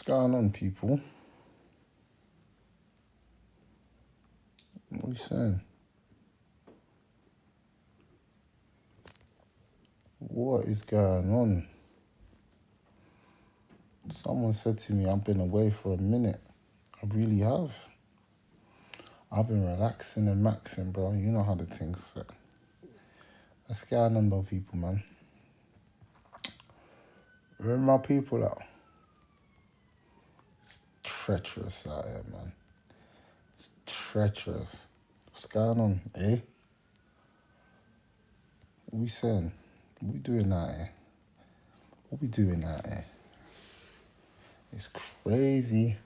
going on, people? What are you saying? What is going on? Someone said to me, I've been away for a minute. I really have. I've been relaxing and maxing, bro. You know how the thing's set. What's going on, though, people, man? Remember my people out? It's treacherous out here, man. It's treacherous. What's going on, eh? What we saying? What we doing out here? What we doing out here? It's crazy.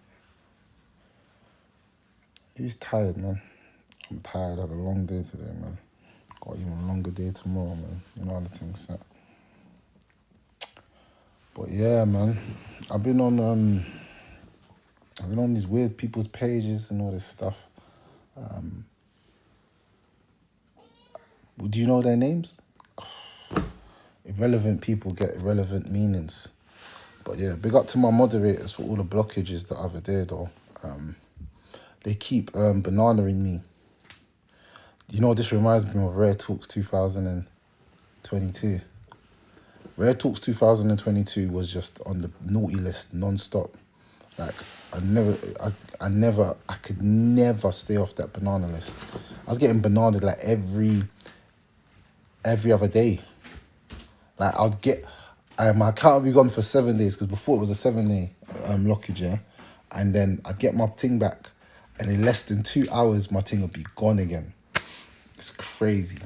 Who's tired, man? I'm tired. I had a long day today, man. Got even a longer day tomorrow, man. You know how the thing's set. But yeah, man. I've been on these weird people's pages and all this stuff. Do you know their names? Irrelevant people get irrelevant meanings. But yeah, big up to my moderators for all the blockages the other day, though. They keep bananaing me. You know, this reminds me of Rare Talks 2022. Rare Talks 2022 was just on the naughty list non-stop. Like, I could never stay off that banana list. I was getting bananaed like every other day. Like, I'd get, my account would be gone for 7 days, because before it was a 7-day blockage, yeah? And then I'd get my thing back, and in less than 2 hours, my thing would be gone again. It's crazy.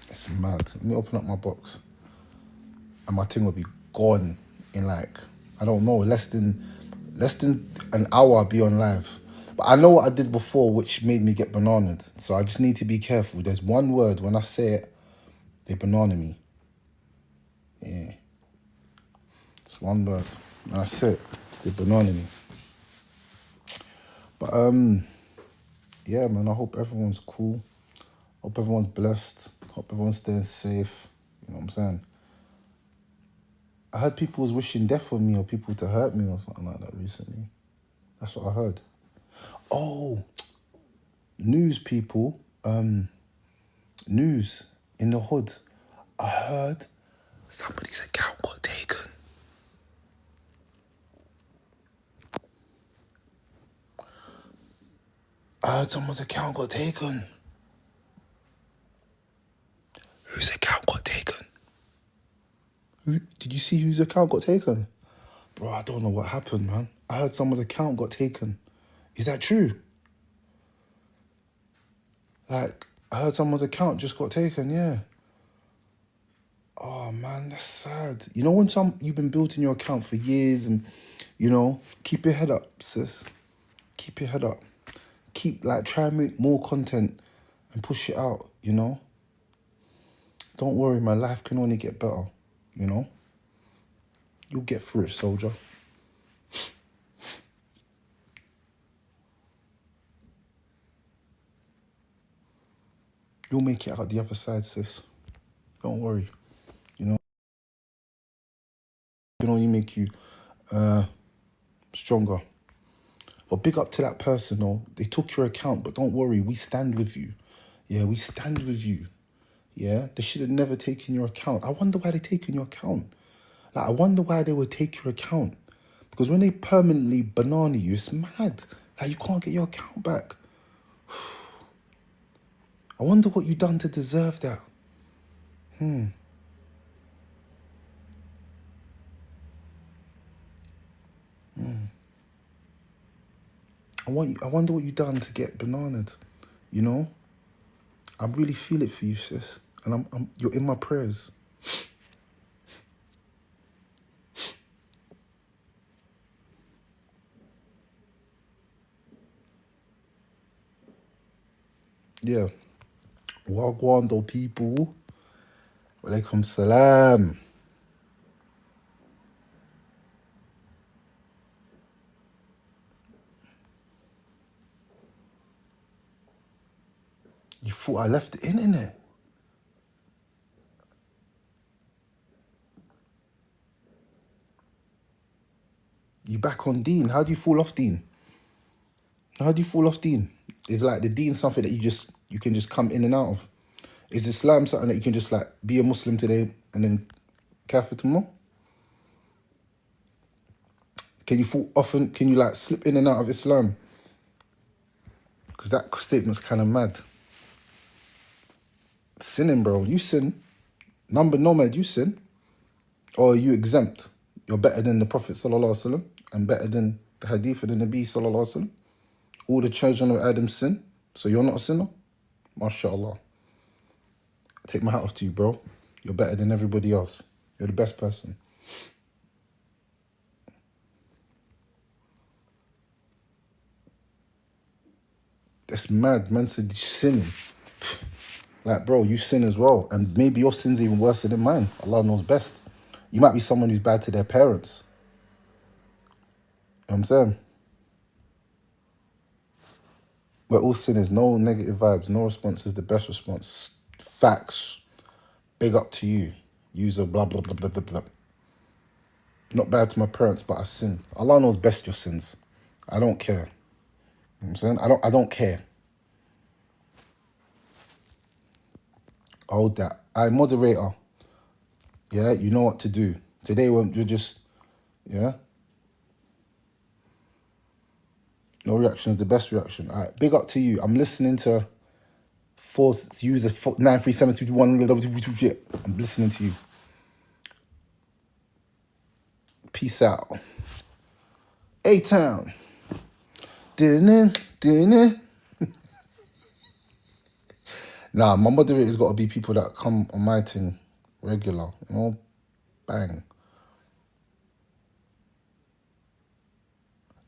It's mad. Let me open up my box. And my thing would be gone in like, I don't know, less than an hour I'd be on live. But I know what I did before, which made me get bananaed. So I just need to be careful. There's one word, when I say it, they banana me. Yeah. It's one word. When I say it, they banana me. But yeah, man, I hope everyone's cool. Hope everyone's blessed. Hope everyone's staying safe. You know what I'm saying? I heard people was wishing death on me, or people to hurt me or something like that recently. That's what I heard. Oh, news people. News in the hood. I heard somebody's account got taken. I heard someone's account got taken. Whose account got taken? Did you see whose account got taken? Bro, I don't know what happened, man. I heard someone's account got taken. Is that true? Like, I heard someone's account just got taken, yeah. Oh, man, that's sad. You know when you've been building your account for years and, you know, keep your head up, sis. Keep your head up. Try and make more content and push it out, you know? Don't worry, my life can only get better, you know? You'll get through it, soldier. You'll make it out the other side, sis. Don't worry, you know? It can only make you stronger. But big up to that person, though. They took your account, but don't worry, we stand with you. Yeah, we stand with you. Yeah, they should have never taken your account. I wonder why they taken your account. Like, I wonder why they would take your account. Because when they permanently banana you, it's mad. Like, you can't get your account back. I wonder what you done to deserve that. I wonder what you done to get bananaed. You know? I really feel it for you, sis. And you're in my prayers. Yeah. Wagwan, though, people. Walaikum salam. You thought I left the internet? You back on deen. How do you fall off deen? How do you fall off deen? Is like the deen something that you can just come in and out of? Is Islam something that you can just like be a Muslim today and then kafir tomorrow? Can you fall often? Can you like slip in and out of Islam? Because that statement's kind of mad. Sinning, bro. You sin. Number nomad, you sin. Or are you exempt? You're better than the Prophet sallallahu alaihi wasallam and better than the hadith of the Nabi sallallahu alaihi wasallam. All the children of Adam sin, so you're not a sinner? MashaAllah. I take my hat off to you, bro. You're better than everybody else. You're the best person. That's mad. Man said sinning. Like, bro, you sin as well. And maybe your sin's even worse than mine. Allah knows best. You might be someone who's bad to their parents. You know what I'm saying? We're all sinners. No negative vibes. No response is the best response. Facts. Big up to you. User blah, blah, blah, blah, blah, blah. Not bad to my parents, but I sin. Allah knows best your sins. I don't care. You know what I'm saying? I don't care. Hold that. Moderator. Yeah, you know what to do. Today you're just, yeah. No reaction is the best reaction. All right, big up to you. I'm listening to Force user 93721. I'm listening to you. Peace out. A-Town. Nah, my moderator's got to be people that come on my thing regular. You know? Bang.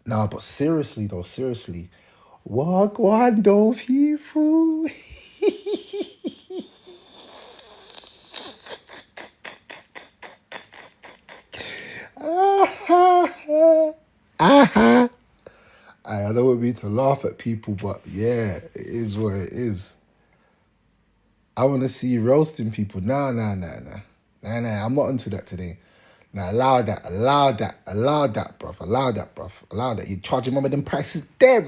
Nah, but seriously though, seriously. Wagwando people. I don't want me to laugh at people, but yeah, it is what it is. I want to see you roasting people. Nah. I'm not into that today. Nah, allow that, bruv. Allow that. You're charging one of them prices there,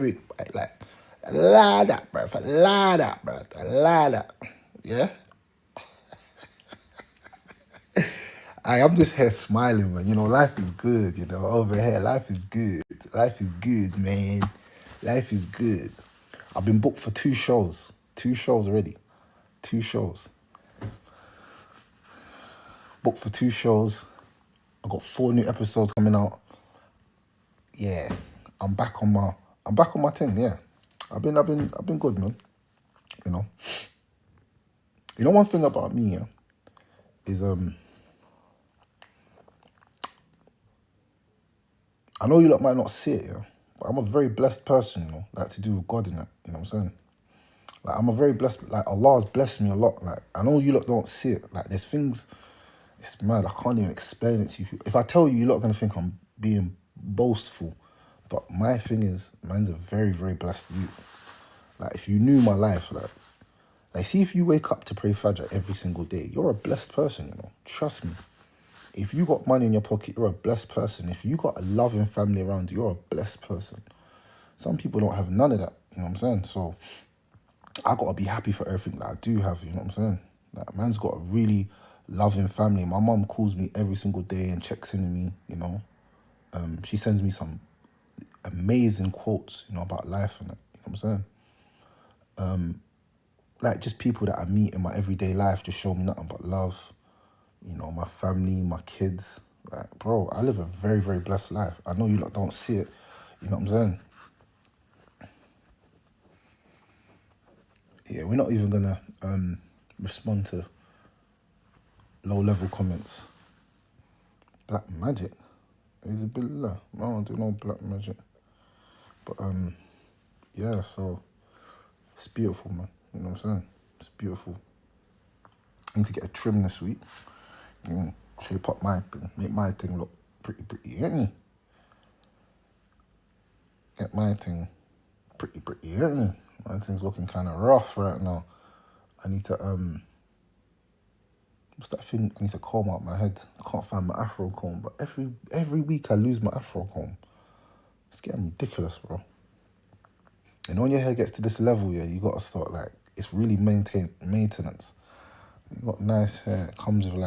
like, allow that, bruv. Allow that. Yeah? I'm just here smiling, man. You know, life is good, you know, over here. Life is good. Life is good, man. Life is good. I've been booked for 2 shows. 2 shows already. 2 shows. Booked for 2 shows. I got 4 new episodes coming out. Yeah. I'm back on my thing, yeah. I've been good, man. You know. You know one thing about me, yeah, is I know you lot might not see it, yeah, but I'm a very blessed person, you know, like to do with God in that, you know what I'm saying? Like, I'm a very blessed, like, Allah has blessed me a lot. Like, I know you lot don't see it. Like, there's things, it's mad, I can't even explain it to you. If I tell you, you're not going to think I'm being boastful. But my thing is, man's a very, very blessed youth. Like, if you knew my life, like, see if you wake up to pray Fajr every single day, you're a blessed person, you know. Trust me. If you got money in your pocket, you're a blessed person. If you got a loving family around you, you're a blessed person. Some people don't have none of that, you know what I'm saying? So I got to be happy for everything that I do have, you know what I'm saying? Like, man's got a really loving family. My mum calls me every single day and checks in with me, you know. She sends me some amazing quotes, you know, about life and that, you know what I'm saying? Like, just people that I meet in my everyday life just show me nothing but love. You know, my family, my kids. Like, bro, I live a very, very blessed life. I know you lot don't see it. You know what I'm saying? Yeah, we're not even going to respond to low-level comments. Black magic? Is it billah? I don't do no black magic. But, yeah, so it's beautiful, man. You know what I'm saying? It's beautiful. I need to get a trim this week. Shape up my thing, make my thing look pretty, you get me? Get my thing pretty, you get me? My thing's looking kind of rough right now. I need to, what's that thing? I need to comb out my head. I can't find my afro comb, but every week I lose my afro comb. It's getting ridiculous, bro. And when your hair gets to this level, yeah, you gotta start like, it's really maintenance. You got nice hair, it comes with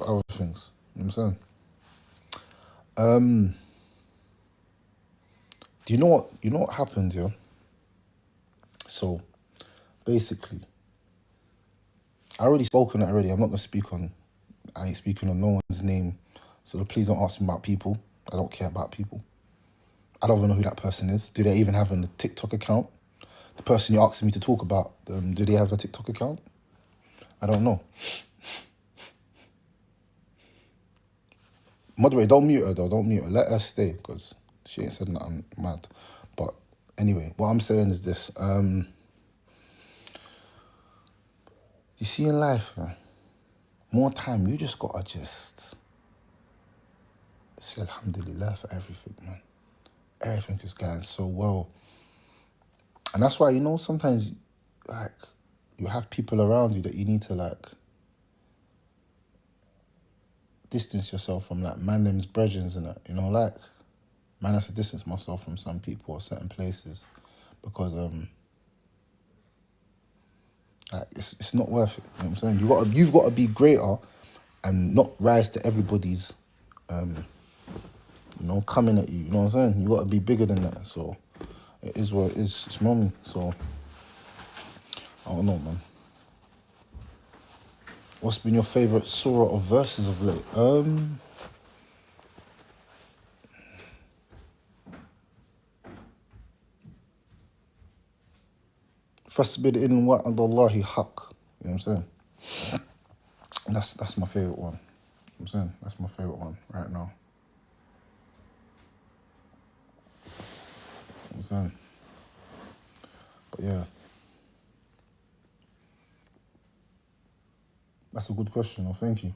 other things. You know what I'm saying? Do you know what happened, yeah? So basically, I already spoken it already. I'm not gonna I ain't speaking on no one's name. So please don't ask me about people. I don't care about people. I don't even know who that person is. Do they even have a TikTok account? The person you're asking me to talk about, do they have a TikTok account? I don't know. Moderator, don't mute her though. Don't mute her. Let her stay because she ain't said nothing mad. But anyway, what I'm saying is this. You see in life, man, more time, you just gotta just say alhamdulillah for everything, man. Everything is going so well. And that's why, sometimes, like, you have people around you that you need to, like, distance yourself from, like, man them's brethrens and that, like, man has to distance myself from some people or certain places because, like, it's not worth it, you know what I'm saying? You've got to be greater and not rise to everybody's, coming at you, you know what I'm saying? You got to be bigger than that, so it is what it is. It's mommy, so I don't know, man. What's been your favourite surah or verses of late? فَاسْبِرْ إِنْ وَعْدَ اللَّهِ حَقٌّ. You know what I'm saying? That's my favourite one. You know what I'm saying? That's my favourite one right now. You know what I'm saying? But yeah. That's a good question, thank you.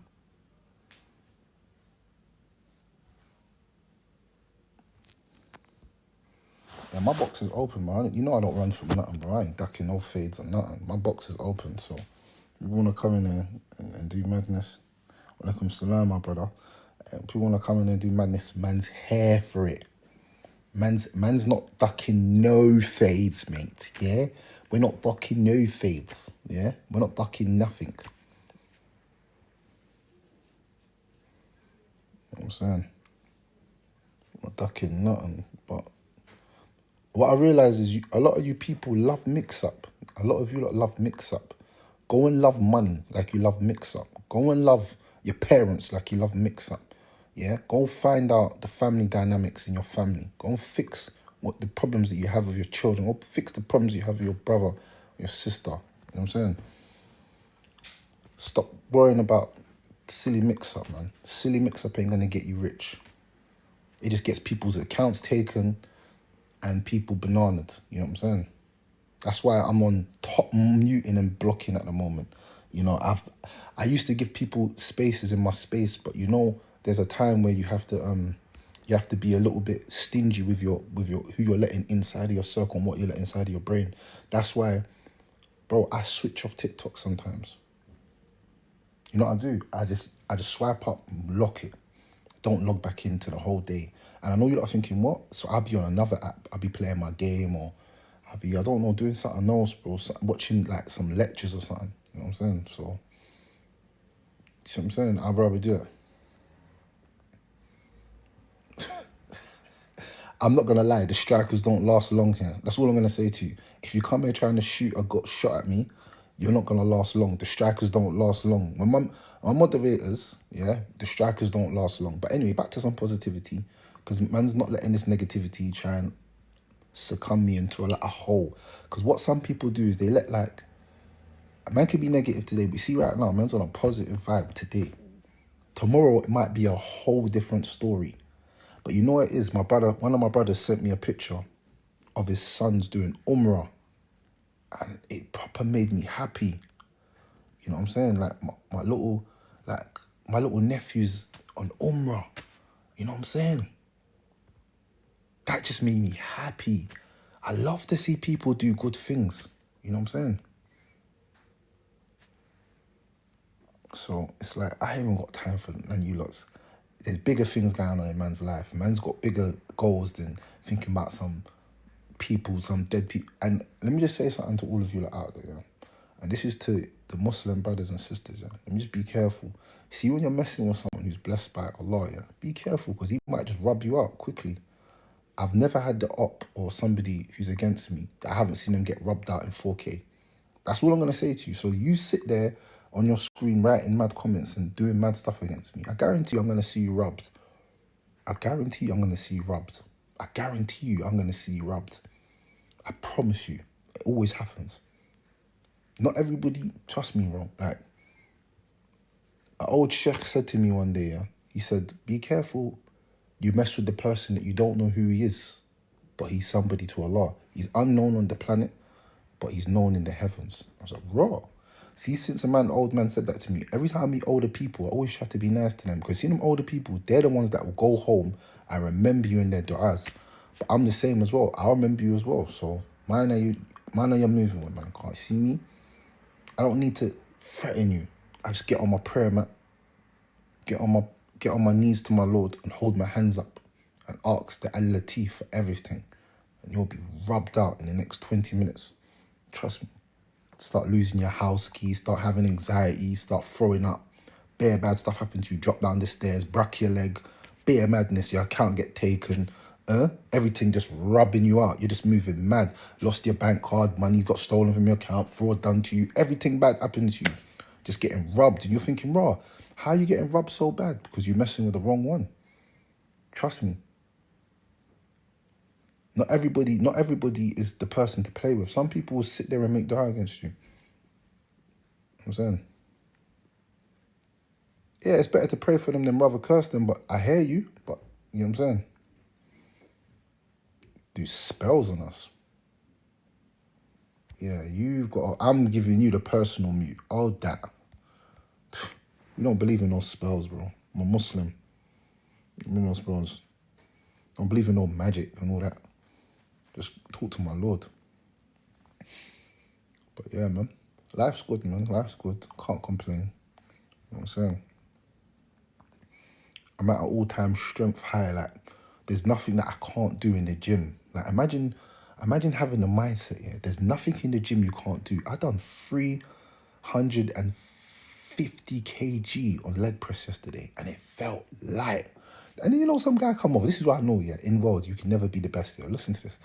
Yeah, my box is open, man. You know I don't run from nothing, bro. I ain't ducking no fades or nothing. My box is open, so if you want to come in there and do madness, walaikum salam, my brother. People want to come in there and do madness, man's here for it. Man's not ducking no fades, mate, yeah? We're not ducking no fades, yeah? We're not ducking nothing. You know what I'm saying? We're not ducking nothing, but what I realise is a lot of you people love mix-up. A lot of you lot love mix-up. Go and love money like you love mix-up. Go and love your parents like you love mix-up. Yeah? Go find out the family dynamics in your family. Go and fix what the problems that you have with your children. Go fix the problems you have with your brother, your sister. You know what I'm saying? Stop worrying about silly mix-up, man. Silly mix-up ain't going to get you rich. It just gets people's accounts taken and people bananaed. You know what I'm saying? That's why I'm on top muting and blocking at the moment. I used to give people spaces in my space, but there's a time where you have to be a little bit stingy with your who you're letting inside of your circle and what you let inside of your brain. That's why, bro, I switch off TikTok sometimes. You know what I do? I just swipe up, lock it. Don't log back into the whole day. And I know you're thinking, what? So I'll be on another app. I'll be playing my game or I don't know, doing something else, bro. Watching like some lectures or something. You know what I'm saying? So, see what I'm saying? I'd rather do it. I'm not going to lie. The strikers don't last long here. That's all I'm going to say to you. If you come here trying to shoot a shot at me, you're not going to last long. The strikers don't last long. When my moderators, yeah, the strikers don't last long. But anyway, back to some positivity. Because man's not letting this negativity try and succumb me into a hole. Because what some people do is they let a man could be negative today, but you see right now, man's on a positive vibe today. Tomorrow it might be a whole different story. But you know what it is? One of my brothers sent me a picture of his sons doing Umrah. And it proper made me happy. You know what I'm saying? Like my little nephew's on Umrah. You know what I'm saying? That just made me happy. I love to see people do good things. You know what I'm saying? So it's like, I haven't got time for none of you lots there's bigger things going on in man's life. Man's got bigger goals than thinking about some people, some dead people. And let me just say something to all of you out there, yeah? And this is to the Muslim brothers and sisters, yeah? Let me just be careful. See, when you're messing with someone who's blessed by Allah, yeah, be careful, because he might just rub you out quickly. I've never had the op or somebody who's against me that I haven't seen them get rubbed out in 4K. That's all I'm going to say to you. So you sit there on your screen writing mad comments and doing mad stuff against me. I guarantee you I'm going to see you rubbed. I guarantee you I'm going to see you rubbed. I guarantee you I'm going to see you rubbed. I promise you. It always happens. Not everybody, trust me, bro. Like, an old sheikh said to me one day, yeah, he said, be careful you mess with the person that you don't know who he is, but he's somebody to Allah. He's unknown on the planet, but he's known in the heavens. I was like, raw. See, since old man said that to me, every time I meet older people, I always try to be nice to them, because see them older people, they're the ones that will go home and remember you in their du'as. But I'm the same as well. I remember you as well. So, mine are you're moving with, man. Can't see me. I don't need to threaten you. I just get on my prayer mat, get on my knees to my Lord and hold my hands up and ask the Al-Latif for everything. And you'll be rubbed out in the next 20 minutes. Trust me. Start losing your house keys, start having anxiety, start throwing up. Bare bad stuff happen to you. Drop down the stairs, break your leg. Bare madness, your account get taken. Everything just rubbing you out. You're just moving mad. Lost your bank card, money got stolen from your account, fraud done to you. Everything bad happens to you. Just getting rubbed. And you're thinking, raw, how are you getting rubbed so bad? Because you're messing with the wrong one. Trust me. Not everybody is the person to play with. Some people will sit there and make dua against you. I'm saying. Yeah, it's better to pray for them than rather curse them, but I hear you, but you know what I'm saying? Do spells on us. Yeah, I'm giving you the personal mute. All that. We don't believe in no spells, bro. I'm a Muslim. I don't believe in no spells. I don't believe in no magic and all that. Just talk to my Lord. But yeah, man. Life's good, man. Life's good. Can't complain. You know what I'm saying? I'm at an all-time strength high. Like, there's nothing that I can't do in the gym. Like, imagine having the mindset, yeah. There's nothing in the gym you can't do. I done 350 kg on leg press yesterday, and it felt light. And then, you know, some guy come over. This is what I know, yeah. In world, you can never be the best, yeah. Listen to this.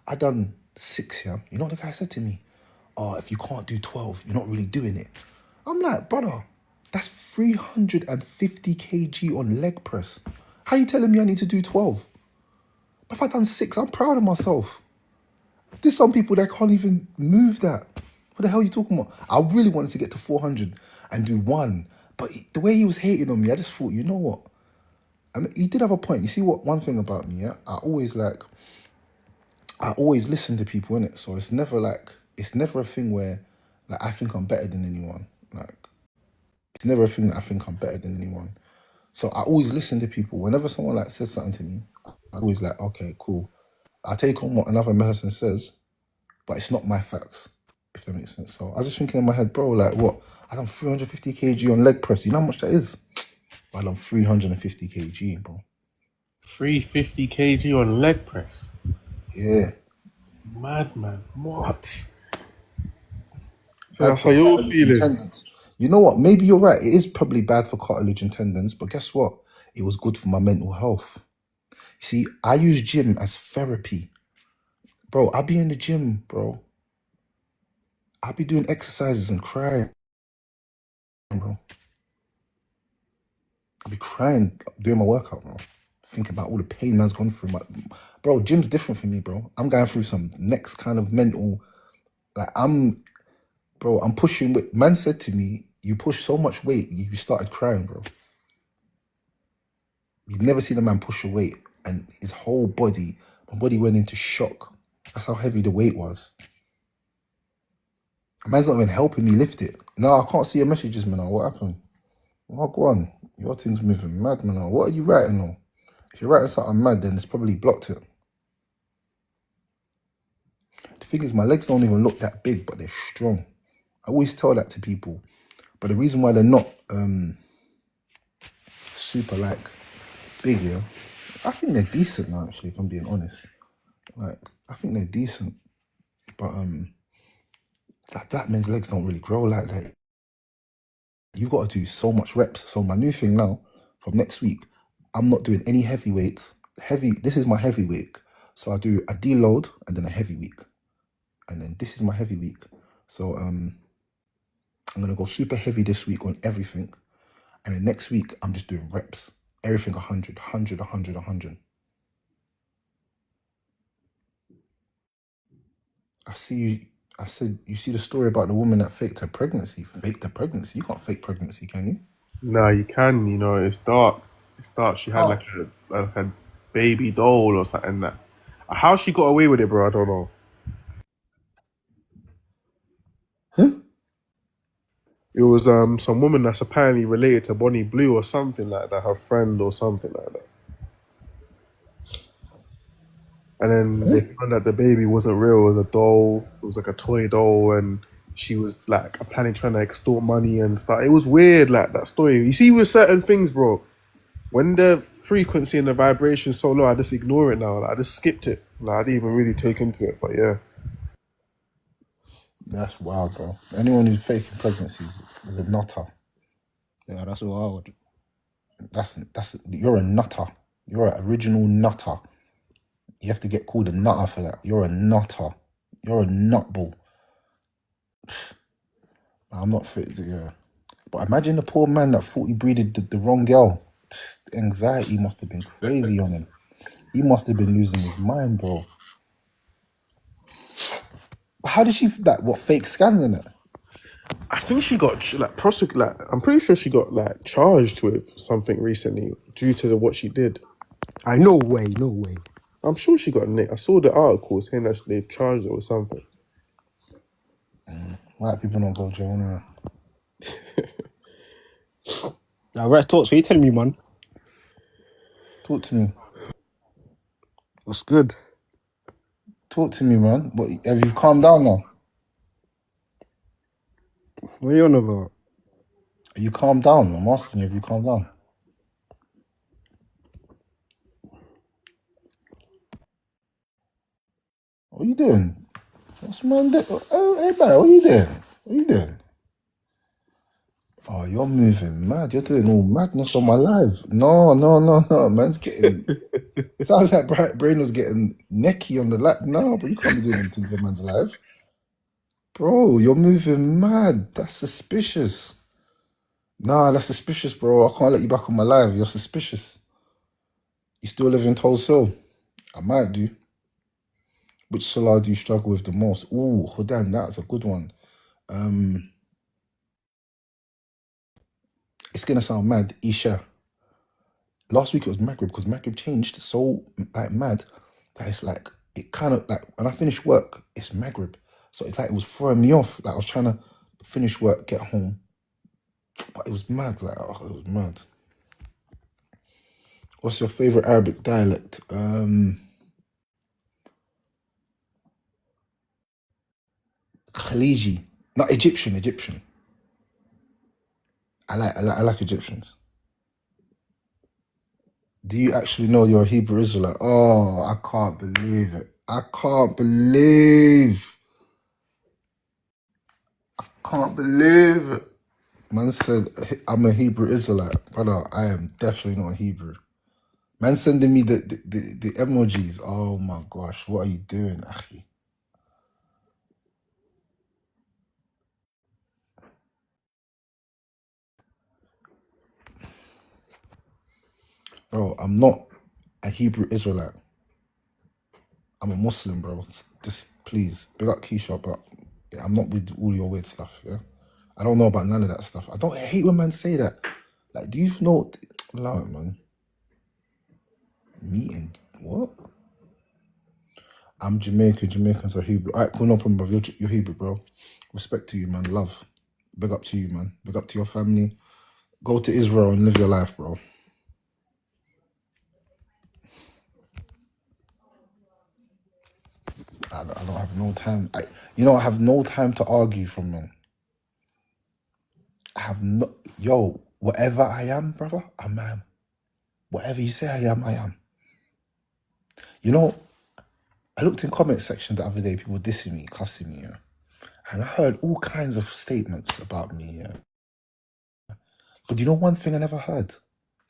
I done 6, yeah. You know what the guy said to me? Oh, if you can't do 12, you're not really doing it. I'm like, brother, that's 350 kg on leg press. How you telling me I need to do 12? But if I done 6, I'm proud of myself. There's some people that can't even move that. What the hell are you talking about? I really wanted to get to 400 and do 1. But the way he was hating on me, I just thought, you know what? I mean, he did have a point. You see what? One thing about me, yeah? I always listen to people, innit? So it's never a thing where, like, I think I'm better than anyone. Like, it's never a thing that I think I'm better than anyone. So I always listen to people. Whenever someone, like, says something to me, I always like, okay, cool. I take on what another person says, but it's not my facts, if that makes sense. So I was just thinking in my head, bro, like, what? I done 350 kg on leg press. You know how much that is? I done 350 kg, bro. 350 kg on leg press? Yeah. Madman. What? So Bad that's for how you're cartilage and feeling? tendons. You know what? Maybe you're right. It is probably bad for cartilage and tendons, but guess what? It was good for my mental health. You see, I use gym as therapy. Bro, I'll be in the gym, bro. I'll be doing exercises and crying, bro. I'll be crying doing my workout, bro. Think about all the pain man's gone through. Bro, gym's different for me, bro. I'm going through some next kind of mental, like, I'm pushing weight. Man said to me, you push so much weight, you started crying, bro. You've never seen a man push a weight and his whole body, my body went into shock. That's how heavy the weight was. A man's not even helping me lift it. No, I can't see your messages, man. What happened? Oh, go on. Your thing's moving mad, man. What are you writing on? If you're writing something mad, then it's probably blocked it. The thing is, my legs don't even look that big, but they're strong. I always tell that to people. But the reason why they're not super, like, big, yeah. I think they're decent now, actually, if I'm being honest. Like, I think they're decent. But like black men's legs don't really grow like that. You've got to do so much reps. So my new thing now, from next week, I'm not doing any heavy weights. This is my heavy week. So I do a deload and then a heavy week. And then this is my heavy week. So I'm gonna go super heavy this week on everything. And then next week I'm just doing reps. Everything 100, 100, 100, 100. I see you. I said, you see the story about the woman that faked her pregnancy. Faked her pregnancy. You can't fake pregnancy, can you? Nah, you can. You know, it's dark. It's dark. She had How? like a baby doll or something. That how she got away with it, bro. I don't know. Huh? It was some woman that's apparently related to Bonnie Blue or something like that, her friend or something like that. And then Huh? they found out the baby wasn't real. It was a doll. It was like a toy doll, and she was like apparently trying to extort money and stuff. It was weird, like that story. You see, with certain things, bro, when the frequency and the vibration so low, I just ignore it now. Like, I just skipped it. Like, I didn't even really take into it. But yeah, That's wild, bro. Anyone who's faking pregnancies is a nutter. Yeah, that's wild. That's you're a nutter. You're an original nutter. You have to get called a nutter for that. You're a nutter. You're a nutball. I'm not fit. Yeah, but imagine the poor man that thought he breeded the wrong girl. The anxiety must have been crazy on him. He must have been losing his mind, bro. How did she like what fake scans in it? I think she got like prosecute. Like, I'm pretty sure she got like charged with something recently due to what she did. No way, no way. I'm sure she got nicked. I saw the article saying that they've charged her with something. White people don't go jail now. Now, right talks. What you telling me, man? Talk to me. What's good? Talk to me, man. What, have you calmed down now? What are you on about? Are you calmed down? I'm asking you, have you calmed down? What are you doing? What's man doing? Oh, hey, man, what are you doing? What are you doing? Oh, you're moving mad. You're doing all madness on my live. No, no, no, no. Man's getting... Sounds like Brain was getting necky on the live. No, but you can't be doing them things on man's live. Bro, you're moving mad. That's suspicious. Nah, that's suspicious, bro. I can't let you back on my live. You're suspicious. You still live in Tulsa? I might do. Which salah do you struggle with the most? Ooh, Hudan, that's a good one. It's gonna sound mad. Isha. Last week it was Maghrib because Maghrib changed so like mad that it's like it kind of like when I finish work, it's Maghrib. So it's like it was throwing me off. Like I was trying to finish work, get home. But it was mad, like oh, it was mad. What's your favorite Arabic dialect? Khaliji. Not Egyptian, Egyptian. I like Egyptians. Do you actually know you're a Hebrew Israelite? Oh, I can't believe it. I can't believe. Can't believe it. Man said I'm a Hebrew Israelite. Brother, I am definitely not a Hebrew. Man sending me the emojis. Oh my gosh, what are you doing, Achi? Bro, I'm not a Hebrew Israelite. I'm a Muslim, bro. Just please, big up Keisha, but yeah, I'm not with all your weird stuff, yeah? I don't know about none of that stuff. I hate when man say that. Like, do you know? Allow it, man. Me and what? I'm Jamaican. Jamaicans are Hebrew. All right, cool, no problem, bro. You're Hebrew, bro. Respect to you, man. Love. Big up to you, man. Big up to your family. Go to Israel and live your life, bro. I don't have no time. I have no time to argue from men. I have no... Yo, whatever I am, brother, I'm man. Whatever you say I am, I am. You know, I looked in comment section the other day, people dissing me, cussing me, yeah? And I heard all kinds of statements about me, yeah? But you know one thing I never heard?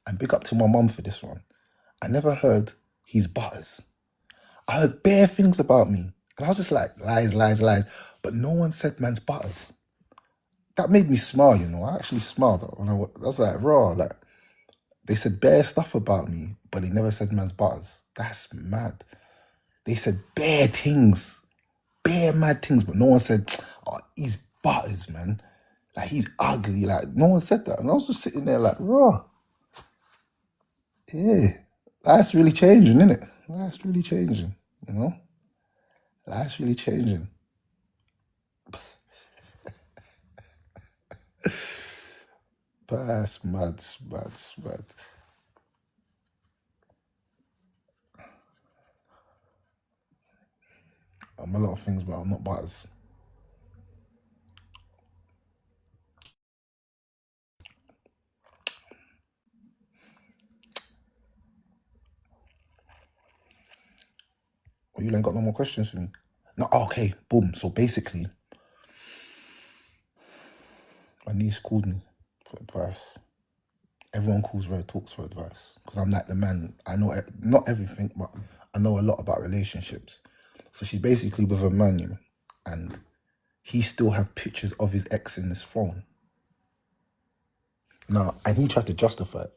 And big up to my mum for this one. I never heard he's butters. I heard bare things about me. And I was just like, lies, lies, lies. But no one said man's butters. That made me smile, you know. I actually smiled when I was like, raw, like, they said bare stuff about me, but they never said man's butters. That's mad. They said bare things, bare mad things, but no one said, oh, he's butters, man. Like, he's ugly. Like, no one said that. And I was just sitting there like, raw. Yeah, that's really changing, isn't it? That's really changing, you know? That's really changing. But that's mad, mad, mad. I'm a lot of things, but I'm not butters. Well, you ain't got no more questions for me. No, okay, boom. So basically, my niece called me for advice. Everyone calls Red Talks for advice because I'm like the man. I know not everything, but I know a lot about relationships. So she's basically with a man, you know, and he still have pictures of his ex in his phone. Now, and he tried to justify it.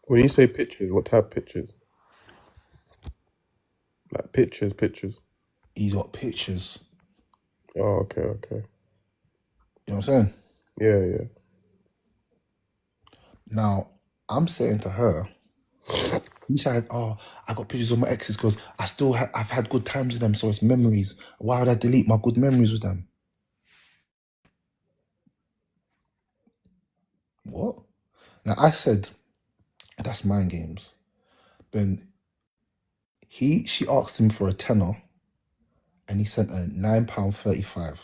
When you say pictures, what type of pictures? Like pictures. He's got pictures. Oh, okay. You know what I'm saying? Yeah. Now, I'm saying to her, he said, oh, I got pictures of my exes because I've had good times with them, so it's memories. Why would I delete my good memories with them? What? Now, I said, that's mind games. Then she asked him for a tenner and he sent her £9.35.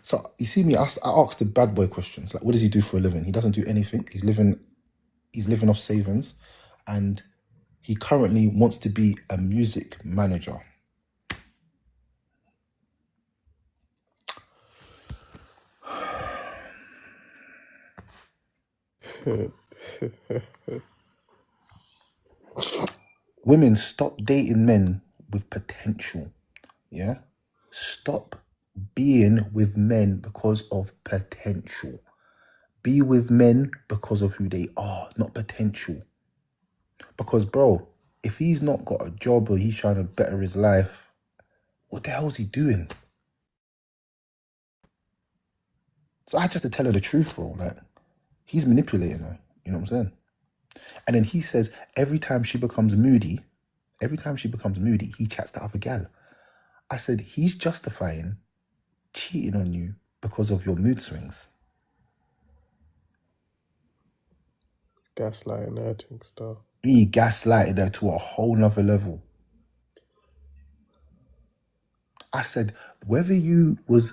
So, you see me, I asked the bad boy questions. Like, what does he do for a living? He doesn't do anything. He's living off savings. And he currently wants to be a music manager. Women, stop dating men with potential. Yeah? Stop being with men because of potential. Be with men because of who they are, not potential. Because, bro, if he's not got a job or he's trying to better his life, what the hell is he doing? So I had just to tell her the truth, bro. Like, he's manipulating her. You know what I'm saying? And then he says every time she becomes moody, he chats to other gal. I said, he's justifying cheating on you because of your mood swings. Gaslighting, hurting stuff. He gaslighted her to a whole nother level. I said, whether you was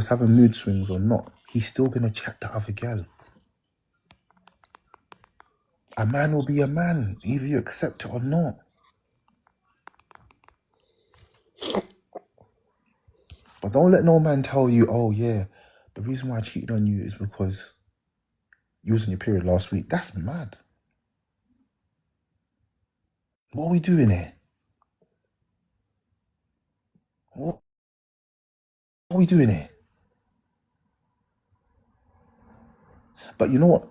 having mood swings or not, he's still gonna chat to other gal. A man will be a man, either you accept it or not. But don't let no man tell you, oh yeah, the reason why I cheated on you is because you was in your period last week. That's mad. What are we doing here? What are we doing here? But you know what?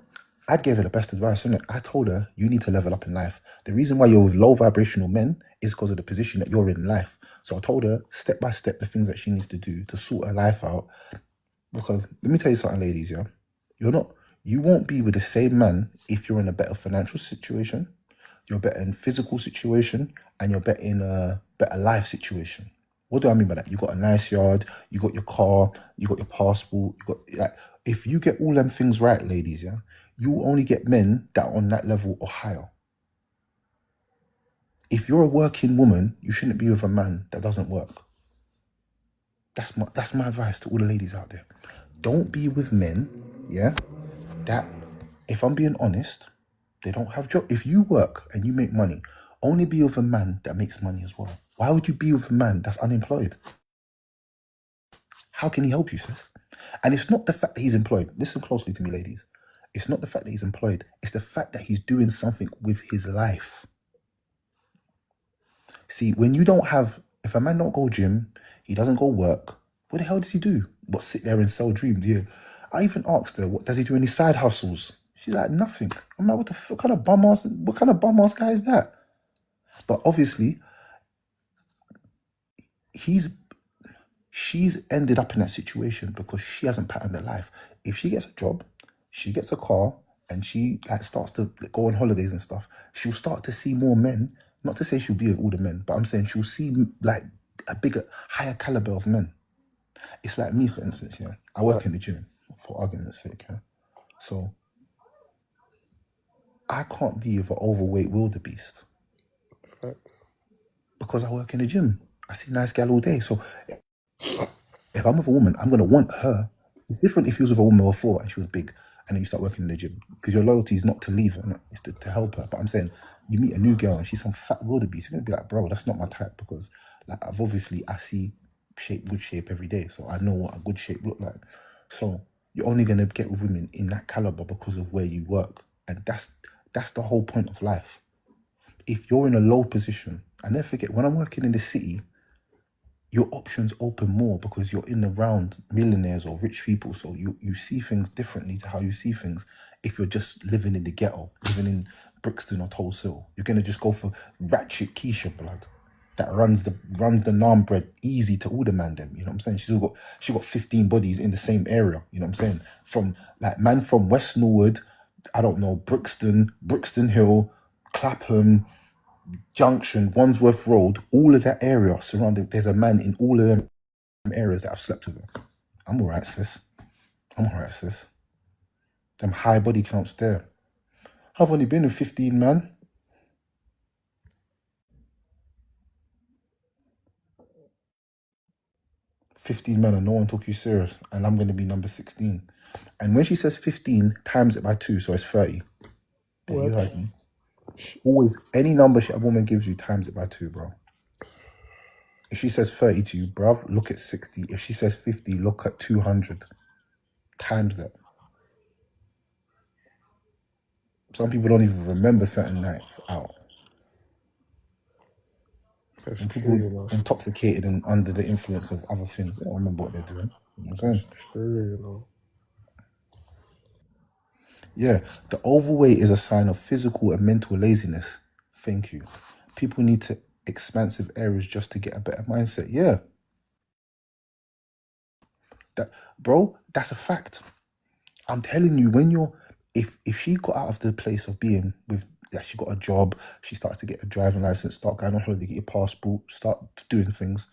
I gave her the best advice, innit? I told her, you need to level up in life. The reason why you're with low vibrational men is because of the position that you're in life. So I told her, step by step, the things that she needs to do to sort her life out. Because let me tell you something, ladies, yeah? You won't be with the same man if you're in a better financial situation, you're better in physical situation, and you're better in a better life situation. What do I mean by that? You got a nice yard, you got your car, you got your passport, you got, like, if you get all them things right, ladies, yeah, you only get men that are on that level or higher. If you're a working woman, you shouldn't be with a man that doesn't work. That's my advice to all the ladies out there. Don't be with men yeah, that, if I'm being honest, they don't have job. If you work and you make money, only be with a man that makes money as well. Why would you be with a man that's unemployed? How can he help you, sis? And it's not the fact that he's employed. Listen closely to me, ladies. It's not the fact that he's employed. It's the fact that he's doing something with his life. See, when you don't have, if a man don't go gym, he doesn't go work, what the hell does he do? What, sit there and sell dreams? Yeah. I even asked her, what does he do any side hustles? She's like, nothing. I'm like, what kind of bum ass guy is that? But obviously, she's ended up in that situation because she hasn't patterned her life. If she gets a job, she gets a car, and she like starts to go on holidays and stuff, she'll start to see more men. Not to say she'll be with all the men, but I'm saying she'll see like a bigger, higher caliber of men. It's like me, for instance, yeah. I work in the gym, for argument's sake, yeah. So I can't be with an overweight wildebeest because I work in the gym. I see nice gal all day. So if I'm with a woman, I'm gonna want her. It's different if you was with a woman before and she was big, and then you start working in the gym, because your loyalty is not to leave her, it's to help her. But I'm saying, you meet a new girl and she's some fat wildebeest, you're gonna be like, bro, that's not my type, because like I see good shape every day, so I know what a good shape look like. So you're only gonna get with women in that caliber because of where you work, and that's the whole point of life. If you're in a low position, I never forget when I'm working in the city, your options open more because you're in around millionaires or rich people. So you see things differently to how you see things if you're just living in the ghetto, living in Brixton or Tulse Hill. You're going to just go for ratchet Keisha blood that runs the naan bread easy to all the man them. You know what I'm saying? She got 15 bodies in the same area. You know what I'm saying? From like man from West Norwood, I don't know, Brixton Hill, Clapham, Junction, Wandsworth Road, all of that area surrounding, there's a man in all of them areas that I've slept with. I'm alright, sis. Them high body counts there. I've only been with 15 man. 15 men and no one took you serious. And I'm going to be number 16. And when she says 15, times it by 2, so it's 30. Yeah, you heard me. Always, any number a woman gives you, times it by 2, bro. If she says 30 to you, bruv, look at 60. If she says 50, look at 200. Times that. Some people don't even remember certain nights out. That's And true, people you know. intoxicated and under the influence of other things. They don't remember what they're doing. You know what I'm saying? That's true, you know. Yeah, the overweight is a sign of physical and mental laziness. Thank you. People need to expansive areas just to get a better mindset. Yeah. Bro, that's a fact. I'm telling you, when you're, if she got out of the place of being with, like she got a job, she started to get a driving license, start going on holiday, get your passport, start doing things,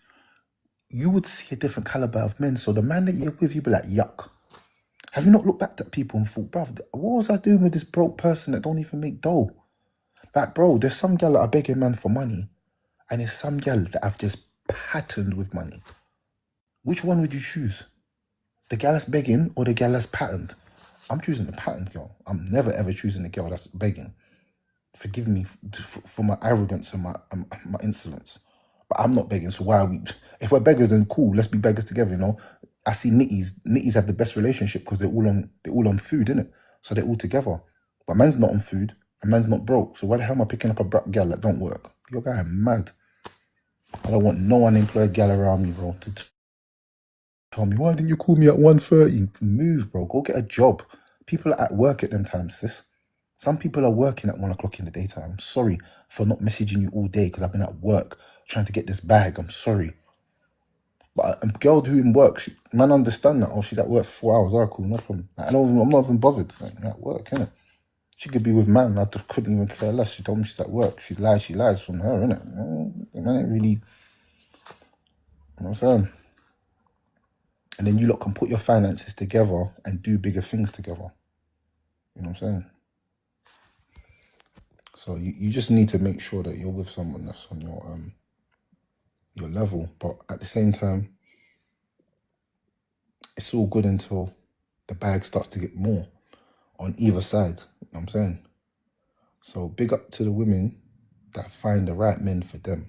you would see a different caliber of men. So the man that you're with, you'd be like, yuck. Have you not looked back at people and thought, bruv, what was I doing with this broke person that don't even make dough? Like, bro, there's some gal that are begging man for money, and there's some gal that have just patterned with money. Which one would you choose? The gal that's begging or the gal that's patterned? I'm choosing the patterned girl. I'm never ever choosing the girl that's begging. Forgive me for my arrogance and my insolence. But I'm not begging, so why are we? If we're beggars, then cool, let's be beggars together, you know? I see nitties. Nitties have the best relationship because they're all on food, innit? So they're all together. But man's not on food, and man's not broke. So why the hell am I picking up a broke gal that don't work? Your guy mad. I don't want no unemployed gal around me, bro. Tell me, why didn't you call me at 1:30? Move, bro. Go get a job. People are at work at them times, sis. Some people are working at 1 o'clock in the daytime. I'm sorry for not messaging you all day because I've been at work trying to get this bag. I'm sorry. But a girl doing work, man, understand that. Oh, she's at work for 4 hours. Oh, cool, no problem. Like, I'm not even bothered. Like, I'm at work, innit? She could be with man. I couldn't even care less. She told me she's at work. She lies from her, innit? Man ain't really, you know what I'm saying? And then you lot can put your finances together and do bigger things together. You know what I'm saying? So you just need to make sure that you're with someone that's on your level. But at the same time, it's all good until the bag starts to get more on either side. You know what I'm saying? So big up to the women that find the right men for them.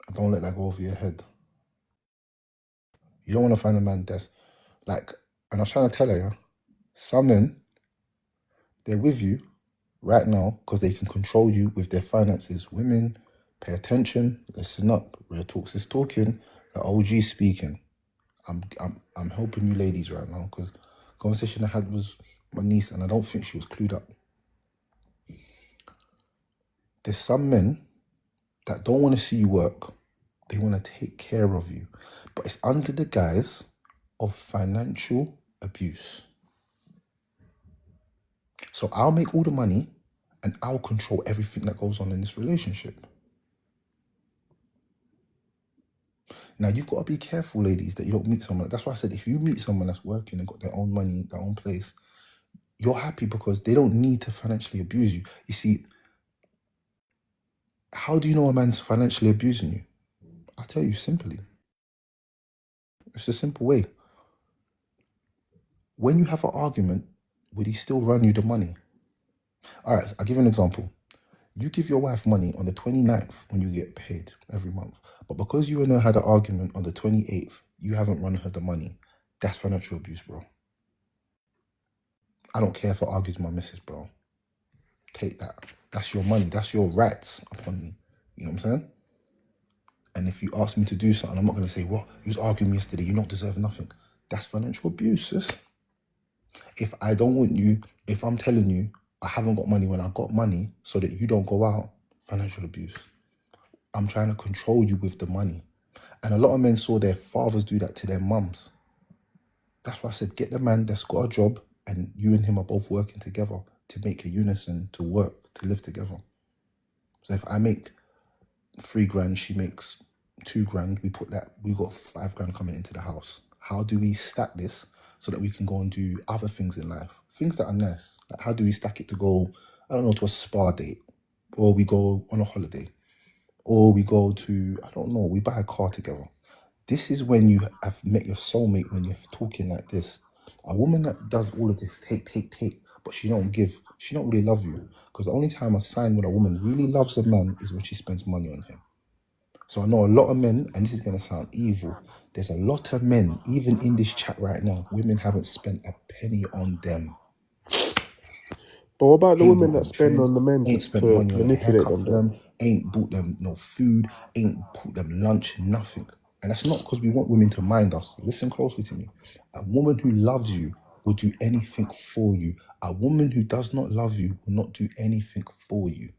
And don't let that go over your head. You don't want to find a man that's like, and I was trying to tell her, yeah, some men, they're with you right now because they can control you with their finances. Women, pay attention, listen up. Real Talks is talking, the OG speaking. I'm helping you ladies right now because conversation I had was my niece and I don't think she was clued up. There's some men that don't want to see you work. They want to take care of you. But it's under the guise of financial abuse. So I'll make all the money and I'll control everything that goes on in this relationship. Now, you've got to be careful, ladies, that you don't meet someone. That's why I said if you meet someone that's working and got their own money, their own place, you're happy because they don't need to financially abuse you. You see, how do you know a man's financially abusing you? I'll tell you simply. It's a simple way. When you have an argument, would he still run you the money? All right, I'll give you an example. You give your wife money on the 29th when you get paid every month. But because you and her had an argument on the 28th, you haven't run her the money. That's financial abuse, bro. I don't care if I argue with my missus, bro. Take that. That's your money. That's your rights upon me. You know what I'm saying? And if you ask me to do something, I'm not going to say, well, you was arguing yesterday, you don't deserve nothing. That's financial abuse, sis. If I don't want you, if I'm telling you I haven't got money when I got money so that you don't go out, financial abuse. I'm trying to control you with the money. And a lot of men saw their fathers do that to their mums. That's why I said, get the man that's got a job and you and him are both working together to make a unison, to work, to live together. So if I make 3 grand, she makes 2 grand, we got 5 grand coming into the house. How do we stack this so that we can go and do other things in life? Things that are nice. Like how do we stack it to go, I don't know, to a spa date? Or we go on a holiday? Or we go to, I don't know, we buy a car together. This is when you have met your soulmate, when you're talking like this. A woman that does all of this, take, but she don't give, she don't really love you. Because the only time a sign when a woman really loves a man is when she spends money on him. So I know a lot of men, and this is going to sound evil, there's a lot of men, even in this chat right now, women haven't spent a penny on them. But what about the Ain't women bought that them spend trims, on the men ain't spent to money on a manipulate haircut them, for though? them, ain't bought them no food, ain't bought them lunch, nothing. And that's not because we want women to mind us. Listen closely to me. A woman who loves you will do anything for you. A woman who does not love you will not do anything for you.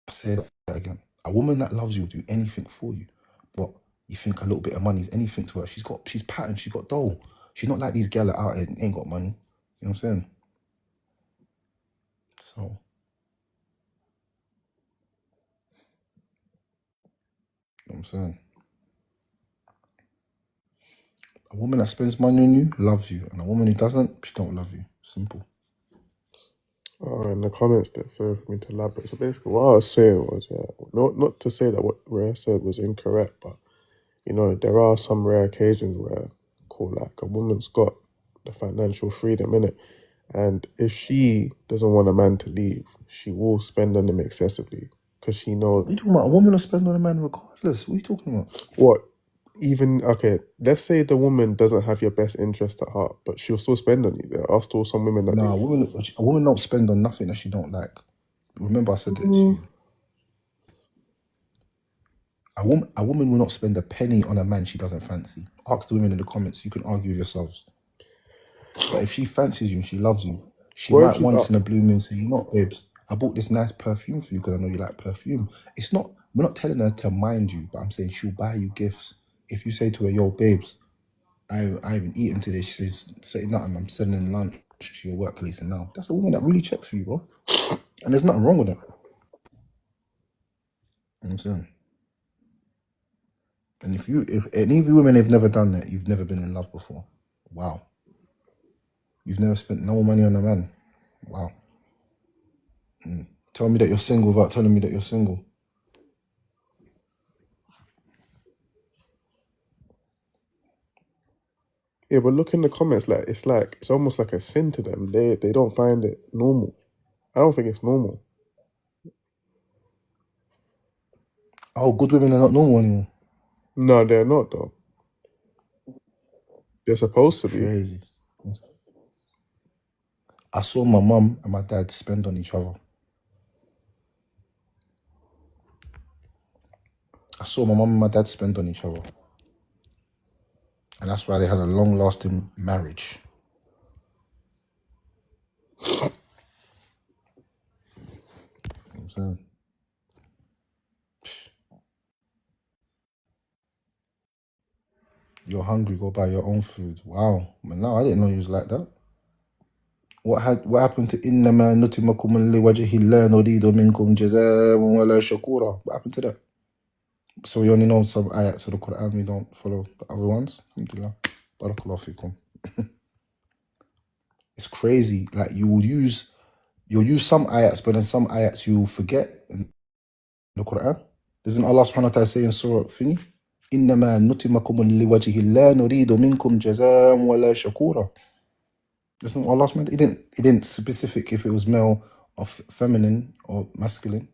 I'll say that again. A woman that loves you will do anything for you. But you think a little bit of money is anything to her. She's patterned, she's got dough. She's not like these gals out here ain't got money. You know what I'm saying? So, you know what I'm saying? A woman that spends money on you loves you, and a woman who doesn't, she don't love you. Simple. Oh, in the comments there, sorry for me to elaborate. So basically, what I was saying was, not to say that what Rhea said was incorrect, but you know, there are some rare occasions where, like a woman's got the financial freedom in it, and if she doesn't want a man to leave, she will spend on him excessively because she knows What are you talking about? A woman will spend on a man regardless. What are you talking about? what. Even okay, let's say the woman doesn't have your best interest at heart, but she'll still spend on you. There are still some women that Nah, a woman don't spend on nothing that she don't like. Remember I said that to you. A woman will not spend a penny on a man she doesn't fancy. Ask the women in the comments. You can argue with yourselves. But if she fancies you and she loves you, she What if might she's once up? in a blue moon say, you know what, babes, I bought this nice perfume for you because I know you like perfume. We're not telling her to mind you, but I'm saying she'll buy you gifts. If you say to her, yo, babes, I haven't eaten today, she says, say nothing, I'm sending lunch to your workplace and now. That's a woman that really checks for you, bro. And there's nothing wrong with that. You know what I'm saying? And if any of you women have never done that, you've never been in love before. Wow. You've never spent no money on a man. Wow. Tell me that you're single without telling me that you're single. Yeah, but look in the comments. Like it's almost like a sin to them. They don't find it normal. I don't think it's normal. Oh, good women are not normal anymore. No, they're not though. They're supposed to be. Crazy. I saw my mum and my dad spend on each other. I saw my mum and my dad spend on each other. And that's why they had a long-lasting marriage. You know what I'm saying? You're hungry, go buy your own food. Wow. Man, no, I didn't know you was like that. What happened to إنما نتمكم لوجه الله نريد منكم جزاء ولا شكورا? What happened to that? So we only know some ayats of the Quran, we don't follow the other ones. Alhamdulillah. Barakallahu fikum. It's crazy. Like you'll use some ayats, but then some ayats you'll forget in the Quran. Doesn't Allah subhanahu wa ta'ala say in Surah Fini? إنما نتمكم لوجه الله نريد منكم جزاء ولا شكورا. Doesn't Allah subhanahu wa ta'ala, He didn't specific if it was male or feminine or masculine.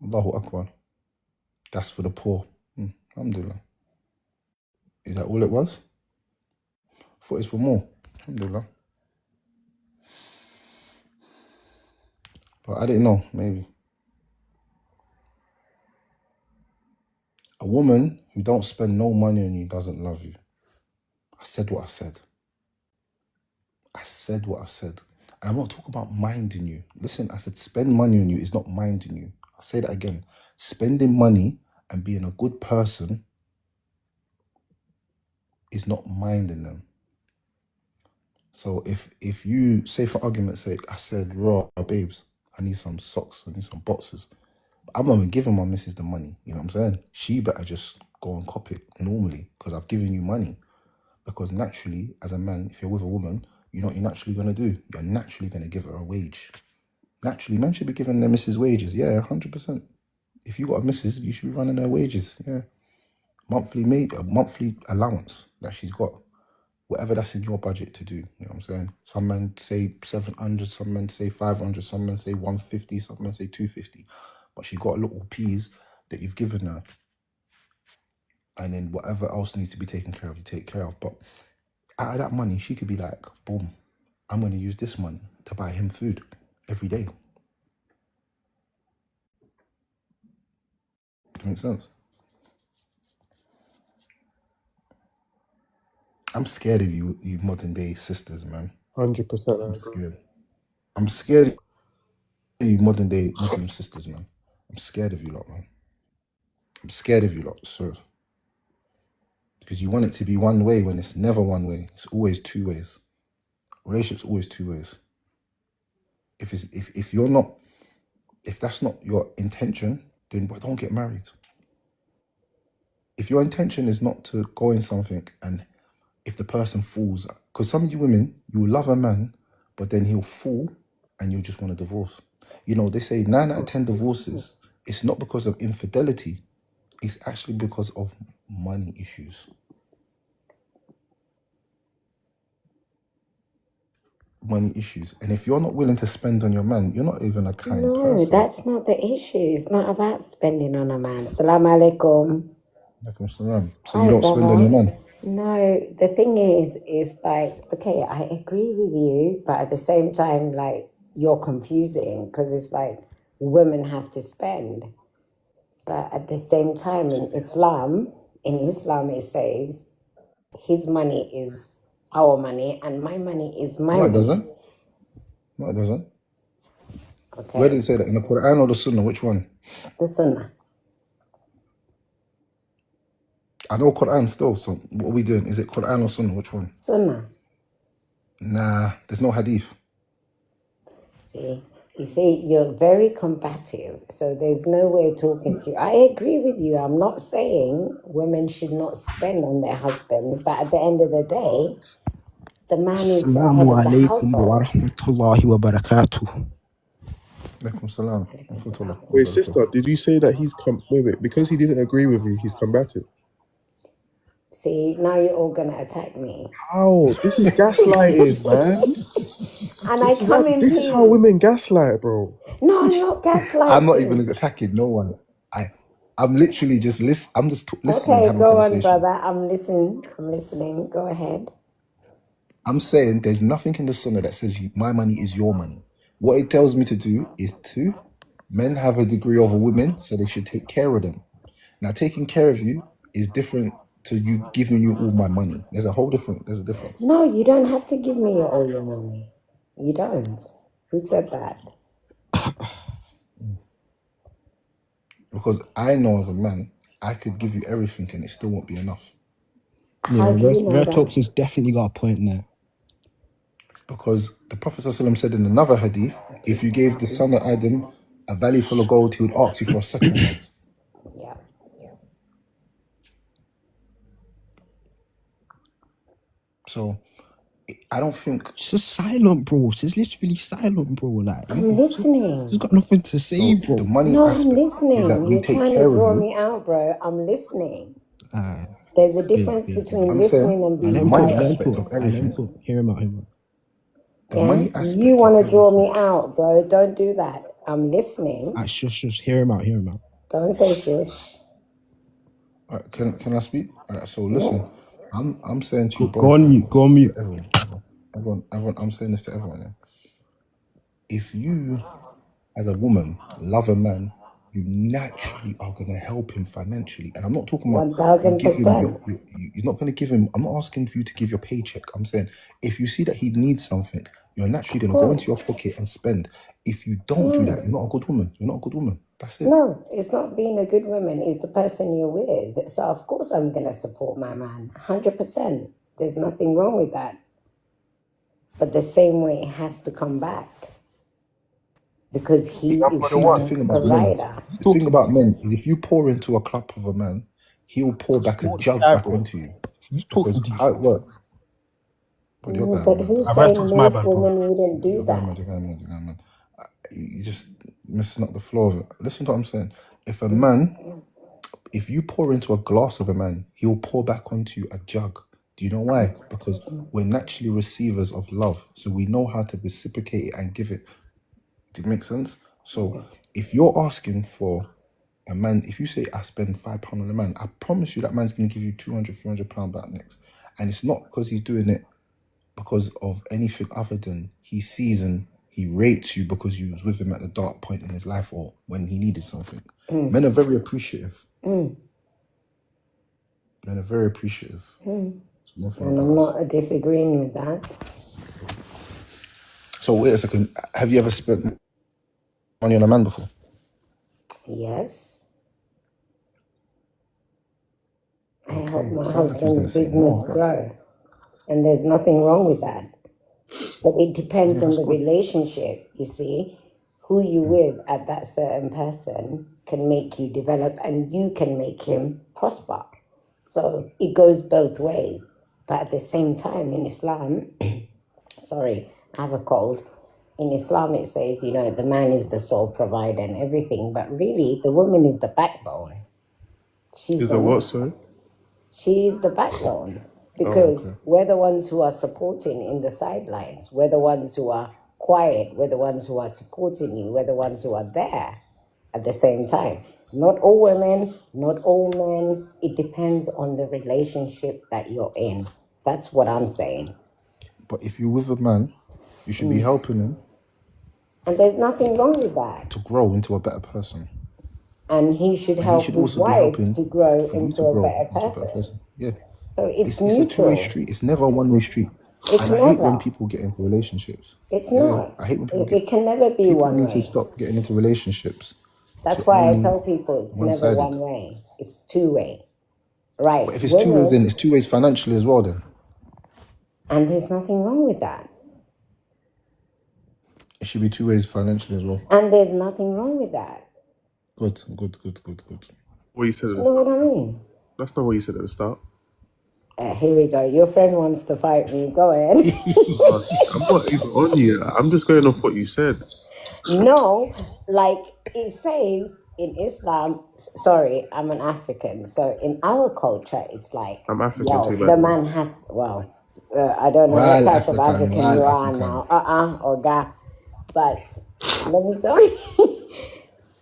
Allahu Akbar. That's for the poor. Alhamdulillah. Is that all it was? I thought it's for more. Alhamdulillah. But I didn't know, maybe. A woman who don't spend no money on you doesn't love you. I said what I said. I said what I said. And I'm not talking about minding you. Listen, I said spend money on you is not minding you. I'll say that again. Spending money and being a good person is not minding them. So if you, say for argument's sake, I said, raw babes, I need some socks, I need some boxes. I'm not even giving my missus the money. You know what I'm saying? She better just go and cop it normally because I've given you money. Because naturally, as a man, if you're with a woman, you know what you're naturally going to do? You're naturally going to give her a wage. Naturally, men should be giving their missus wages. Yeah, 100%. If you got a missus, you should be running her wages. Yeah. Monthly allowance that she's got. Whatever that's in your budget to do. You know what I'm saying? Some men say 700, some men say 500, some men say 150, some men say 250. But she got little peas that you've given her. And then whatever else needs to be taken care of, you take care of. But out of that money, she could be like, boom, I'm going to use this money to buy him food every day. Does that make sense? I'm scared of you modern day sisters, man. 100%. I'm scared. I'm scared of you modern day Muslim sisters, man. I'm scared of you lot, man. I'm scared of you lot, sir. Because you want it to be one way when it's never one way. It's always two ways. Relationship's always two ways. If that's not your intention, then don't get married. If your intention is not to go in something and if the person falls, because some of you women, you love a man, but then he'll fall and you just want a divorce. You know, they say 9 out of 10 divorces, it's not because of infidelity. It's actually because of money issues. Money issues. And if you're not willing to spend on your man, you're not even a kind person. No, that's not the issue. It's not about spending on a man. Salam alaikum. Alaikum salam. So you don't spend on your man? No, the thing is like, okay, I agree with you, but at the same time, like, you're confusing because it's like women have to spend. But at the same time, in Islam, it says his money is our money and my money is my No, money. it doesn't. No, it doesn't. Okay. Where did it say that? In the Quran or the Sunnah? Which one? The Sunnah. I know Quran still, so what are we doing? Is it Quran or Sunnah? Which one? Sunnah. Nah, there's no hadith. You see, you're very combative, so there's no way of talking to you. I agree with you. I'm not saying women should not spend on their husband, but at the end of the day, the man is the head Assalamu of the alaikum household. wa rahmatullahi wa barakatuh. Alaikum salam. Wait, sister, did you say that he's wait, because he didn't agree with you, he's combative? See, now you're all gonna attack me. How? This is gaslighting, man. And I come in This is how women gaslight, bro. No, I'm not gaslighting. I'm not even attacking no one. I'm literally just I'm just listening, Okay, having a go on, conversation. brother. I'm listening. Go ahead. I'm saying there's nothing in the sunnah that says my money is your money. What it tells me to do is men have a degree over women, so they should take care of them. Now, taking care of you is different to you giving you all my money. There's a difference. No, you don't have to give me all your money. You don't. Who said that? Because I know as a man, I could give you everything and it still won't be enough. How do you know Rev that? Talks has definitely got a point there. Because the Prophet ﷺ said in another hadith, if you gave the son of Adam a valley full of gold, he would ask you for a second one. Yeah. So I don't think. It's just silent, bro. It's literally silent, bro. Like, I'm listening. he's got nothing to say, So bro. the money No, I'm aspect listening. is that we You're take trying to care draw of you. me out, bro. I'm listening. Uh, There's a difference yeah. between I'm listening saying and the being money quiet. aspect of everything. Hear him out. The Yeah? money aspect You want of to draw me everything. out, bro. Don't do that. I'm listening. Shush. Hear him out. Don't say shush. Can I speak? So listen, Yes. I'm saying to you both. Go on mute. Everyone, I'm saying this to everyone. Yeah? If you, as a woman, love a man, you naturally are going to help him financially. And I'm not talking about you give him 1000%. you're not going to give him. I'm not asking for you to give your paycheck. I'm saying if you see that he needs something, you're naturally going to go into your pocket and spend. If you don't do that, you're not a good woman. You're not a good woman. That's it. No, it's not being a good woman. It's the person you're with. So of course I'm going to support my man. 100%. There's nothing wrong with that. But the same way it has to come back. Because he is The thing about men, provider. the thing about men is if you pour into a cup of a man, he'll pour back a jug back onto you. Because how it works. But you're But who's saying most women wouldn't do that? man. You're just messing up the flow of it. Listen to what I'm saying. If you pour into a glass of a man, he'll pour back onto you a jug. Do you know why? Because we're naturally receivers of love. So we know how to reciprocate it and give it. Do it make sense? So if you're asking for a man, if you say I spend £5 on a man, I promise you that man's going to give you £200-300 back next. And it's not because he's doing it because of anything other than he sees and he rates you because you was with him at the dark point in his life or when he needed something. Men are very appreciative. Men are very appreciative. And I'm not disagreeing with that. So wait a second. Have you ever spent money on a man before? Yes. I help my it sounds like he was husband's gonna say business no, but- grow. And there's nothing wrong with that. But it depends on that's the good. relationship, you see. Who you with at that certain person can make you develop and you can make him prosper. So it goes both ways. But at the same time, in Islam, sorry, I have a cold. In Islam, it says, the man is the sole provider and everything. But really, the woman is the backbone. She's Is the what, sorry? She is the backbone. Because we're the ones who are supporting in the sidelines. We're the ones who are quiet. We're the ones who are supporting you. We're the ones who are there at the same time. Not all women, not all men. It depends on the relationship that you're in. That's what I'm saying. But if you're with a man, you should be helping him And there's nothing wrong with that. to grow into a better person. And he should help He should his also be wife helping to grow for you into to a grow better into a better person. person. Yeah. So it's It's a mutual. two-way street. It's never a one-way street. It's And I hate when never. people get into relationships. It's Yeah, not. I hate when people It can never be people one need to way. stop getting into relationships. That's why I tell people it's never one-sided. one way. It's two way. Right. But if it's two ways, then it's two ways financially as well then. And there's nothing wrong with that. It should be two ways financially as well. And there's nothing wrong with that. Good. What you said at You the know start. what I mean? That's not what you said at the start. Here we go. Your friend wants to fight me. Go ahead. I'm not even on you. I'm just going off what you said. No, like it says, in Islam, sorry, I'm an African. So in our culture, it's like, I'm African yo, too, by the the way. man has, well, I don't know what Wild type of African, African you wild are African. now, or guy, but let me tell you,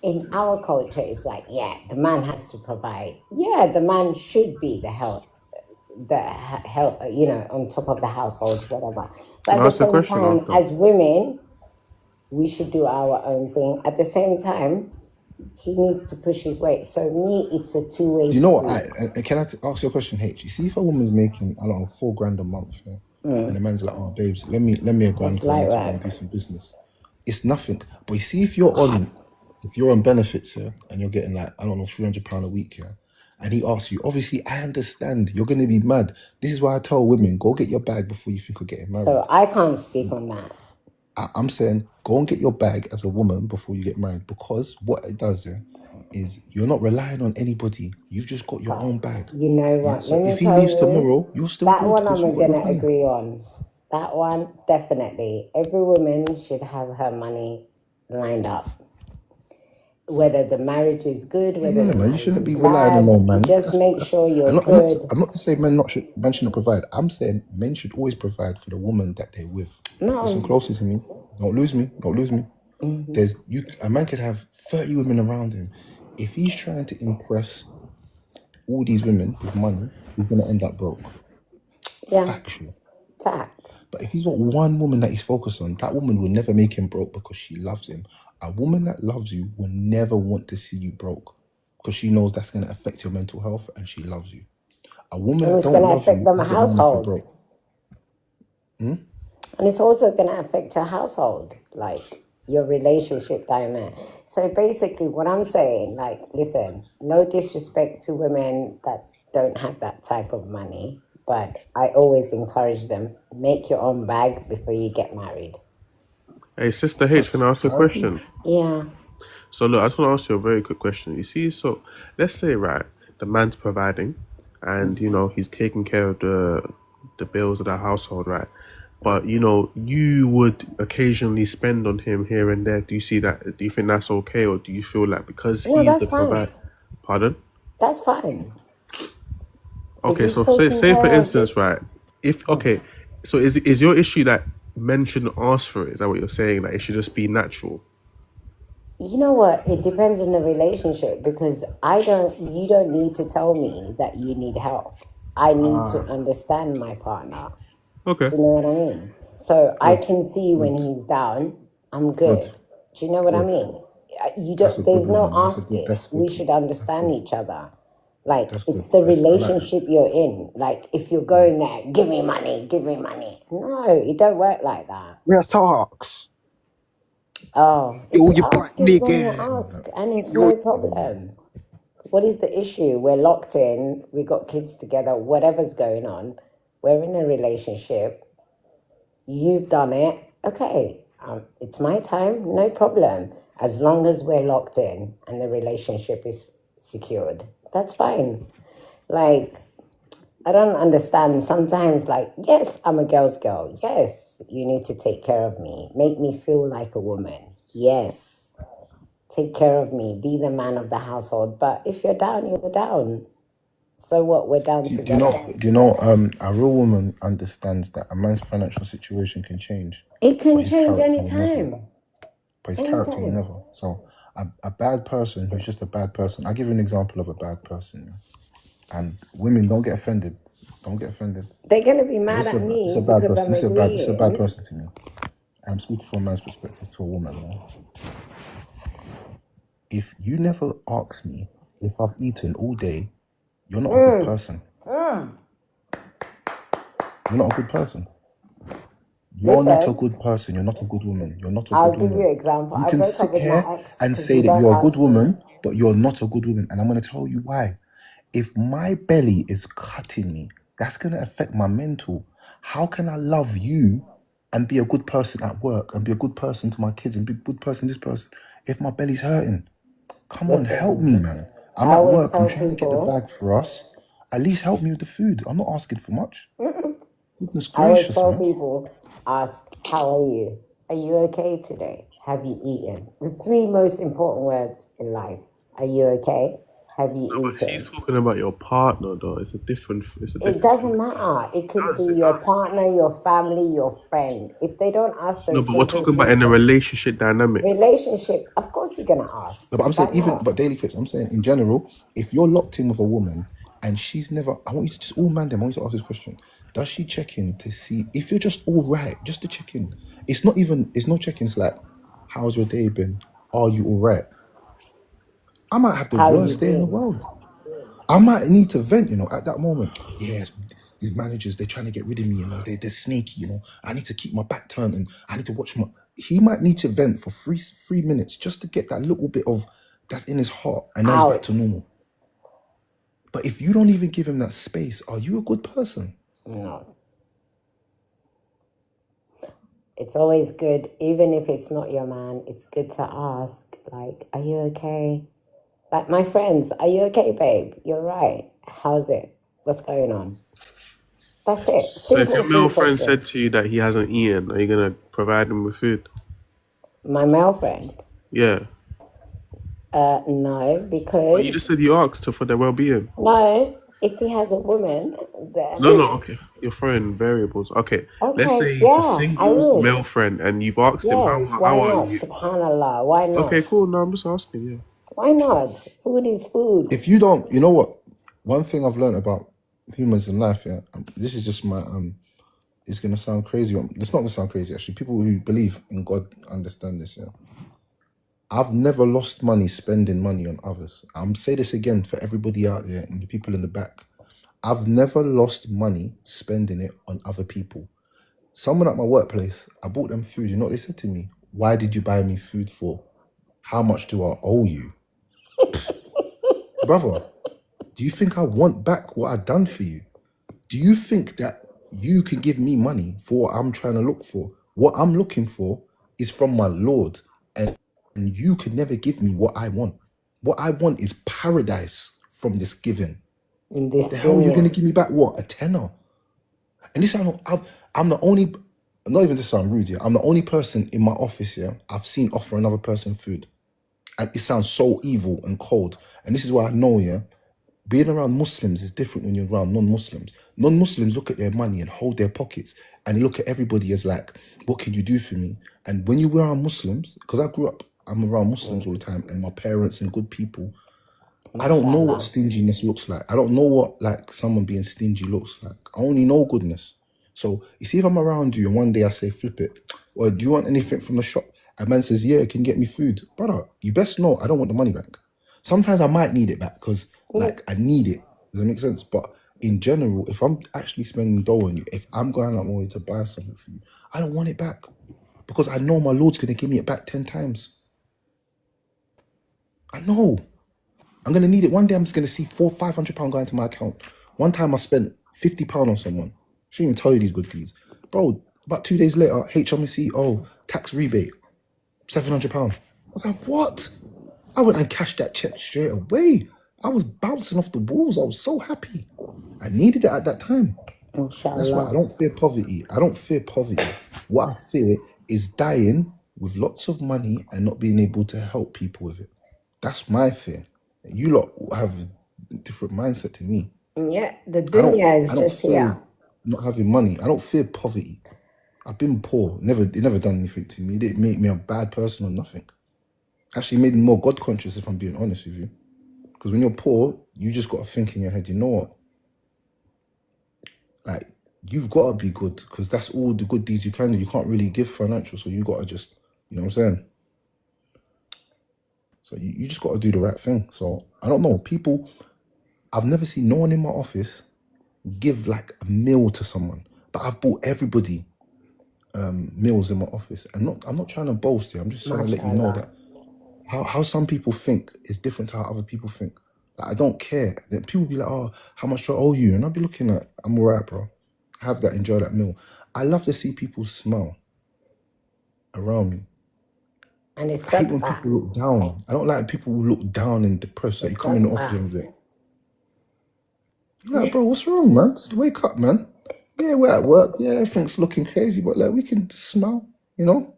in our culture, it's like, yeah, the man has to provide. Yeah, the man should be help, on top of the household, whatever. But Can at I the ask a same question time, after? as women, we should do our own thing. At the same time, he needs to push his weight. So me, it's a two-way You know what? street. Can I ask you a question, H? You see, if a woman's making, I don't know, 4 grand a month, yeah, and the man's like, "Oh, babes, let me a grand It's because I light need to go and work. do some business." It's nothing. But you see, if you're on benefits here and you're getting like, I don't know, £300 a week, yeah, and he asks you, obviously, I understand you're gonna be mad. This is why I tell women, go get your bag before you think of getting So married. I can't speak on that. I'm saying go and get your bag as a woman before you get married, because what it does, yeah, is you're not relying on anybody. You've just got your own bag. You know Yeah. what? So Let me if he tell leaves you, tomorrow, you're still that good one because I'm you got your gonna money. agree on. That one, definitely. Every woman should have her money lined up. Whether the marriage is good, whether Yeah, the man, you marriage shouldn't is be relying on bad, no you man. just make That's. sure you're I'm not. good. I'm not to say men shouldn't provide. I'm saying men should always provide for the woman that they're with. Listen No. closely to me. Don't lose me. Don't lose me. There's you. A man could have 30 women around him. If he's trying to impress all these women with money, he's gonna end up broke. Yeah, Factual. fact. But if he's got one woman that he's focused on, that woman will never make him broke because she loves him. A woman that loves you will never want to see you broke because she knows that's going to affect your mental health and she loves you. A woman And that it's don't gonna love affect you them doesn't mind if you're household. broke. And it's also gonna affect your household, like your relationship dynamic. So basically what I'm saying, like, listen, no disrespect to women that don't have that type of money, but I always encourage them, make your own bag before you get married. Hey, Sister H, can Facts. I ask you a I agree. question? Yeah. So look, I just want to ask you a very quick question. You see, so let's say right, the man's providing, and he's taking care of the bills of the household, right? But you would occasionally spend on him here and there. Do you see that? Do you think that's okay, or do you feel like because No, he's that's the fine. provider? Pardon? That's fine. If Okay, he's so taking say for care of instance, it, right? If okay, so is your issue that men shouldn't ask for it? Is that what you're saying? That it should just be natural? you know what? It depends on the relationship because you don't need to tell me that you need help. I need to understand my partner. Okay. Do you know what I mean? So I Good. can see when Good. he's down, I'm Good. good. Do you know what I Good. mean? You That's a don't, good there's no woman. asking. That's We good. should That's understand good. each other. Like That's good. it's the I like that. relationship you're in. Like if you're going there, give me money, give me money. No, it don't work like that. Real talks. Oh, if Yo, you you black ask is then you nigga. ask, and it's Yo, no problem. What is the issue? We're locked in, we got kids together, whatever's going on, we're in a relationship, you've done it, okay, it's my time, no problem. As long as we're locked in and the relationship is secured, that's fine. Like, I don't understand. Sometimes, like, yes, I'm a girl's girl. Yes, you need to take care of me, make me feel like a woman. Yes, take care of me, be the man of the household. But if you're down, you're down. So what? We're down Do you together. know? A real woman understands that a man's financial situation can change, It but can his change character will never. anytime. But his character will Anytime. never. So a bad person who's just a bad person. I'll give you an example of a bad person. Yeah? And women don't get offended. Don't get offended. They're gonna be But mad this is at this is a me bad because person. I'm This is a bad agreeing. person to me. I'm speaking from a man's perspective to a woman. Yeah? If you never ask me if I've eaten all day, you're not a good person. You're not a good person. You're not a Listen, good person. You're not a good woman. You're not a I'll good give you woman. an example. You I can broke up sit with my here ex and because say you that don't you're a good ask me. woman, but you're not a good woman. And I'm going to tell you why. If my belly is cutting me, that's going to affect my mental. How can I love you and be a good person at work and be a good person to my kids and be a good person to this person if my belly's hurting? Come on, help me, Listen, man. I I'm at always work. I'm tell trying to get the people, bag for us. At least help me with the food. I'm not asking for much. Goodness I always gracious, tell man. people, ask, how are you? Are you okay today? Have you eaten? The three most important words in life. Are you okay? Have you But she's eaten? talking about your partner, though. It's a different It thing. doesn't matter. It could be your partner, your family, your friend. If they don't ask No, those but we're simple talking about three in a questions, relationship dynamic. relationship, of course you're gonna ask. No, but I'm Why saying even, not? but daily fix. I'm saying in general, if you're locked in with a woman and she's never, I want you to just all man them. I want you to ask this question: does she check in to see if you're just all right? Just to check in. It's not even. It's no check-in. It's like, how's your day been? Are you all right? I might have the How you worst day in the been? world. I might need to vent, at that moment. Yes, these managers, they're trying to get rid of me, they're snaky, I need to keep my back turned and I need to watch my. He might need to vent for 3 minutes just to get that little bit of that's in his heart, and then he's back to Out. normal. But if you don't even give him that space, are you a good person? No. It's always good, even if it's not your man, it's good to ask, like, are you okay? Like my friends, are you okay, babe? You're right. How's it? What's going on? That's it. So if your Simple male three friend questions. said to you that he hasn't eaten, are you gonna provide him with food? My male friend, Yeah. no, But you just because said you asked her for their well-being. no, if he has a woman, then No, okay. You're throwing variables. Okay. Let's okay, say he's a yeah, I single would. male friend and you've asked him, Yes, how why are not? you? Subhanallah, why Okay, not? cool. No, I'm just asking, yeah. Why not? Food is food. If you don't, you know what? One thing I've learned about humans in life, yeah, this is just my it's gonna sound crazy. It's not gonna sound crazy actually. People who believe in God understand this, yeah. I've never lost money spending money on others. I'm say this again for everybody out there and the people in the back. I've never lost money spending it on other people. Someone at my workplace, I bought them food. You know what they said to me? Why did you buy me food for? How much do I owe you? Brother, do you think I want back what I done for you? Do you think that you can give me money for what I'm trying to look for? What I'm looking for is from my Lord, and you can never give me what I want. What I want is paradise from this giving. In this The hell you're gonna dunya. give me back what? A tenner? And this I'm the only, not even to sound rude, yeah. I'm the only person in my office, yeah, I've seen offer another person food. And it sounds so evil and cold. And this is why I know, yeah, being around Muslims is different when you're around non-Muslims. Non-Muslims look at their money and hold their pockets, and they look at everybody as like, what can you do for me? And when you're around Muslims, because I'm around Muslims all the time, and my parents and good people, I don't know what MashaAllah. stinginess looks like. I don't know what like someone being stingy looks like. I only know goodness. So you see, if I'm around you and one day I say, flip it, or do you want anything from the shop? A man says, yeah, can you get me food? Brother, you best know I don't want the money back. Sometimes I might need it back because like I need it. Does that make sense? But in general, if I'm actually spending dough on you, if I'm going out my way to buy something for you, I don't want it back because I know my Lord's going to give me it back 10 times. I know. I'm gonna need it. One day I'm just gonna see £500 going to my account. One time I spent £50 on someone. I shouldn't even tell you these good deeds. Bro, about 2 days later, HMRC, tax rebate, £700. I was like, what? I went and cashed that check straight away. I was bouncing off the walls. I was so happy. I needed it at that time. That's why I Inshallah. don't fear poverty. I don't fear poverty. What I fear is dying with lots of money and not being able to help people with it. That's my fear. You lot have a different mindset to me. Yeah, the I don't dunya is I don't just here. fear not having money. I don't fear poverty. I've been poor. It never done anything to me. It didn't make me a bad person or nothing. Actually made me more God conscious if I'm being honest with you. Because when you're poor, you just gotta think in your head, you know what? Like, you've gotta be good because that's all the good deeds you can do. You can't really give financial, so you gotta just, you know what I'm saying? So you just gotta do the right thing. So I don't know. People, I've never seen no one in my office give like a meal to someone, but I've bought everybody meals in my office. And I'm not trying to boast here. I'm just trying to let you know MashaAllah. that how some people think is different to how other people think. Like, I don't care. That people be like, oh, how much do I owe you? And I'll be looking at, I'm all right, bro. Have that, enjoy that meal. I love to see people smile around me. And it's I hate when sadaqah. people look down. I don't like people who look down and depressed. Like, you It's come in the office sadaqah. and be like, bro, what's wrong, man? Just wake up, man. Yeah, we're at work. Yeah, everything's looking crazy, but like we can just smile, you know?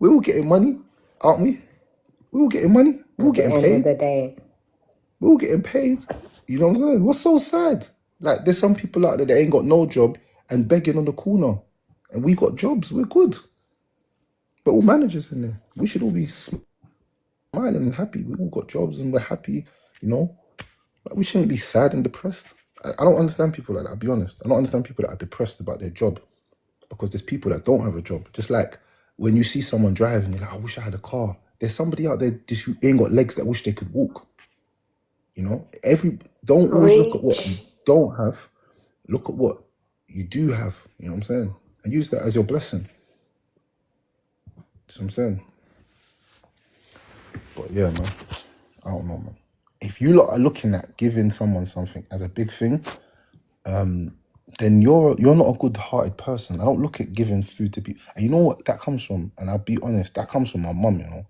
We're all getting money, aren't we? We're all getting money. We're all at the getting end of paid. the day. We're all getting paid. You know what I'm saying? What's so sad? Like, there's some people out there that ain't got no job and begging on the corner. And we got jobs. We're good. But all managers in there. We should all be smiling and happy. We all got jobs and we're happy, you know? Like, we shouldn't be sad and depressed. I don't understand people like that, I'll be honest. I don't understand people that are depressed about their job because there's people that don't have a job. Just like when you see someone driving, you're like, I wish I had a car. There's somebody out there just who ain't got legs that wish they could walk. You know, don't always look at what you Preach. don't have. Look at what you do have. You know what I'm saying? And use that as your blessing. That's what I'm saying. But yeah, man, I don't know, man. If you lot are looking at giving someone something as a big thing, then you're not a good-hearted person. I don't look at giving food to people. And you know what that comes from? And I'll be honest, that comes from my mum, you know.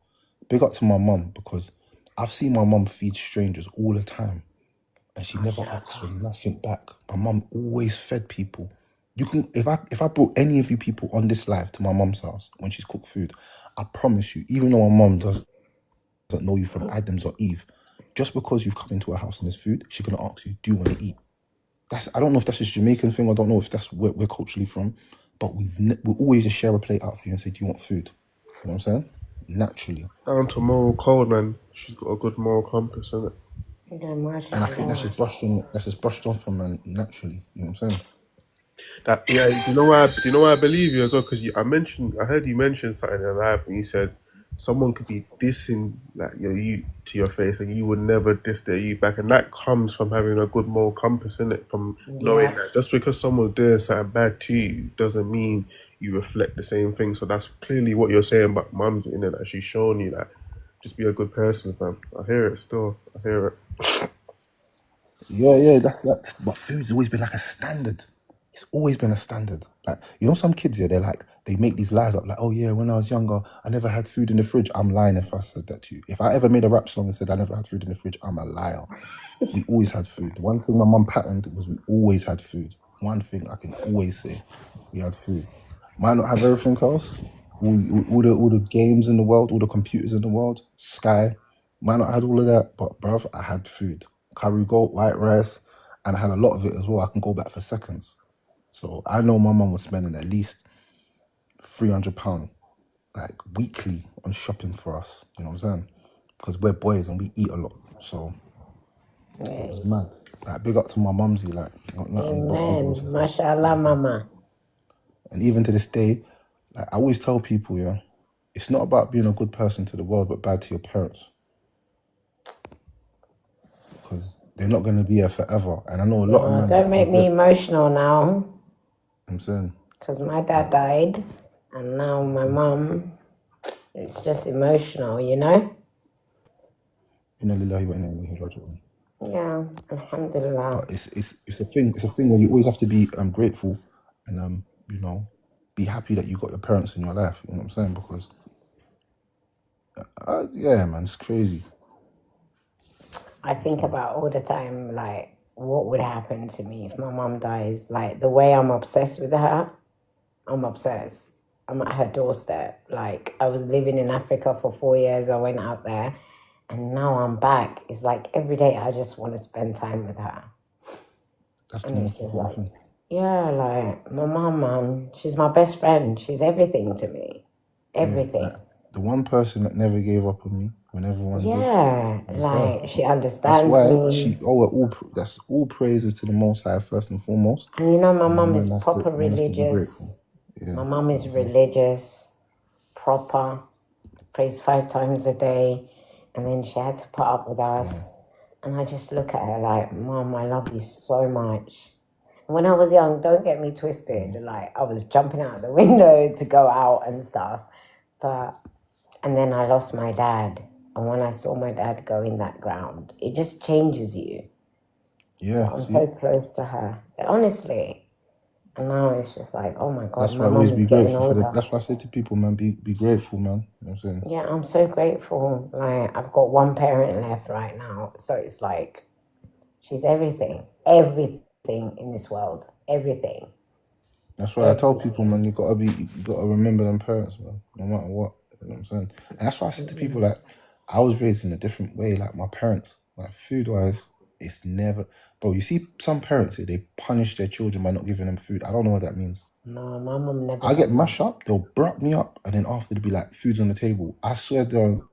Big up to my mum because I've seen my mum feed strangers all the time. And she never asks for nothing back. My mum always fed people. You can if I brought any of you people on this live to my mum's house when she's cooked food, I promise you, even though my mum doesn't know you from Adams or Eve, just because you've come into her house and there's food, she's gonna ask you, do you want to eat? I don't know if that's a Jamaican thing. I don't know if that's where we're culturally from, but we'll always just share a plate out for you and say, do you want food? You know what I'm saying? Naturally. Down to moral code, man. She's got a good moral compass, isn't it? Yeah, And I think that's mashallah. just brushed on from man naturally. You know what I'm saying? That yeah, you know why I believe you as well because I heard you mention something in live and you said someone could be dissing like you to your face and you would never diss their you back, and that comes from having a good moral compass in it, from knowing Yeah. that just because someone's doing something bad to you doesn't mean you reflect the same thing. So that's clearly what you're saying about mum's in it, that she's showing you that just be a good person, fam. I hear it still. I hear it. Yeah, that's. But food's always been like a standard. It's always been a standard. Like, you know, some kids, yeah, they make these lies up. Like, oh yeah, when I was younger, I never had food in the fridge. I'm lying if I said that to you. If I ever made a rap song and said I never had food in the fridge, I'm a liar. We always had food. The one thing my mum patterned was we always had food. One thing I can always say, we had food. Might not have everything else. All the games in the world, all the computers in the world, Sky. Might not had all of that, but bruv, I had food. Curry goat, white rice, and I had a lot of it as well. I can go back for seconds. So I know my mum was spending at least £300 like weekly on shopping for us. You know what I'm saying? Because we're boys and we eat a lot. So it was mad. Like, big up to my mumsy, like, got nothing but good things to Amen. say. Mashallah, mama. And even to this day, like, I always tell people, yeah, it's not about being a good person to the world, but bad to your parents. Because they're not going to be here forever. And I know a lot of men Don't that make me regret, emotional now, I'm saying, because my dad died, and now my mum. It's just emotional, you know? inna lillahi wa inna ilaihi raji'un. Yeah, alhamdulillah. But it's a thing. It's a thing where you always have to be grateful and you know, be happy that you got your parents in your life. You know what I'm saying? Because yeah, man, it's crazy. I think about all the time, like, what would happen to me if my mum dies? Like, the way I'm obsessed with her, I'm obsessed. I'm at her doorstep. Like, I was living in Africa for 4 years. I went out there, and now I'm back. It's like every day I just want to spend time with her. That's the And it's most just important like, thing. yeah, like, my mum, man, she's my best friend. She's everything to me. Yeah, Everything. like the one person that never gave up on me when everyone did Yeah, was her. like, she That's understands why me. that's all praises to the Most High first and foremost, And you know, my and then mum is proper man has to be religious. grateful. Yeah, My mum you know is what I'm saying? religious, proper, prays 5 times a day. And then she had to put up with us. And I just look at her like, Mom, I love you so much. When I was young, don't get me twisted. Like, I was jumping out the window to go out and stuff. And then I lost my dad. And when I saw my dad go in that ground, it just changes you. Yeah, I'm see, so close to her. Honestly. And now it's just like, oh my God, that's my why I always mum be is getting grateful for older. that's why I say to people, man, be grateful, man. You know what I'm saying? Yeah, I'm so grateful. Like, I've got one parent left right now. So it's like, she's everything. Everything in this world. Everything. That's why I tell people, man, you gotta remember them parents, man, no matter what. You know what I'm saying? And that's why I say to people, like, I was raised in a different way. Like my parents, like food wise, it's never. Bro, you see some parents here, they punish their children by not giving them food. I don't know what that means. No, my mum never I get done that. mashed up, they'll brought me up, and then after they'll be like, food's on the table. I swear them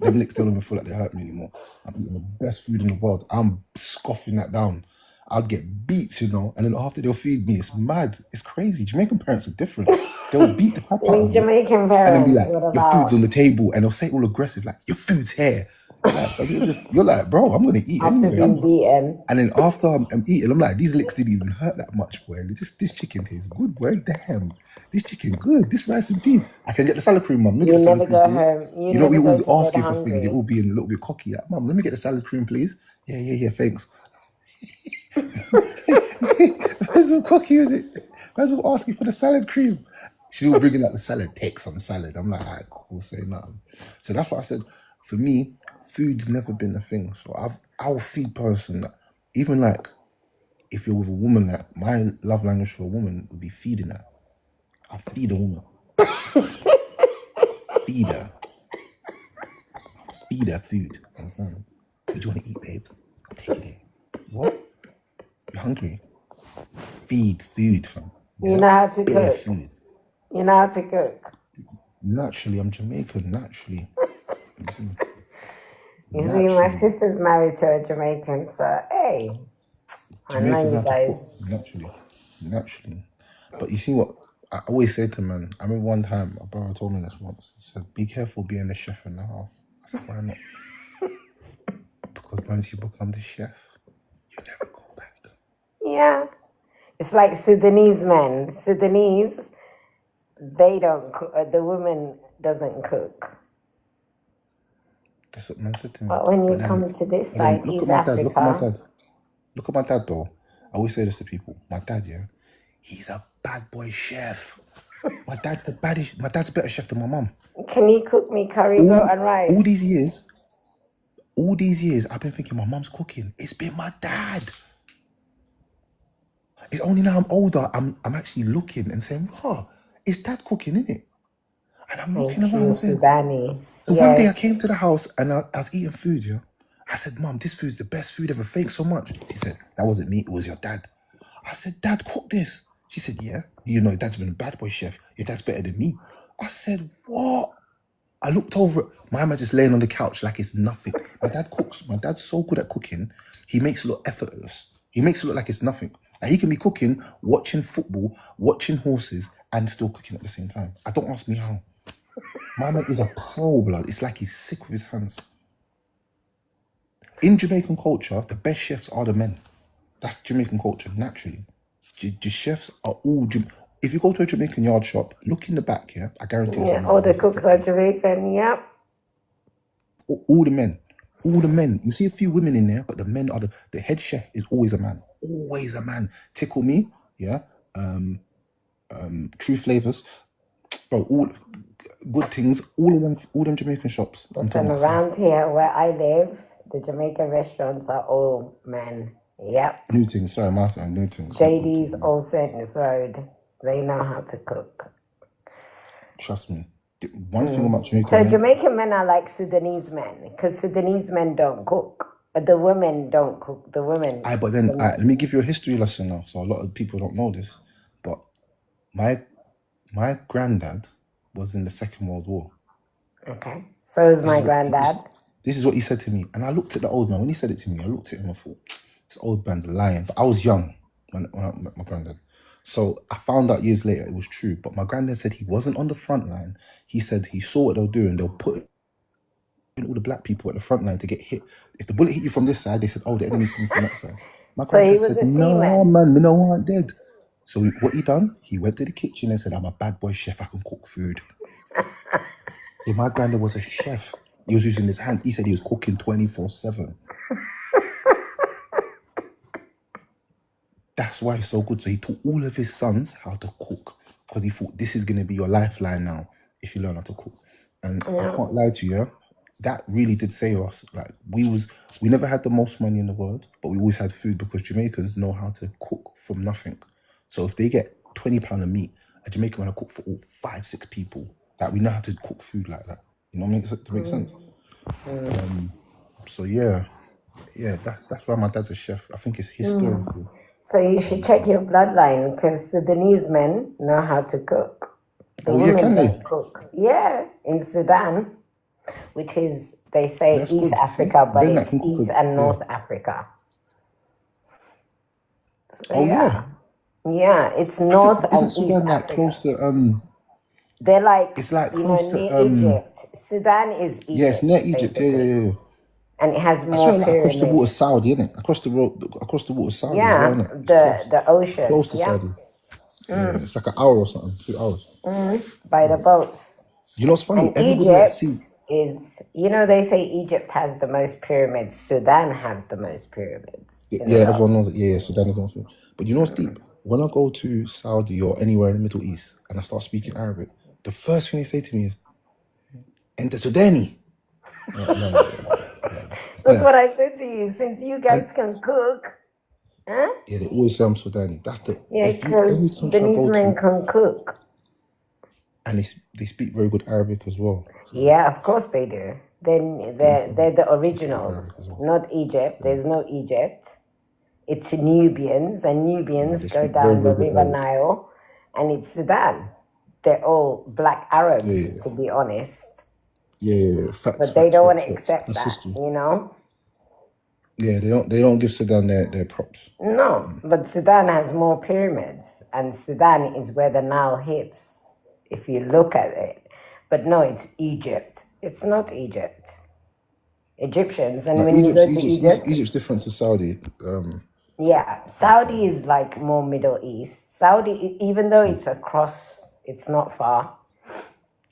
licks don't even feel like they hurt me anymore. I'm eating the best food in the world. I'm scoffing that down. I'll get beats, and then after they'll feed me, it's mad. It's crazy. Jamaican parents are different. They'll beat the crap I out mean, of you Jamaican and then be parents, like, what your food's about? on the table, and they'll say all aggressive, like, your food's here. Like, you're like, bro, I'm gonna eat After anyway. being beaten. And then after I'm eating, I'm like, these licks didn't even hurt that much, boy. This chicken tastes good, boy. Damn, this chicken good. This rice and peas. I can get the salad cream, mum. Let me You get the salad never cream, go please. home. You You know, we never go always to bed ask you for things. You're all hungry. being a little bit cocky. Like, mum, let me get the salad cream, please. Yeah, thanks. Where's all cocky with it? Where's all asking for the salad cream? She's all bringing out the salad. Take some salad. I'm like, alright, cool, say nothing. So that's what I said. For me, food's never been a thing. So I'll feed person that, even like, if you're with a woman, that my love language for a woman would be feeding her. I feed a woman. Feed her. Feed her food. Understand? What do you want to eat, babes? I'll take it there. What? You're hungry? Feed food, fam. You know how to Bare cook. food. You know how to cook. Naturally, I'm Jamaican. Naturally. You see, my Naturally. sister's married to a Jamaican, so hey, I know Jamaicans you have to cook. guys. Naturally. But you see what I always say to man, I remember one time my brother told me this once. He said, be careful being the chef in the house. I said, why not? Because once you become the chef, you never go back. Yeah. It's like Sudanese men. Sudanese, they don't cook. The woman doesn't cook. That's what man said to me. But when you But then, come to this but then side, look East at my dad. Look at my Africa, dad. Look at my dad though. I always say this to people. My dad, yeah, he's a bad boy chef. My dad's the baddest. My dad's a better chef than my mum. can you cook me curry goat and All rice? these years, I've been thinking my mum's cooking. It's been my dad. It's only now I'm older, I'm actually looking and saying, oh, it's dad cooking, isn't it? And I'm looking Thank around you, and saying, Sudani. so one day I Yes. came to the house and I was eating food, yeah. I said, Mum, this food's the best food ever. Thanks so much. She said, that wasn't me, it was your dad. I said, Dad, cook this. She said, yeah. You know, Dad's been a bad boy chef. Your dad's better than me. I said, what? I looked over, my man just laying on the couch like it's nothing. My dad cooks. My dad's so good at cooking. He makes it look effortless. He makes it look like it's nothing. Like he can be cooking, watching football, watching horses, and still cooking at the same time. I don't ask me how. My man is a pro, blood. It's like he's sick with his hands. In Jamaican culture, the best chefs are the men. That's Jamaican culture, naturally. The chefs are all... If you go to a Jamaican yard shop, look in the back, yeah? I guarantee you. Yeah, all the cooks are Jamaican, yep. All the men. You see a few women in there, but the men are the head chef is always a man. Always a man. Tickle Me, yeah. True Flavors, bro. All good things. All them Jamaican shops. I'm Listen, talking about. around here where I live, the Jamaican restaurants are all men. Yep. New things. Sorry, Martha. New things. JD's Old Sentence Road. They know how to cook. Trust me. One thing about Jamaican So men, Jamaican men are like Sudanese men, because Sudanese men don't cook. The women don't cook. The women. but then let me give you a history lesson now. So a lot of people don't know this, but my granddad was in the Second World War. Okay. So is my granddad. This is what he said to me. And I looked at the old man. When he said it to me, I looked at him and I thought, this old man's lying. But I was young when I met my granddad. So I found out years later it was true. But my granddad said he wasn't on the front line. He said he saw what they were doing. They'll put all the black people at the front line to get hit. If the bullet hit you from this side, they said, oh, the enemy's coming from that side. My So he granddad was said, a no, seaman. man, me no want dead. So what he done? He went to the kitchen and said, I'm a bad boy chef. I can cook food. So my granddad was a chef. He was using his hand. He said he was cooking 24/7. That's why he's so good. So he taught all of his sons how to cook because he thought this is going to be your lifeline now if you learn how to cook. And I can't lie to you, yeah? That really did save us. Like we never had the most money in the world, but we always had food because Jamaicans know how to cook from nothing. So if they get £20 of meat, a Jamaican man will cook for all 5-6 people. Like we know how to cook food like that. You know, to make sense. So yeah, that's why my dad's a chef. I think it's historical. So you should check your bloodline because Sudanese men know how to cook. The Oh yeah, women can they? don't cook. Yeah, in Sudan, which is, they say That's East good. You see, Africa, but Ben that it's can cook. East and Yeah. North Africa. So Oh yeah. yeah, it's I North think and isn't East Sudan like Africa. close to They're like, It's like you know, close to near Egypt. Sudan is Yeah, it's Egypt, near Egypt. Yeah, basically. yeah, yeah. And it has I swear, more like across the water, pyramids. Saudi, innit? Across the road, across the water, Saudi as well, Yeah, innit? It's close. the It's ocean. close to Yeah, Saudi. Yeah, it's like an hour or something, 2 hours. by the boats. You know what's funny? And Everybody that Egypt see, is, you know, they say Egypt has the most pyramids. Sudan has the most pyramids in the yeah, world. everyone knows it. Yeah, Sudan is not. But you know what's deep? When I go to Saudi or anywhere in the Middle East and I start speaking Arabic, the first thing they say to me is, "And the Sudani." No. That's what I said to you. Since you guys can cook, huh? Yeah, they always say I'm Sudani. That's the Yeah, if you any because country I Sudanese go men to can cook. and they speak very good Arabic as well. So Yeah, of course they do. Then they're the they speak Arabic originals, as well. not Egypt. There's no Egypt. It's Nubians, and Yeah, Nubians they go speak very down the good River Arabic. Nile, and it's Sudan. They're all black Arabs, Yeah. to be honest. Yeah, facts, But they facts, don't want facts, to facts. accept That's that, history. you know? Yeah, they don't give Sudan their props. No, but Sudan has more pyramids, and Sudan is where the Nile hits, if you look at it. But no, it's Egypt. It's not Egypt. Egyptians, and Now when you go to Egypt, Egypt's different to Saudi. yeah, Saudi is like more Middle East. Saudi, even though it's across, it's not far.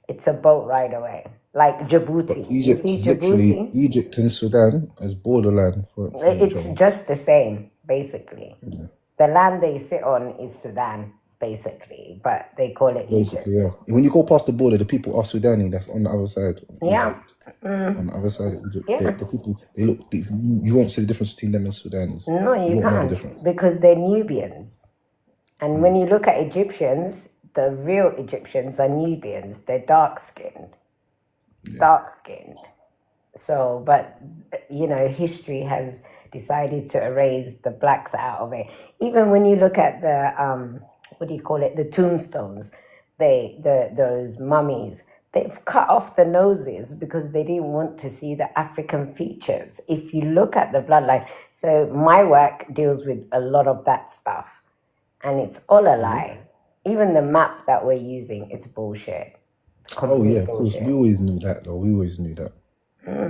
It's a boat ride away, like Djibouti. You Egypt, see literally, Djibouti? Egypt and Sudan as borderline from each It's other. just the same, basically. The land they sit on is Sudan, basically, but they call it Basically, Egypt. yeah. When you go past the border, the people are Sudani. That's on the other side of Yeah, Egypt. On the other side of Egypt, yeah. the people they look. You won't see the difference between them and Sudanis. No, You you won't know the can't difference. because they're Nubians. And when you look at Egyptians, the real Egyptians are Nubians. They're dark skinned. Dark skinned. So, but you know, history has decided to erase the blacks out of it. Even when you look at the what do you call it, the tombstones, those mummies, they've cut off the noses because they didn't want to see the African features. If you look at the bloodline, so my work deals with a lot of that stuff, and it's all a lie. Even the map that we're using, it's bullshit. Oh yeah, Complete of course. We bullshit. always knew that, though. We always knew that.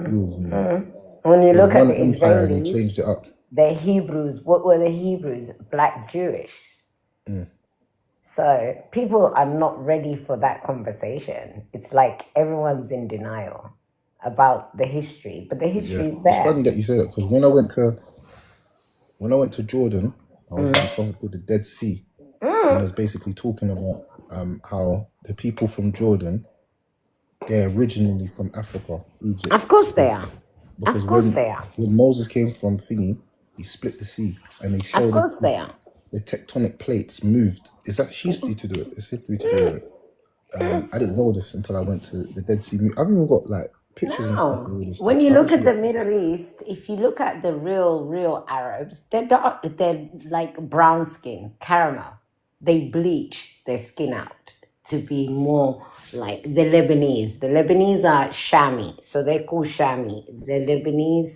We always knew that. When you They look were at one the empire and they Israelis, changed it up. the Hebrews, what were the Hebrews? Black Jewish. So people are not ready for that conversation. It's like everyone's in denial about the history, but the history is It's there. funny that you say that because when I went to Jordan, I was in something called the Dead Sea, and it was basically talking about how the people from Jordan, they're originally from Africa, Egypt. Of course they are. Because Of course they are. when Moses came from Thingy, he split the sea and he Of showed course they are. the tectonic plates moved. It's actually history to do it. It's history to do with it. I didn't know this until I went to the Dead Sea. I've even got like pictures and stuff of all this stuff. When you I've look at actually the Middle East, if you look at the real Arabs, they're dark, they're like brown skin, caramel. They bleach their skin out to be more like the Lebanese. The Lebanese are Shami, so they're called Shami. The Lebanese,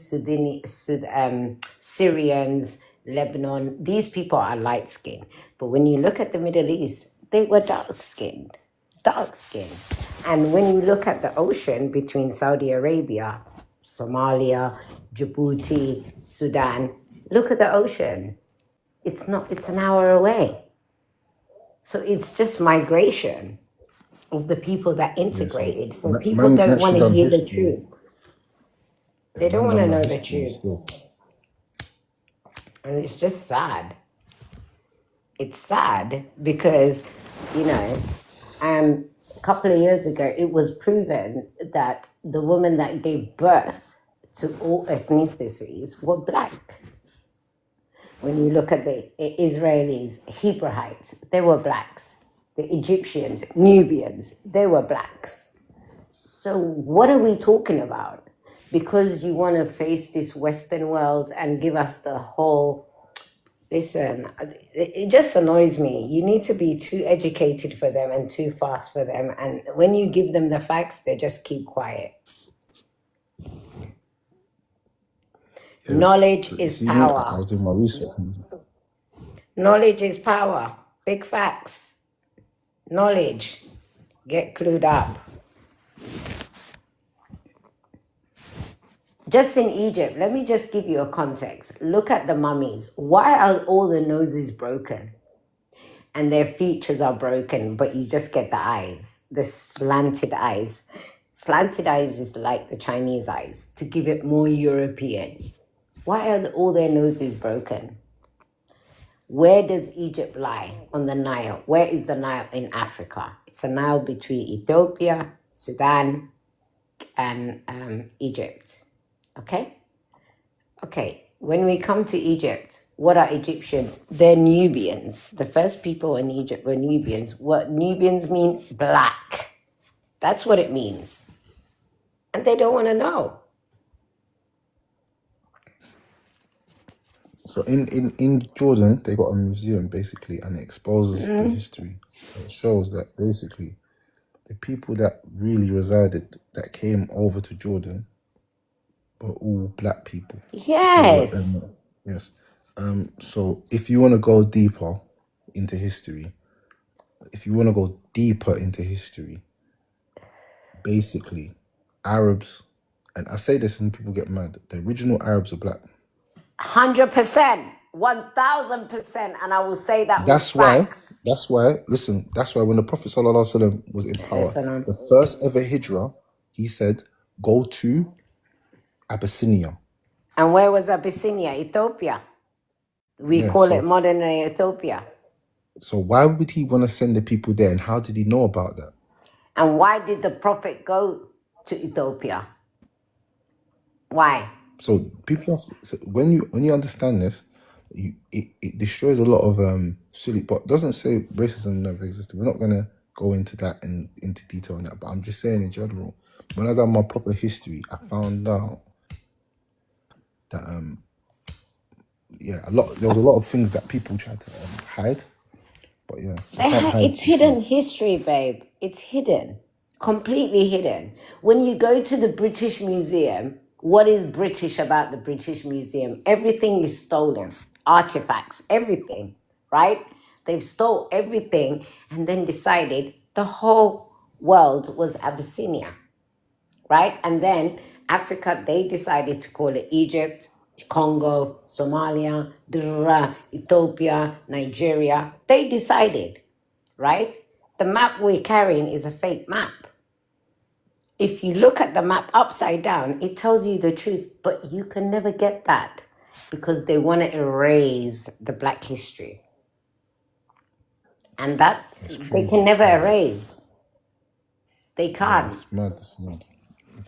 Syrians, Lebanon, these people are light skinned. But when you look at the Middle East, they were dark skinned. Dark skin. And when you look at the ocean between Saudi Arabia, Somalia, Djibouti, Sudan, look at the ocean. It's an hour away. So it's just migration of the people that integrated. So people don't want to hear the truth. They don't want to know the truth. And it's just sad. It's sad because, you know, a couple of years ago, it was proven that the women that gave birth to all ethnicities were black. When you look at the Israelis, Hebraites, they were blacks. The Egyptians, Nubians, they were blacks. So what are we talking about? Because you want to face this Western world and give us the whole. Listen, it just annoys me. You need to be too educated for them and too fast for them. And when you give them the facts, they just keep quiet. Yeah, Knowledge so, is see me, I power. was doing my research. Knowledge is power. Big facts. Knowledge. Get clued up. Just in Egypt, let me just give you a context. Look at the mummies. Why are all the noses broken? And their features are broken, but you just get the eyes, the slanted eyes. Slanted eyes is like the Chinese eyes, to give it more European. Why are all their noses broken? Where does Egypt lie on the Nile? Where is the Nile in Africa? It's a Nile between Ethiopia, Sudan, and Egypt. Okay? Okay, when we come to Egypt, what are Egyptians? They're Nubians. The first people in Egypt were Nubians. What Nubians mean? Black. That's what it means. And they don't want to know. So in Jordan, they got a museum basically, and it exposes the history. It shows that basically the people that really resided, that came over to Jordan, were all black people. Yes. Yes. So if you want to go deeper into history, basically Arabs, and I say this and people get mad, the original Arabs are black. 100%. 1000%. And I will say that with That's why, facts. that's why when the Prophet ﷺ was in power, Listen, the first ever hijrah, he said, go to Abyssinia. and where was Abyssinia? Ethiopia. We Yeah, call so it modern day Ethiopia. so why would he want to send the people there, and how did he know about that? And why did the Prophet go to Ethiopia? Why? So people have so when you understand this, it destroys a lot of silly, but doesn't say racism never existed. We're not gonna go into that and into detail on that, but I'm just saying in general, when I done my proper history, I found out that there was a lot of things that people tried to hide, but yeah, you can't hide It's hidden history, babe. It's hidden. Completely hidden. When you go to the British Museum, what is British about the British Museum? Everything is stolen. Artifacts, everything, right? They've stole everything and then decided the whole world was Abyssinia, right? And then Africa, they decided to call it Egypt, Congo, Somalia, Ethiopia, Nigeria. They decided, right? The map we're carrying is a fake map. If you look at the map upside down, it tells you the truth, but you can never get that because they want to erase the black history. And that It's they crazy. can never erase. They Yeah, can't. it's mad. It's mad.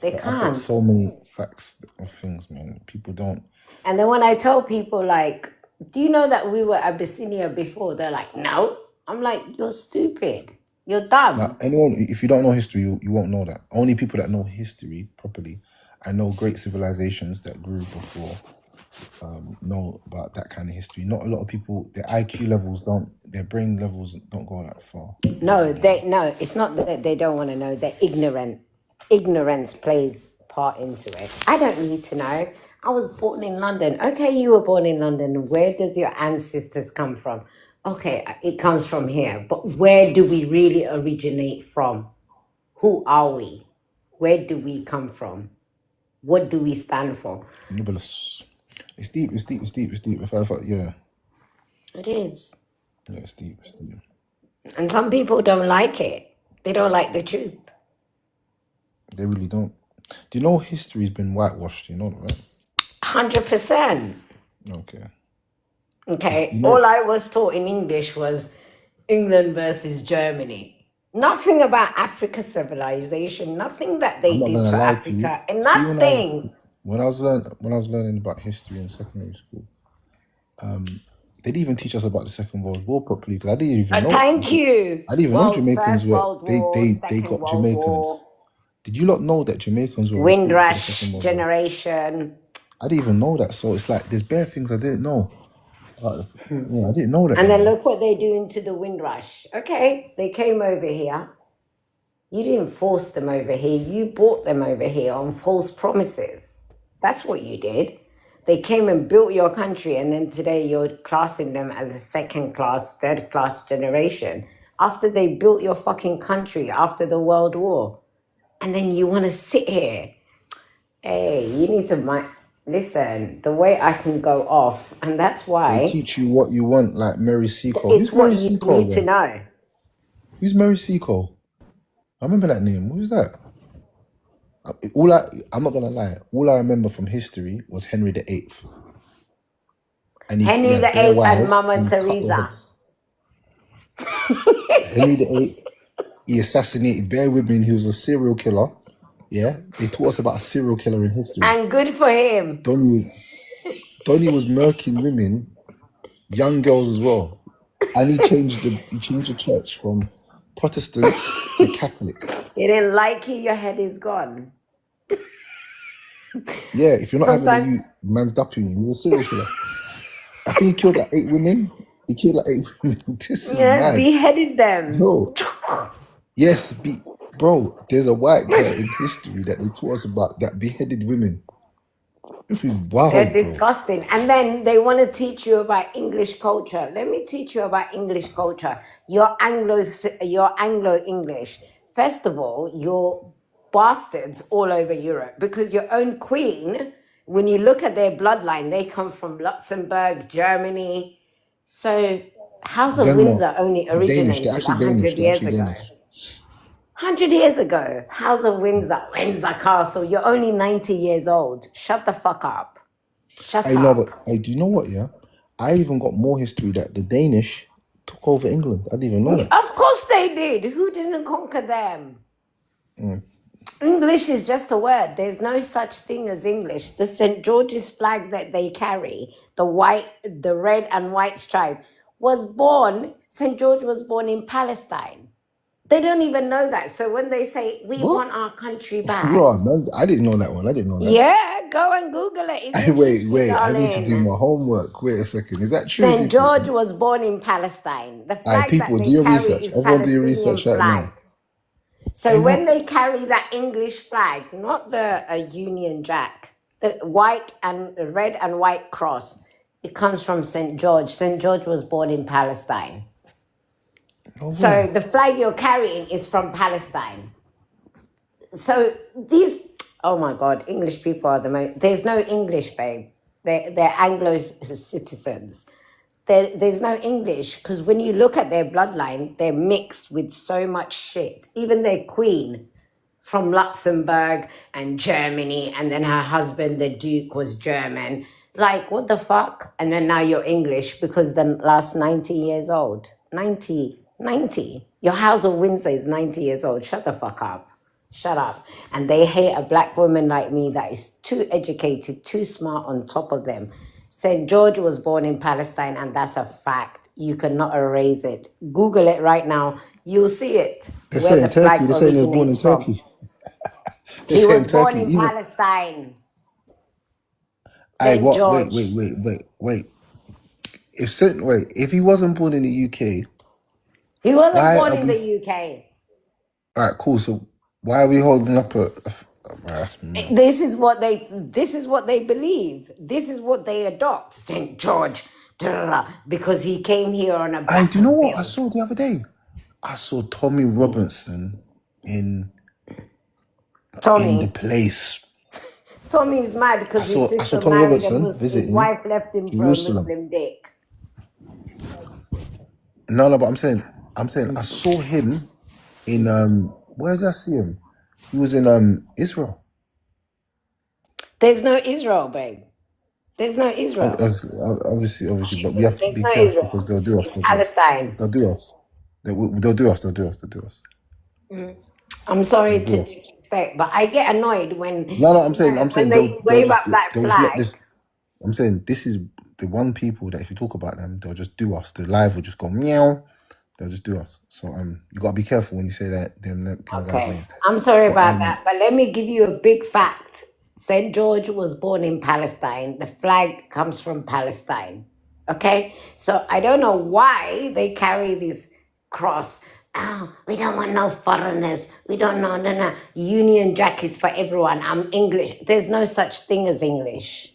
They I've got can't. so many facts of things, man. People don't. And then when I tell people, like, do you know that we were Abyssinia before? They're like, no. I'm like, you're stupid. You're dumb. Now, anyone, if you don't know history, you won't know that. Only people that know history properly and know great civilizations that grew before know about that kind of history. Not a lot of people, their IQ levels their brain levels don't go that far. No, it's not that they don't want to know. They're ignorant. Ignorance plays part into it. I don't need to know. I was born in London. Okay, you were born in London. Where does your ancestors come from? Okay, it comes from here. But where do we really originate from? Who are we? Where do we come from? What do we stand for? It's deep. Yeah, It is. yeah, it's deep. And some people don't like it. They don't like the truth. They really don't. Do you know history's been whitewashed? You know that, right? 100%. Okay. Okay, You know, all I was taught in English was England versus Germany. Nothing about Africa civilization, nothing that they I'm not did gonna to lie to you. Africa, and See, nothing. when I was learning about history in secondary school, they didn't even teach us about the Second World War properly because I didn't even know. Thank you. I didn't even know Jamaicans First were World War, they Second got World Jamaicans. War. Did you not know that Jamaicans were recruited for the Second Windrush World War? generation. I didn't even know that. So it's like there's bare things I didn't know. Yeah, I didn't know that. And You then know. look what they're doing to the Windrush. Okay, they came over here. You didn't force them over here. You brought them over here on false promises. That's what you did. They came and built your country, and then today you're classing them as a second class, third class generation after they built your fucking country after the World War. And then you want to sit here. Hey, you need to listen, the way I can go off, and that's They why teach you what you want, like Mary Seacole. it's Who's what Mary you Seacole? need to Then? know. Who's Mary Seacole? I remember that name. Who's that? I'm not gonna lie. All I remember from history was Henry VIII, and he Henry had bare VIII and wives Mama and he cut their Teresa. heads. Henry VIII, he assassinated bare women. He was a serial killer. Yeah, they taught us about a serial killer in history. And good for him. Donny was murking women, young girls as well, and he changed the church from Protestants to Catholic. He didn't like you, your head is gone. Yeah, if you're not having Sometimes, a man's dapping you, you're a serial killer. I think he killed like 8 women. He killed like 8 women. This is yeah, mad, beheaded them. bro. Yes, bro. There's a white girl in history that they taught us about that beheaded women. This is They're wild, bro. disgusting. And then they want to teach you about English culture. Let me teach you about English culture. You're Anglo-English. First of all, you're bastards all over Europe because your own queen, when you look at their bloodline, they come from Luxembourg, Germany. So House of Denmark, Windsor only the Danish. They're originated actually Danish. 100 They're years actually ago. Danish. 100 years ago, House of Windsor, Windsor Castle. You're only 90 years old. Shut the fuck up. Shut I know, up. but do you know what? Yeah, I even got more history that the Danish took over England. I didn't even know that. Of course they did. Who didn't conquer them? English is just a word. There's no such thing as English. The St. George's flag that they carry, the red and white stripe, St. George was born in Palestine. They don't even know that. So when they say, we What? want our country back. Bro, man, I didn't know that one. I didn't know that. Yeah, go and Google it. It's Wait. I need to do darling. my homework. Wait a second. Is that true, St. people? George was born in Palestine. The flag People, that do they your carry research. is Everyone do your Palestinian research right flag. now. So when they carry that English flag, not the Union Jack, the red and white cross, it comes from St. George. St. George was born in Palestine. No So way. the flag you're carrying is from Palestine. So oh my God, English people are the most, there's no English, babe. They're Anglo citizens. There's no English because when you look at their bloodline, they're mixed with so much shit. Even their queen from Luxembourg and Germany, and then her husband, the Duke, was German. Like, what the fuck? And then now you're English because the last 90 years old. 90. Your House of Windsor is 90 years old. Shut the fuck up. Shut up. And they hate a black woman like me that is too educated, too smart on top of them. St. George was born in Palestine, and that's a fact. You cannot erase it. Google it right now. You'll see it. They're Where saying the flag Turkey. They're saying he was born in originates from. Turkey. They're He was saying born Turkey. in Even. Palestine. Hey, St. what? George. Wait. If he wasn't born in the UK, He wasn't why born are in we? the UK. All right, cool. So why are we holding up that's mad. This is what they believe. This is what they adopt. St. George, because he came here on a Hey, do you know battle what I field. saw the other day? I saw Tommy Robinson in The Tommy Place. is mad because his I saw sister Tommy married Robinson his visiting wife left him for a Jerusalem. Muslim dick. No, but I'm saying I saw him in where did I see him? He was in Israel. There's no Israel, babe. There's no Israel. Obviously, but we have to There's be no careful Israel. because they'll do us. It's Palestine. They'll do us. They'll do us. They'll do us. I'm sorry They'll to do us. disrespect, but I get annoyed when No, I'm saying when they'll they wave just up that they'll just let flag. this. I'm saying this is the one people that if you talk about them, they'll just do us. The live will just go meow. They'll just do us. So you gotta be careful when you say them guys' Okay, names. I'm sorry But about that, but let me give you a big fact. St. George was born in Palestine. The flag comes from Palestine. Okay, so I don't know why they carry this cross. Oh, we don't want no foreigners. We don't know, no. Union Jack is for everyone. I'm English. There's no such thing as English.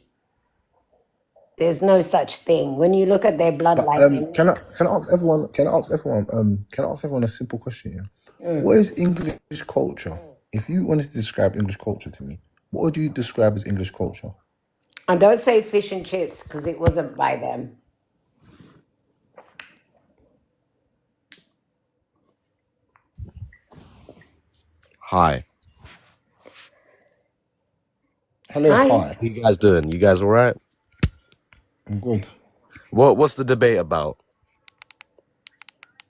There's no such thing. When you look at their but bloodline, they're can I mixed. ask everyone? Can I ask everyone a simple question? Yeah. What is English culture? If you wanted to describe English culture to me, what would you describe as English culture? And don't say fish and chips because it wasn't by them. Hi. Hello, Hi. hi. What you guys doing? You guys all right? I'm good. What's the debate about?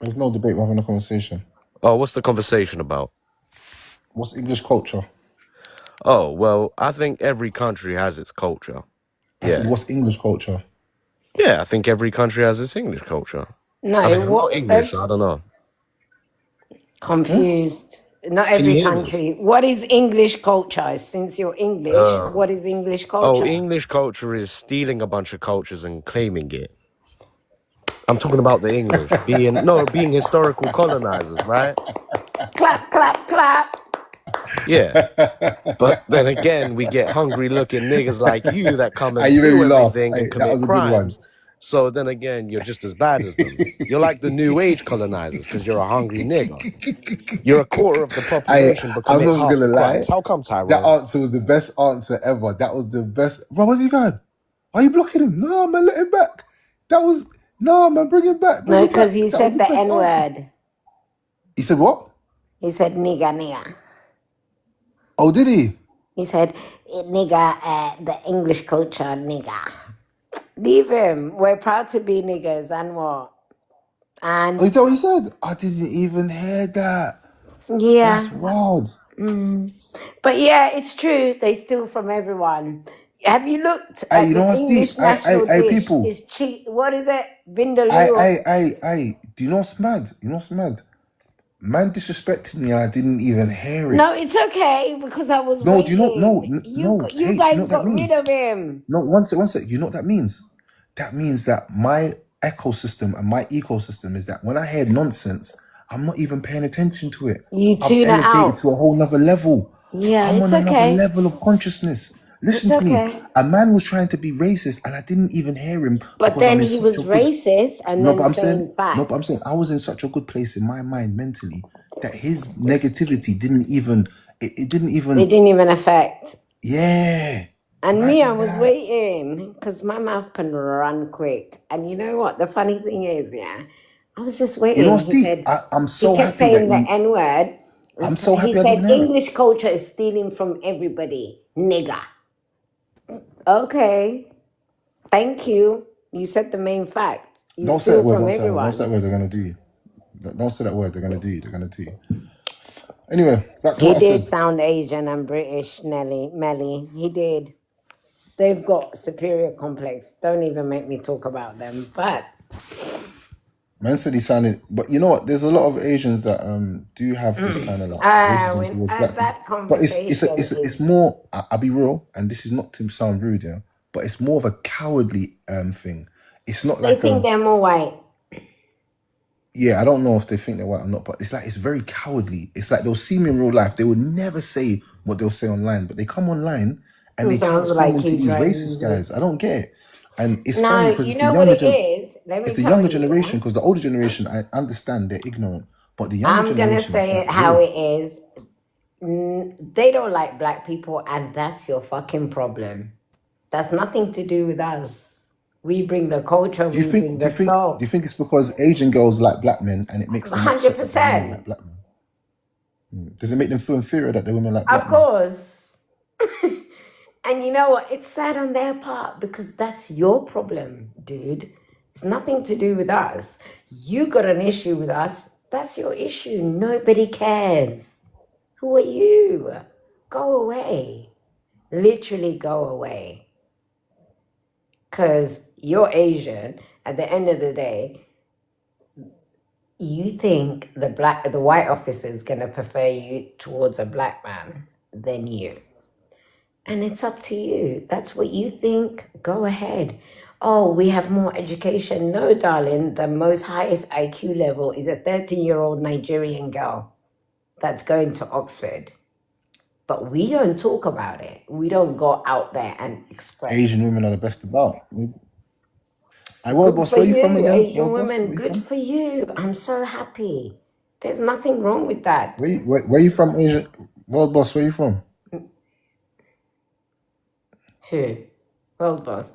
There's no debate. We're having a conversation. Oh, what's the conversation about? What's English culture? Oh, well, I think every country has its culture. I said, Yeah. what's English culture? Yeah, I think every country has its English culture. I No, mean, I'm not what? English, so I don't know. Confused. Not Can you every hear me? country. What is English culture? Since you're English, Uh, what is English oh, culture? English culture is stealing a bunch of cultures and claiming it. I'm talking about the English being historical colonizers, right? Clap, clap, clap. Yeah. But then again, we get hungry-looking niggas like you that come and Hey, you made steal me laugh. everything and Hey, that commit was a good one. crimes. So then again, you're just as bad as them. You're like the New Age colonizers because you're a hungry nigga. You're a quarter of the population but I'm commit not even half gonna the lie. crimes. How come, That Tyrone? answer was the best answer ever. That was the best. Bro, where's he going? Are you blocking him? No, man, let him back. No, man, bring him back. Bring No, him because back. he That was said the the best N answer. word. He said what? He said nigga, nigga. Oh, did he? He said nigga, the English culture, nigga. Leave him. We're proud to be niggers and what? Oh, And is that what he said? I didn't even hear that. yeah. That's wild. But yeah, it's true. They steal from everyone. Have you looked Hey, at you the know what's deep? English national dish? People. Is cheese. What is it? Vindaloo. Do you know what's mad? You know what's mad? Man disrespected me and I didn't even hear it. No, it's okay because I was No, do you know? waiting. You Hey, do you know guys what that got rid means? of him. No, one sec. You know what that means? That means that my ecosystem and my ecosystem is that when I hear nonsense, I'm not even paying attention to it. You I've tune it elevated out. to a whole nother level. Yeah, I'm it's on another okay. level of consciousness. It's Listen to me. okay. A man was trying to be racist and I didn't even hear him But because I'm then in he such was a good racist and no, then but I'm saying saying facts. I was in such a good place in my mind mentally that his negativity didn't even it didn't It even didn't even affect. yeah. And me, I Imagine was that. waiting because my mouth can run quick. And you know what? The funny thing is, yeah, I was just You know waiting. what's He deep? said, I'm he so kept happy that saying the N word. I'm so He happy I said, didn't hear it. English culture is stealing from everybody. Nigger. Okay. Thank you. You said the main fact. You Don't say that steal word, from don't say that word, don't say everyone. that word, they're gonna do you. Don't say that word, they're gonna do you, they're gonna do you. Anyway, back to He what I did said. sound Asian and British, Melly. He did. They've got superior complex. Don't even make me talk about them. But Man said he sounded, but you know what? There's a lot of Asians that do have this kind of like racism when towards black people. that But conversation it's is more. I'll be real, and this is not to sound rude, yeah, but it's more of a cowardly thing. It's not they like think they're more white. yeah, I don't know if they think they're white or not, but it's very cowardly. It's like they'll see me in real life. They would never say what they'll say online, but they come online and It they sounds transform like into he these drains racist it. guys. I don't get it. And it's funny No, because you know what it is? Let it's me the tell younger you, yeah? generation, because the older generation, I understand they're ignorant, but the younger I'm gonna generation is say like, it how yo, it is. They don't like black people, and that's your fucking problem. That's nothing to do with us. We bring the culture, do you we think bring do the you think do soul. you think it's because Asian girls like black men and it makes them upset that the women 100%. like black men? Does it make them feel inferior that the women like Of black men? course. And you know what? It's sad on their part because that's your problem, dude. It's nothing to do with us. You got an issue with us. That's your issue. Nobody cares. Who are you? Go away. Literally go away. Because you're Asian. At the end of the day, you think the white officer is gonna prefer you towards a black man than you. And it's up to you. That's what you think. Go ahead. Oh, we have more education. No, darling, the most highest IQ level is a 30-year-old Nigerian girl that's going to Oxford. But we don't talk about it. We don't go out there and express. Asian women are the best about. World Good Boss, for where you from you, again? Asian World Boss, women. where you Good from? for you. I'm so happy. There's nothing wrong with that. Where you from, Asia? World Boss, where you from? Who? World Boss.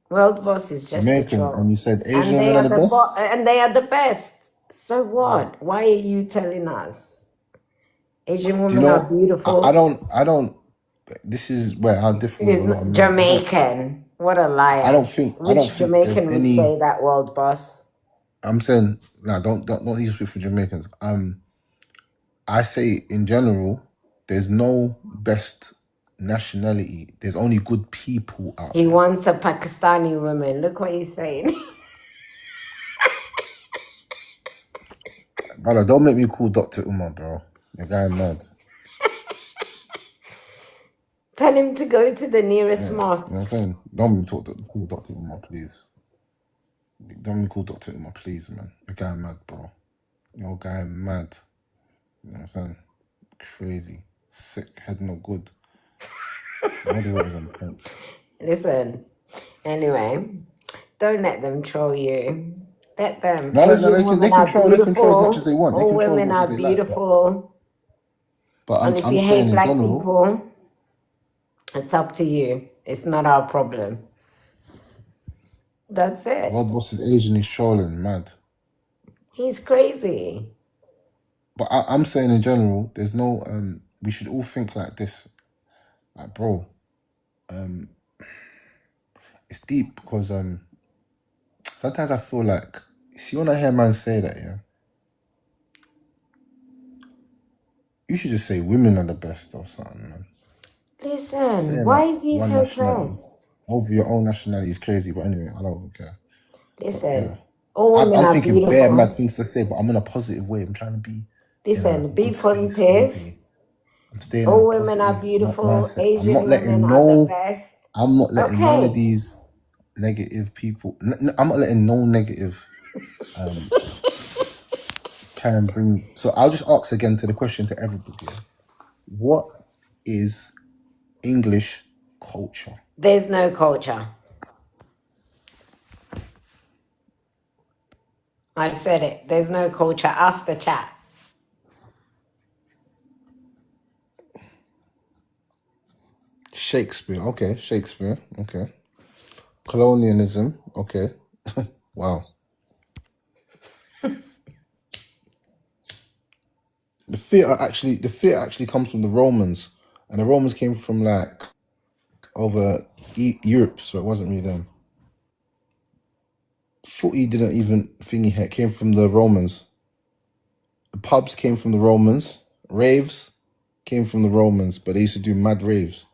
World Boss is just a Jamaican, and troll. you said And Asian they women are are the the best? and they are the best. So what? Why are you telling us? Asian Do you women are know, I beautiful. don't, this is where I differ with a It's lot of men. Jamaican. What a I liar. don't think Which there's Jamaican would any, say that, World Boss? I'm saying, nah, don't use it for Jamaicans. I say in general, there's no best nationality. There's only good people out He there. wants a Pakistani woman. Look what he's saying. Brother, don't make me call Dr. Umar, bro. You're going mad. Tell him to go to the nearest You know what mosque. I'm saying? Don't make me call Dr. Umar, please. Don't make me call Dr. Umar, please, man. You're going mad, bro. You're going mad. You know what I'm saying? Crazy. Sick. Head not good. Moderators on point. Listen, anyway, don't let them troll you. Let them. No, Asian they women can are troll. They can troll as much as beautiful. they want. They All can troll as women much as are they like. beautiful. But And if I'm you saying hate in black general, people, it's up to you. It's not our problem. That's it. World Boss is Asian. He's trolling, mad. He's crazy. But I'm saying in general, there's no. We should all think like this, like, bro. It's deep because sometimes I feel like, see, when I hear man say that, yeah, you should just say women are the best or something, man. Listen, Saying why that is he one so nationality pressed? over your own nationality is crazy. But anyway, I don't care. Listen, all women I'm are thinking bare mad beautiful. things to say, but I'm in a positive way. I'm trying to be in a Listen, be good space positive. mentally. I'm staying in a All women are positive beautiful. mindset. I'm not Asian women letting are the best. none of Okay. these negative people. I'm not letting no negative can bring. So I'll just ask again to the question to everybody: what is English culture? There's no culture. I said it. There's no culture. Ask the chat. Shakespeare. Okay, Shakespeare. Okay, colonialism. Okay, wow. The theater actually comes from the Romans, and the Romans came from like over Europe, so it wasn't really them. Footy didn't even thingy here, came from the Romans. The pubs came from the Romans. Raves came from the Romans, but they used to do mad raves.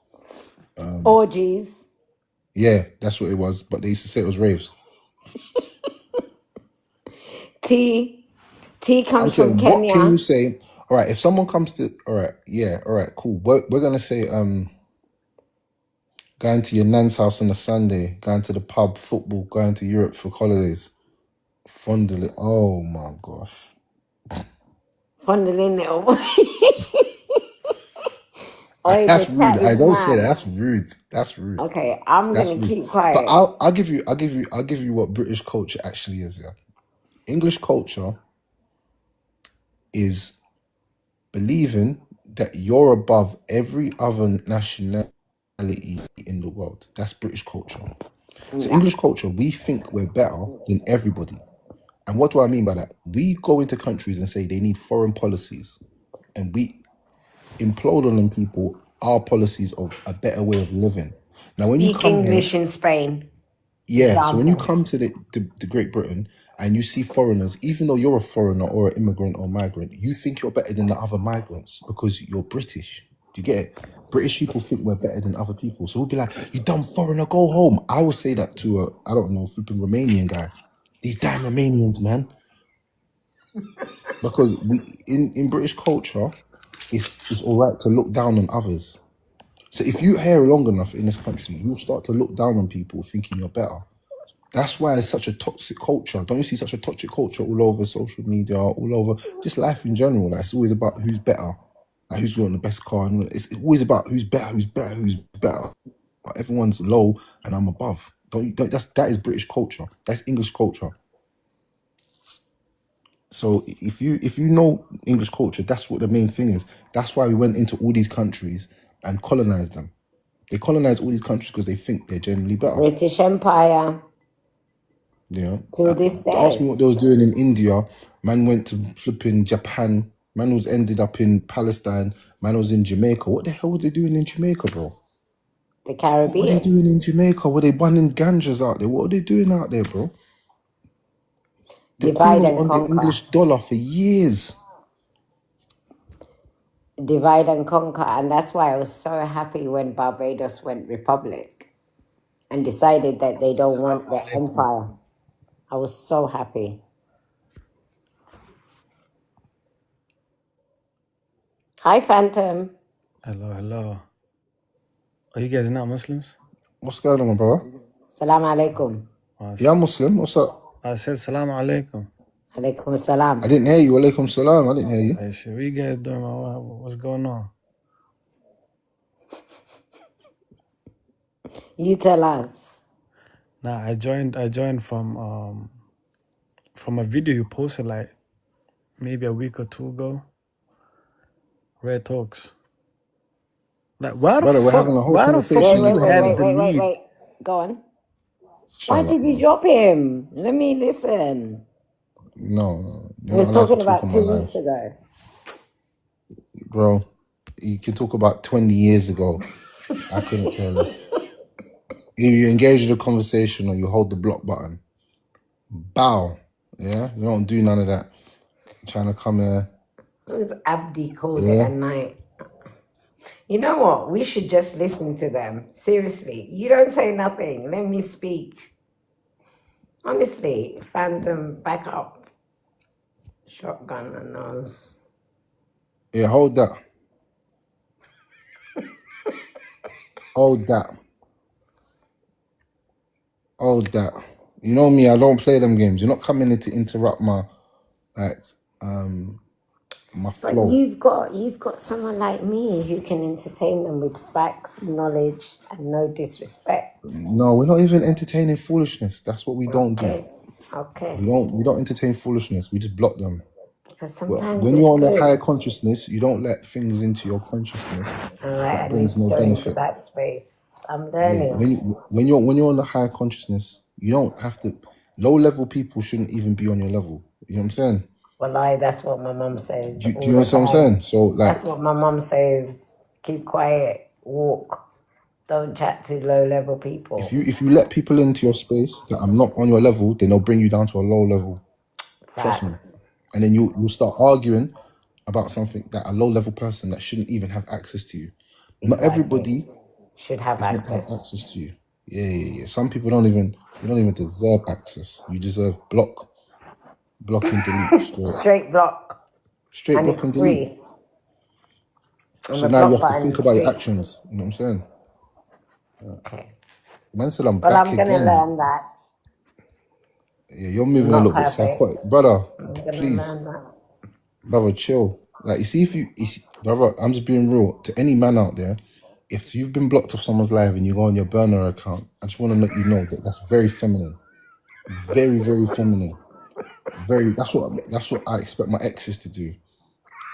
Orgies. Yeah, that's what it was, but they used to say it was raves. Tea. Tea I'm comes from saying, what can Kenya. you say? All right, if someone comes to, all right, yeah, all right, cool. We're gonna say, going to your nan's house on a Sunday, going to the pub, football, going to Europe for holidays, fondling. Oh my gosh. Fondling little boy. Oi, the That's rude. chat I is don't say that. mad. That's rude. That's rude. Okay, I'm That's gonna rude. keep But quiet. I'll give you what British culture actually is. Yeah, English culture is believing that you're above every other nationality in the world. That's British culture. So Yeah. English culture, we think we're better than everybody. And what do I mean by that? We go into countries and say they need foreign policies, and we implode on them people our policies of a better way of living. Now, when you Speak come here, English in Spain. yeah, so when you Example. come to the Great Britain and you see foreigners, even though you're a foreigner or an immigrant or migrant, you think you're better than the other migrants because you're British. Do you get it? British people think we're better than other people. So we'll be like, you dumb foreigner, go home. I will say that to I don't know, flipping Romanian guy. These damn Romanians, man. Because we in British culture, it's all right to look down on others. So if you hair long enough in this country, you'll start to look down on people thinking you're better. That's why it's such a toxic culture. Don't you see such a toxic culture all over social media, all over just life in general? Like, it's always about who's better, like who's got the best car, and it's always about who's better, who's better, who's better. Everyone's low and I'm above. That is British culture. That's English culture. So if you know English culture, that's what the main thing is. That's why we went into all these countries and colonized them. They colonize all these countries because they think they're generally better. British Empire You know, to this ask day. me what they was doing in India. Man went to flipping Japan. Man was ended up in Palestine. Man was in Jamaica. What the hell were they doing in Jamaica, bro? The What were they Caribbean. doing in Jamaica? Were they bunning ganjas out there? What are they doing out there, bro? The Queen Divide was and on the conquer. English dollar for years. Divide and conquer. And that's why I was so happy when Barbados went republic and decided that they don't want the empire. I was so happy. Hi, Phantom. Hello, hello. Are you guys not Muslims? What's going on, my brother? Salam alaikum. Yeah, I'm Muslim. What's up? I said salam alaikum. Alaikum salam. I didn't hear you. Alaikum salam. I didn't hear you. Hey, shit, what you guys doing? What's going on? You tell us. Nah, I joined from a video you posted like maybe a week or two ago. Red Talks. Like why Brother, the we're having a fuck? whole Why the fuck conversation. did You you come add in. the lead? Wait. Go on. Shut Why up, did you man. drop him? Let me listen. No, He you're was not allowed to talking talk about on my 2 life, weeks ago. bro. You can talk about 20 years ago. I couldn't care less. Either you engage in the conversation or you hold the block button. Bow. Yeah? You don't do none of that. Trying to come here. It was Abdi called it Yeah? a night. You know what? We should just listen to them. Seriously. You don't say nothing. Let me speak. Honestly, Phantom, back up. Shotgun and nose. Yeah, hold that. Hold that. Hold that. You know me, I don't play them games. You're not coming in to interrupt my my But flow. you've got someone like me who can entertain them with facts, knowledge, and no disrespect. No, we're not even entertaining foolishness. That's what we don't do. Okay. We don't entertain foolishness. We just block them. Because Well, sometimes when it's you're on a good. higher consciousness, you don't let things into your consciousness All right, that I need brings to no go into benefit. that space. I'm Yeah, learning. when you're on a higher consciousness, you don't have to. Low level people shouldn't even be on your level. You know what I'm saying? Wallahi, that's what my mum says Do all you the understand what I'm time. saying? So like, That's what my mum says. Keep quiet, walk. Don't chat to low level people. if you let people into your space that I'm not on your level, then they'll bring you down to a low level. Trust me. Facts. And then you'll start arguing about something that a low level person that shouldn't even have access to you. Not Exactly. everybody Should have is meant to have access. access to you. Yeah. Some people don't even deserve access. You deserve block and delete Straight block. straight And block it's and delete. free. And So the now you block have to button think is about your free. actions. You know what I'm saying? Okay. Man said I'm Well, back I'm going to again. learn that. Yeah, you're moving a Not little bit perfect. psychotic, brother. I'm going to Please, learn that. brother, chill. Like you see, brother, I'm just being real to any man out there. If you've been blocked off someone's live and you go on your burner account, I just want to let you know that that's very feminine, very very feminine. That's what I expect my exes to do.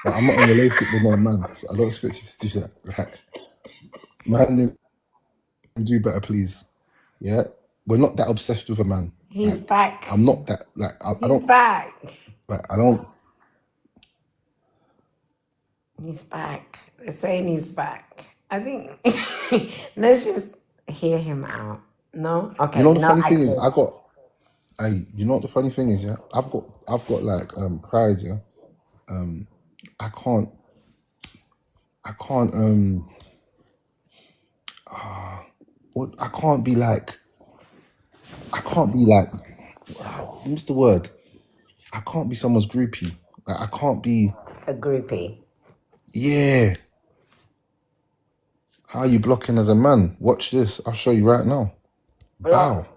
But I'm not in a relationship with no man, so I don't expect you to do that. Like, man, do better, please. Yeah, we're not that obsessed with a man. He's Like, back. I'm not that. Like, I He's don't. back. Like, I don't. He's back. They're saying he's back. I think let's just hear him out. No? Okay, You know the no funny thing is, access. you know what the funny thing is, yeah. I've got like pride, yeah. I can't I can't be like what's the word? I can't be someone's groupie. Like, I can't be. A groupie. Yeah. How are you blocking as a man? Watch this. I'll show you right now. Block. Bow.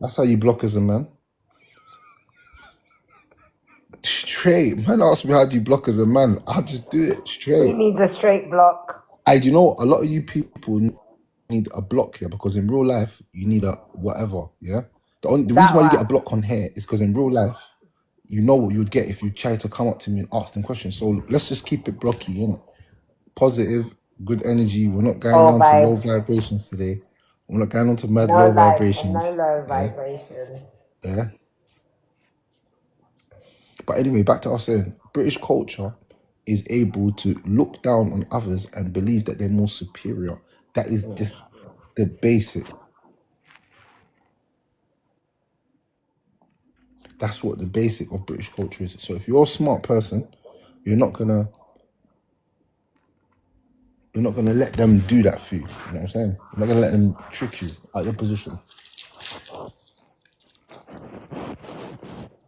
That's how you block as a man. Straight. Man asked me how do you block as a man. I'll just do it He straight. needs a straight block. You know, a lot of you people need a block here because in real life you need a whatever. Yeah. The reason why you get a block on here is because in real life you know what you would get if you try to come up to me and ask them questions. So let's just keep it blocky, you know. Positive, good energy. We're not going All down to low vibes. vibrations today. We're not going on to mad No low light, vibrations. no low Yeah. vibrations. Yeah. But anyway, back to us saying British culture is able to look down on others and believe that they're more superior. That is just the basic. That's what the basic of British culture is. So if you're a smart person, you're not gonna let them do that for you. You know what I'm saying? You're not gonna let them trick you out your position.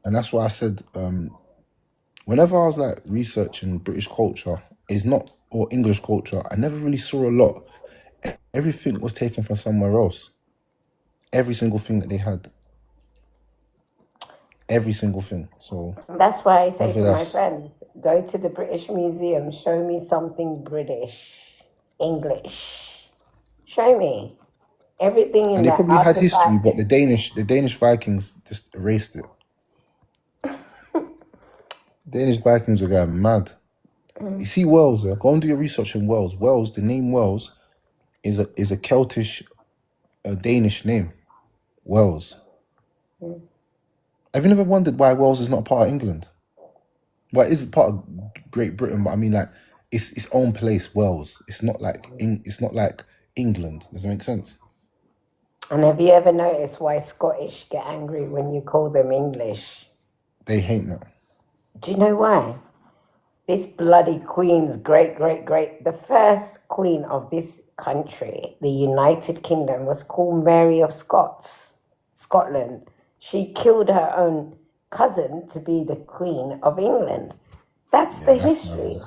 And that's why I said, whenever I was like researching British culture, or English culture, I never really saw a lot. Everything was taken from somewhere else. Every single thing that they had. Every single thing. So That's why I say whether to my that's friends, go to the British Museum, show me something British, English. Show me. Everything in and they that probably had history, artifact. but the Danish Vikings just erased it. Danish Vikings were going mad. You see Wales, go and do your research in Wales. Wales, the name Wales is a Celtish, Danish name. Wales. Have you never wondered why Wales is not a part of England? Well, it is part of Great Britain, but I mean, like, it's its own place. Wales. It's not like England. Does that make sense? And have you ever noticed why Scottish get angry when you call them English? They hate that. Do you know why? This bloody queen's great, the first queen of this country, the United Kingdom, was called Mary of Scotland. She killed her own cousin to be the Queen of England. That's the history.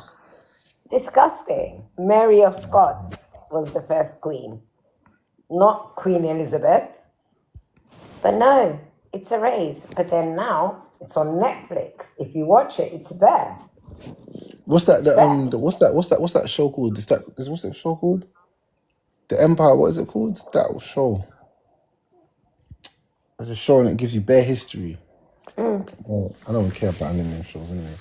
Disgusting. Mary of Scots was the first queen, not Queen Elizabeth. But no, it's erased. But then now it's on Netflix. If you watch it, it's there. What's that? What's that show called? What's that show called? The Empire. What is it called? That show. It's a show and it gives you bare history. Well, I don't care about any of them shows anyway.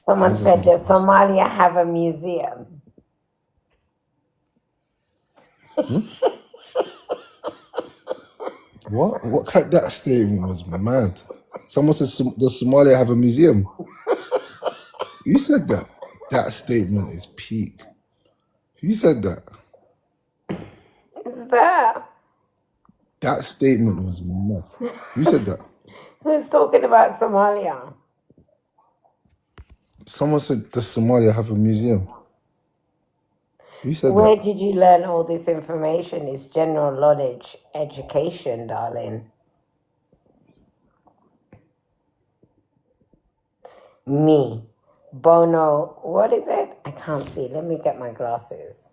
Someone said that Somalia have a museum. What? That statement was mad. Someone said, does Somalia have a museum? You said that. That statement is peak. Who said that? It's there. That statement was mad. Who said that? Who's talking about Somalia? Someone said, does Somalia have a museum? Who said Where that? did you learn all this information? It's general knowledge, education, darling. Me. Bono, what is it? I can't see. Let me get my glasses.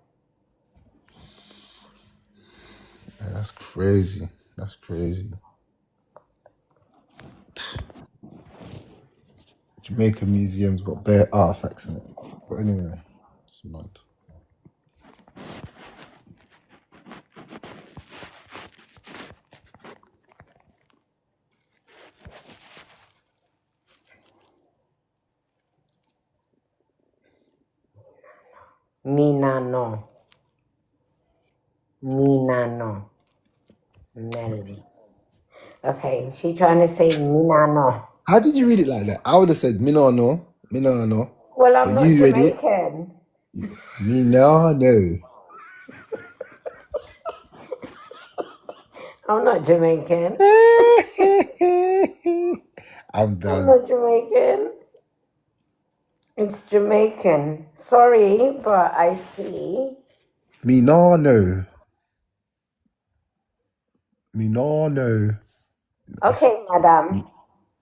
Yeah, that's crazy. That's crazy. Jamaica Museum's got bare artifacts in it. But anyway, it's mad. Minano. Melody. Okay, she trying to say Minano. How did you read it like that? I would have said Minano. Well, I'm But not you read it Jamaican. Minano. I'm not Jamaican. I'm I'm done. not Jamaican. It's Jamaican. Sorry, but I see. Minano. Okay, madam.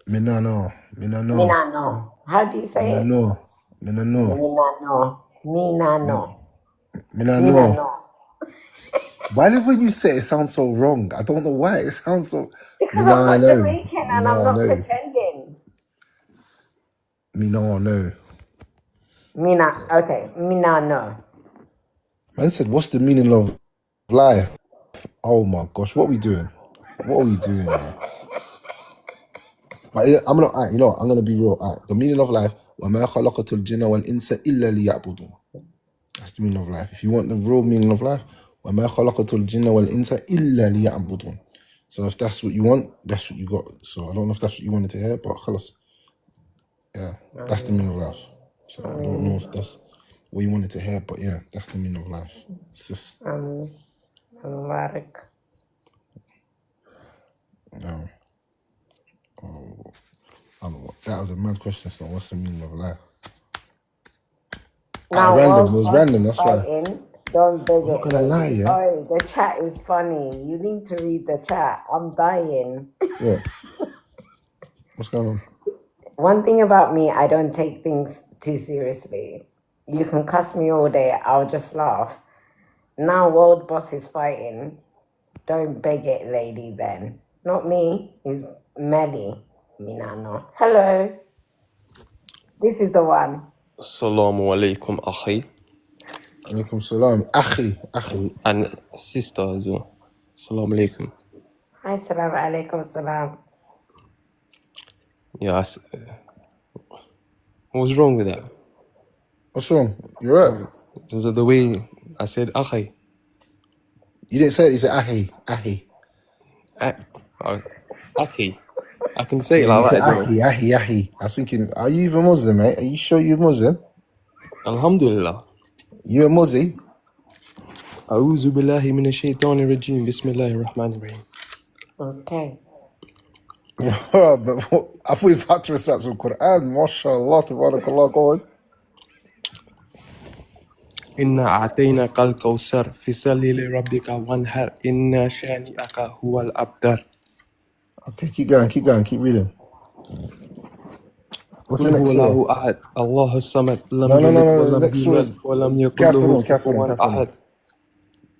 Minano. Minano. How do you say it? Minano. Minano. Why did when you say it sounds so wrong? I don't know why it sounds so. Because I'm not Jamaican and I'm not Minano. pretending. Minano. Minano. Man said, "What's the meaning of life?" Oh my gosh, what are we doing? What are we doing here? But yeah, I'm gonna be real. The meaning of life, وَمَا خَلَقَتُ الْجِنَّ وَالْإِنسَ إِلَّا لِيَعْبُدُونَ. That's the meaning of life. If you want the real meaning of life, وَمَا خَلَقَتُ الْجِنَّ وَالْإِنسَ إِلَّا لِيَعْبُدُونَ. So if that's what you want, that's what you got. So I don't know if that's what you wanted to hear, but خلاص. Yeah, that's the meaning of life. So I don't know if that's what you wanted to hear, but yeah, that's the meaning of life. It's just Mubarak. I don't know. That was a mad question. So what's the meaning of life? Now, Random. whilst It was us random. That's why. fighting, don't beg I'm not it, gonna lie, lady. yeah. Oh, the chat is funny. You need to read the chat. I'm dying. Yeah. What's going on? One thing about me, I don't take things too seriously. You can cuss me all day, I'll just laugh. Now, world boss is fighting. Don't beg it, lady, then. Not me, it's Melly. Minano. Hello. This is the one. Assalamu alaikum, akhi. Alaikum salam. Akhi. And sister as well. Assalamu alaikum. Hi, salam alaikum salam. Yeah, what was wrong with that? What's wrong? You're right. Was it the way I said akhi? You didn't say it. You said ahi. Akhi. I can say it Yeah, you like said that, though. ahi. I was thinking, are you even Muslim, mate? Are you sure you're Muslim? Alhamdulillah. You a Muslim? أعوذ بالله من الشيطان الرجيم بسم الله الرحمن الرحيم. Okay. I thought you were about to recite some Quran. MashaAllah, tabarakallah, go on. إنا أعطيناك الكوثر فصل لربك وانحر إن شانئك هو الأبتر. Okay, keep going, keep reading. What's قل the next هو surah? له أحد الله الصمد لم No. يلد The ولم next surah يولد is ولم يكن له Kafirun. كفوا أحد.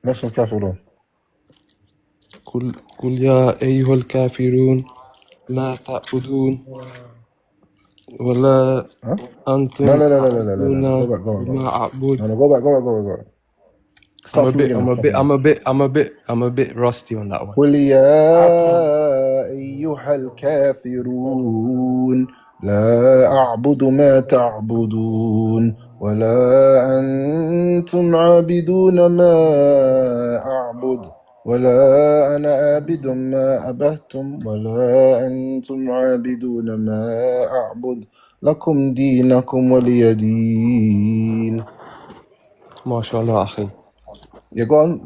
Next one's Kafirun. قل يا أيها الكافرون لا تعبدون ولا Huh? أنتم No. عابدون Go back. بما أعبد. No, go back. Start from the beginning. I'm a bit rusty on that one. قل يا أيها الكافرون لا أعبد ما تعبدون ولا أنتم عابدون ما أعبد ولا أنا عابد ما أبهتم ولا أنتم عابدون ما أعبد لكم دينكم ولي دين. ما شاء الله أخي. Yeah, go on.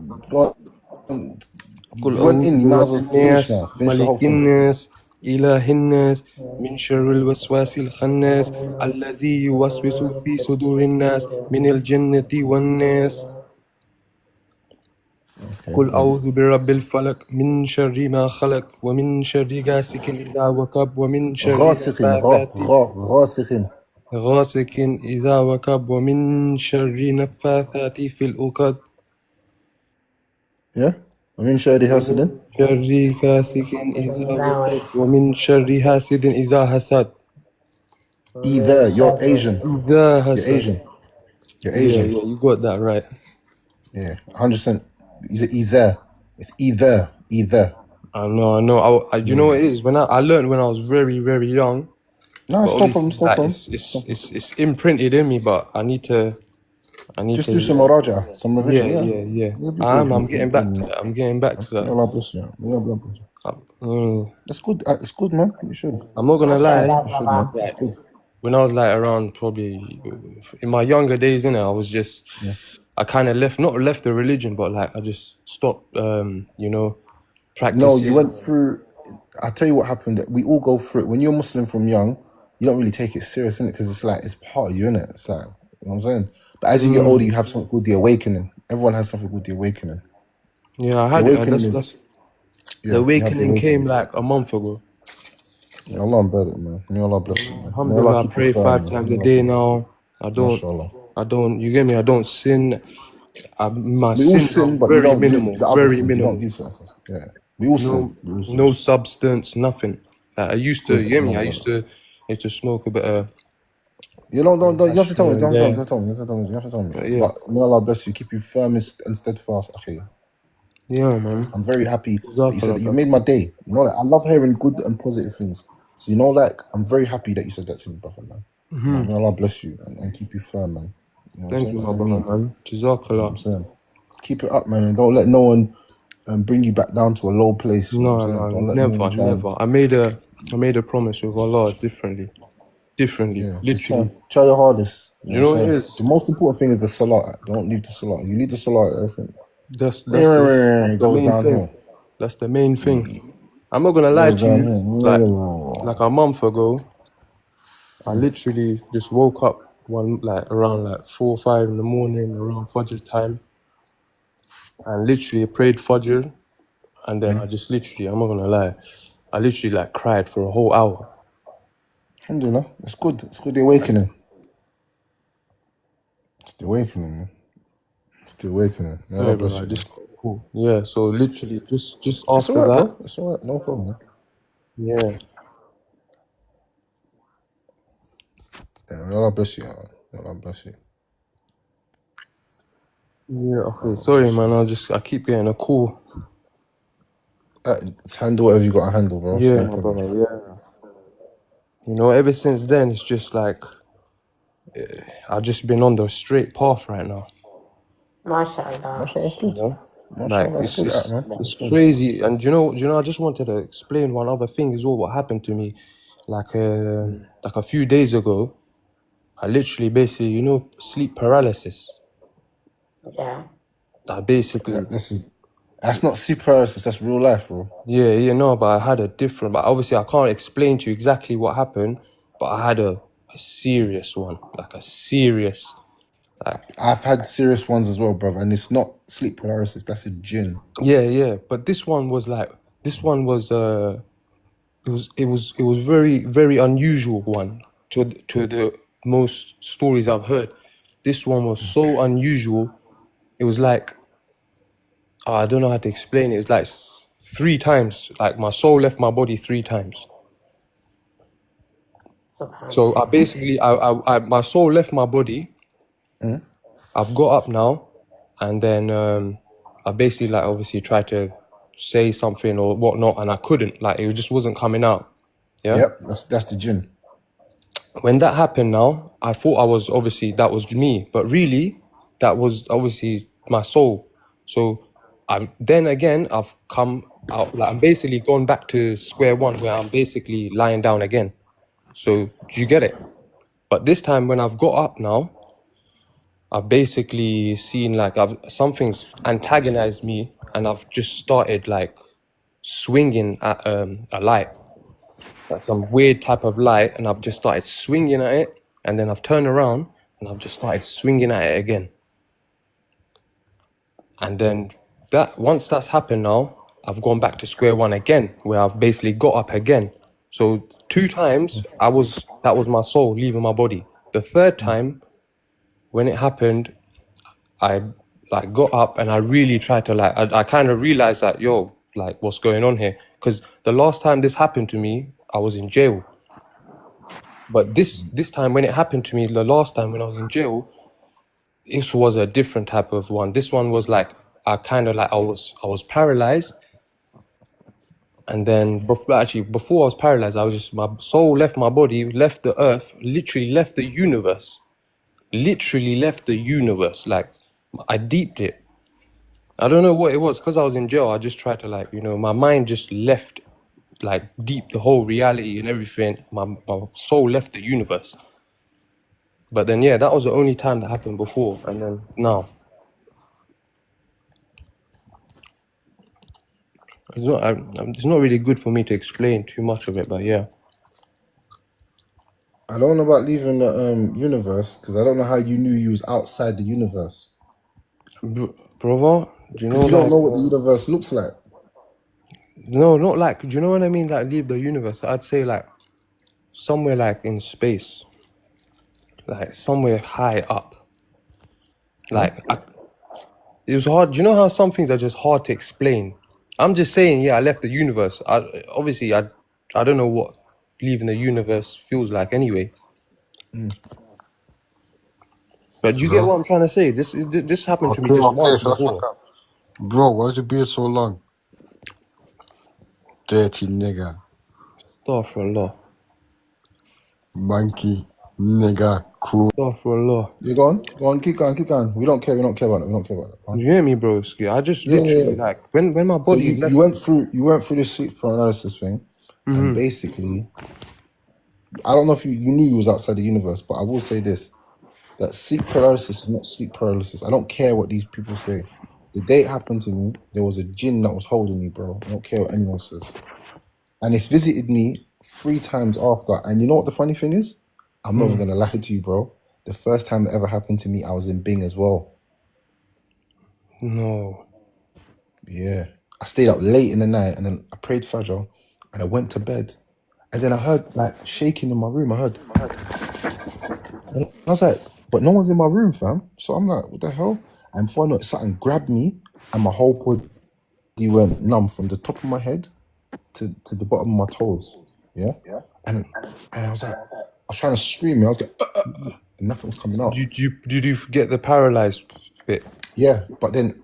قل You went in, you might as well finish now. Finish the whole ملك thing. الناس إله الناس من شر الوسواس الخناس الذي يوسوس في صدور الناس من الجنة والناس. قل أعوذ برب الفلق من شر ما خلق ومن شر غاسق إذا وقب ومن شر غاسق إذا وقب ومن شر نفاثات في العقد. Yeah. ومن شر حاسد شر غاسق إذا وقب ومن شر حاسد إذا حسد. Either you're Asian. إذا حسد. You're Asian. Yeah, you got that right. Yeah, 100%. Either. It's either. I know. You know what it is? When I learned when I was very, very young. No, it's no problem. It's imprinted in me, but I need to just do some muraja, some revision. Yeah. I'm getting back to that. Allah bless you. That's good. It's good, man. You should. I'm not gonna lie. You should, man. It's good. When I was like around probably in my younger days, I was just I kind of not left the religion, but like I just stopped, practicing. No, you went through. I tell you what happened. We all go through it. When you're Muslim from young, you don't really take it serious, innit? Because it's like it's part of you, innit? It's like, you know what I'm saying. But as you get older, you have something called the awakening. Everyone has something called the awakening. Yeah, I had it. The awakening came like a month ago. May Allah bear it, man. May Allah bless you, man. May Allah Alhamdulillah, I keep you pray firm, 5 man. times May a Allah day keep you. now. Mashallah. You get me? I don't sin. My We all sins are sin, but you very don't do minimal, the other very sins. You don't minimal. do certain. Yeah. We all sin. No, We all sin. no substance, nothing. Like I used to, Good. you get me? I Alhamdulillah. used to smoke a bit of You don't. You have hash to tell here me. and You have to there. tell me. You have to tell me. You have to tell me. But yeah, But may Allah bless you. Keep you firm and steadfast, akhi. yeah, man. I'm very happy that you said Jazakallah, that. You bro. made my day. You know, like, I love hearing good and positive things. So you know, like, I'm very happy that you said that to me, brother, man. Like, may Allah bless you and keep you firm, man. You know what I'm Thank saying? you, That's my what I brother, mean. man. You know what I'm Jazakallah. saying? Keep it up, man, and don't let no one bring you back down to a low place. You know what No, I'm saying? no, Don't let no one never, try and never. I made a promise with Allah differently, just literally. try your hardest. You know You what know I'm what it saying? is? The most important thing is the salah. Don't leave the salah. You leave the salah, everything That's it the goes main thing. downhill. That's the main thing. It I'm not gonna lie goes to you. Like, downhill. like a month ago, I literally just woke up around like 4 or 5 in the morning, around Fajr time, and literally prayed Fajr, and then I just literally, I'm not gonna lie, I literally like cried for a whole hour. Alhamdulillah. It's good. It's good. The awakening. It's the awakening, man. It's the awakening. May Allah Sorry, bro, bless I you, man. just cool. Yeah, so literally just It's after alright, that, bro. It's alright. No problem, man. yeah. Yeah, may Allah bless you, man. May Allah bless you. Yeah, May okay. Allah Sorry, bless you. man. I keep getting a call. Just handle whatever you got to handle, bro. It's Yeah, no my problem. brother. Yeah. You know, ever since then, it's just like I've just been on the straight path right now. MashaAllah. Mashallah, that's You good. know, like Mashallah, that's good, man. it's That's good. crazy. And I just wanted to explain one other thing as well. What happened to me, like a few days ago, I literally basically, sleep paralysis. Yeah. I basically, That's not sleep paralysis. That's real life, bro. no, but I had but obviously I can't explain to you exactly what happened, but I had a serious one, like a serious, I've had serious ones as well, brother, and it's not sleep paralysis. That's a jinn. yeah. But this one was it was very, very unusual one to the most stories I've heard. This one was so unusual. It was like, I don't know how to explain it. It's like 3 times, like my soul left my body 3 times. So I Subhanallah. basically, my soul left my body. I've got up now, and then I basically like obviously tried to say something or whatnot, and I couldn't. Like it just wasn't coming out. Yeah. Yep, that's the jinn. When that happened now, I thought that was me, but really that was obviously my soul. So I've come out, like I'm basically gone back to square one where I'm basically lying down again. So do you get it? But this time when I've got up now, I've basically seen like something's antagonized me, and I've just started like swinging at a light, like some weird type of light, and I've just started swinging at it, and then I've turned around and I've just started swinging at it again. And then once that's happened now, I've gone back to square one again, where I've basically got up again. So 2 times that was my soul leaving my body. The third time when it happened, I like got up and I really tried to I kind of realized that, yo, like what's going on here? Because the last time this happened to me, I was in jail. But this time when it happened to me, the last time when I was in jail, this was a different type of one. This one was like I was paralyzed, and then before I was paralyzed, my soul left my body, left the earth, literally left the universe. Like I deeped it. I don't know what it was, because I was in jail. I just tried to my mind just left like deep the whole reality and everything. My soul left the universe. But then that was the only time that happened before, and then now. It's not really good for me to explain too much of it, but yeah. I don't know about leaving the universe because I don't know how you knew you was outside the universe. Brother, do you know Because you don't know what the universe looks like. No, not like, do you know what I mean? Like leave the universe. I'd say like somewhere like in space, like somewhere high up. Like it was hard. Do you know how some things are just hard to explain? I'm just saying, yeah, I left the universe. Obviously I don't know what leaving the universe feels like anyway. But you get what I'm trying to say. This happened to me Okay, just okay, once shut the before. fuck up. Bro, why's your beard so long? Dirty nigga. Astaghfirullah. Monkey. Nigga. Cool. Astaghfirullah. You go on, keep going, keep going. We don't care about it, we don't care about it. Go on. You hear me, bro? I just Yeah, yeah, literally yeah. like when my So body you left. went through the sleep paralysis thing, and basically, I don't know if you knew you was outside the universe, but I will say this: that sleep paralysis is not sleep paralysis. I don't care what these people say. The day it happened to me, there was a jinn that was holding me, bro. I don't care what anyone says. And it's visited me 3 times after. And you know what the funny thing is? I'm not even gonna lie to you, bro. The first time it ever happened to me, I was in Bing as well. No. Yeah. I stayed up late in the night and then I prayed Fajr and I went to bed. And then I heard like shaking in my room. I heard. And I was like, but no one's in my room, fam. So I'm like, what the hell? And before I know it, something grabbed me and my whole body went numb from the top of my head to the bottom of my toes. Yeah. And I was like, I was trying to scream. I was like, and nothing was coming out. Did you get the paralyzed bit? Yeah. But then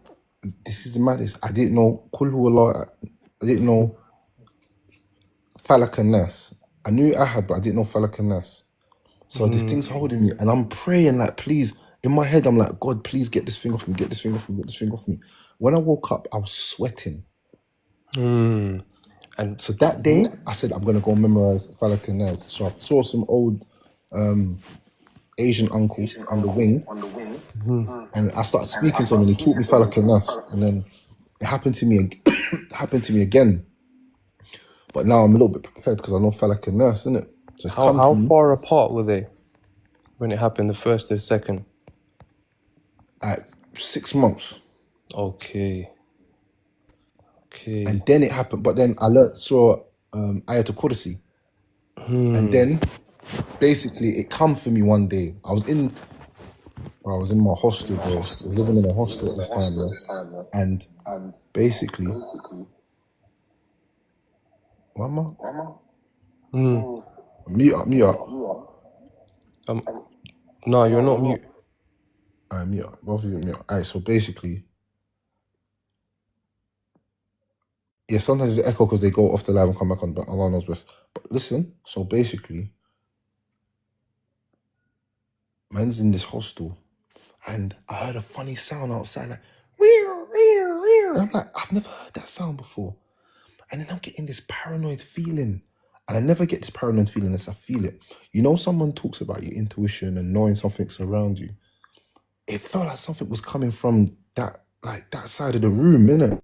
this is the maddest. I didn't know Kul Huwallah. I didn't know Falak and Nas. I knew Ahad, but I didn't know Falak and Nas. So this thing's holding me, and I'm praying like, please. In my head, I'm like, God, please get this thing off me, get this thing off me, get this thing off me. When I woke up, I was sweating. And So that day, I said, I'm gonna go memorize Falak and Nas. So I saw some old Asian uncle on the wing, and I started speaking to him, and he taught me Falak and Nas. And then it happened to me, happened to me again. But now I'm a little bit prepared because I know Falak and Nas, innit? So it's come to how me far apart were they when it happened? The first and second. at 6 months. Okay. And then it happened, but then I saw Ayatul Kursi. And then basically it come for me one day. I was in my hostel, bro. I was living in a hostel at this time, yeah. And basically, Mama, mute up. No, you're not mute. Mute up. Both of you mute up. Alright, so basically, yeah, sometimes it's echo because they go off the live and come back on, but Allah knows best. But listen, so basically, man's in this hostel, and I heard a funny sound outside, like, and I'm like, I've never heard that sound before. And then I'm getting this paranoid feeling. And I never get this paranoid feeling unless I feel it. You know, someone talks about your intuition and knowing something's around you. It felt like something was coming from that side of the room, innit?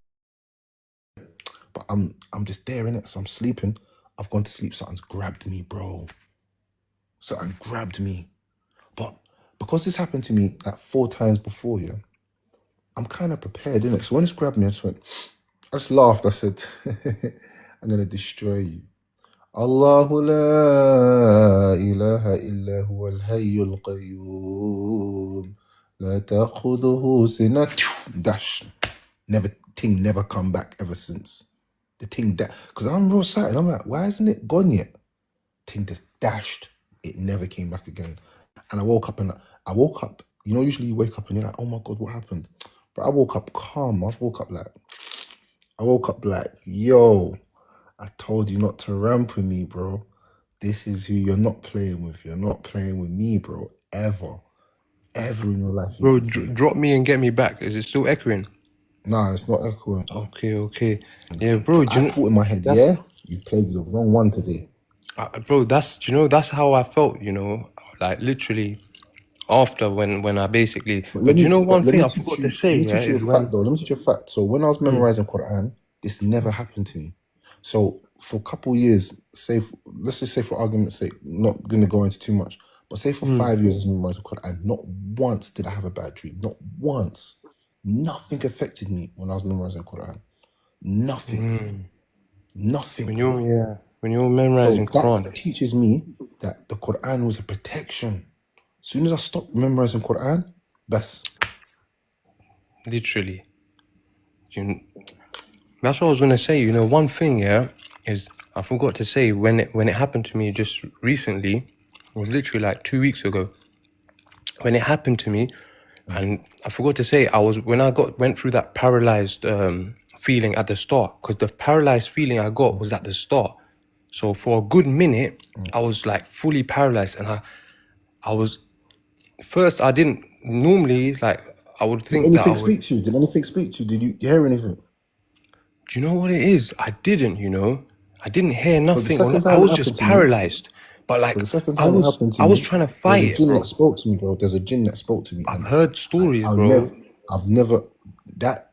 But I'm just there, innit? So I'm sleeping. I've gone to sleep. Something's grabbed me, bro. Something grabbed me. But because this happened to me like 4 times before, yeah, I'm kind of prepared, innit? So when it's grabbed me, I just laughed. I said, I'm going to destroy you. Allahu la ilaha illa huwa al-hayyul qayyum. La ta'khudhuhu sinatun. Dash. Never come back ever since. The thing that, because I'm real excited. I'm like, why isn't it gone yet? Thing just dashed. It never came back again. And I woke up, you know, usually you wake up and you're like, oh my God, what happened? But I woke up calm. I woke up like, yo, I told you not to ramp with me, bro. This is who you're not playing with. You're not playing with me, bro. Ever in your life. Bro, drop me and get me back. Is it still echoing? Nah, it's not echoing. Okay. Yeah, bro. I thought in my head, yeah, you've played with the wrong one today. Bro, that's how I felt, you know, like literally after when I basically. But you know one thing I forgot to say, yeah, is when. Let me teach you a fact. So when I was memorizing Quran, this never happened to me. So for a couple years, let's just say for argument's sake, not gonna go into too much, but say for 5 years I was memorizing Quran, not once did I have a bad dream. Not once. Nothing affected me when I was memorizing Quran. Nothing. Nothing. When you're memorizing So Quran, that teaches me that the Quran was a protection. As soon as I stopped memorizing Quran, best. literally, that's what I was gonna say. You know, one thing, is I forgot to say when it happened to me just recently. It was literally like 2 weeks ago. When it happened to me, and I forgot to say, when I went through that paralyzed feeling at the start, because the paralyzed feeling I got was at the start. So for a good minute, I was like fully paralyzed, and I was first. I didn't normally like. I would Did think that I anything would. speak to you? Did anything speak to you? Did you hear anything? Do you know what it is? I didn't. I didn't hear Because the nothing. second I time it was just happened to me, paralyzed. But like because the second I time it was, happened to I was me, trying to there was fight a it, jinn that bro. spoke to me, bro. There's a jinn that spoke to me, I've and heard stories, I've never, bro. I've never that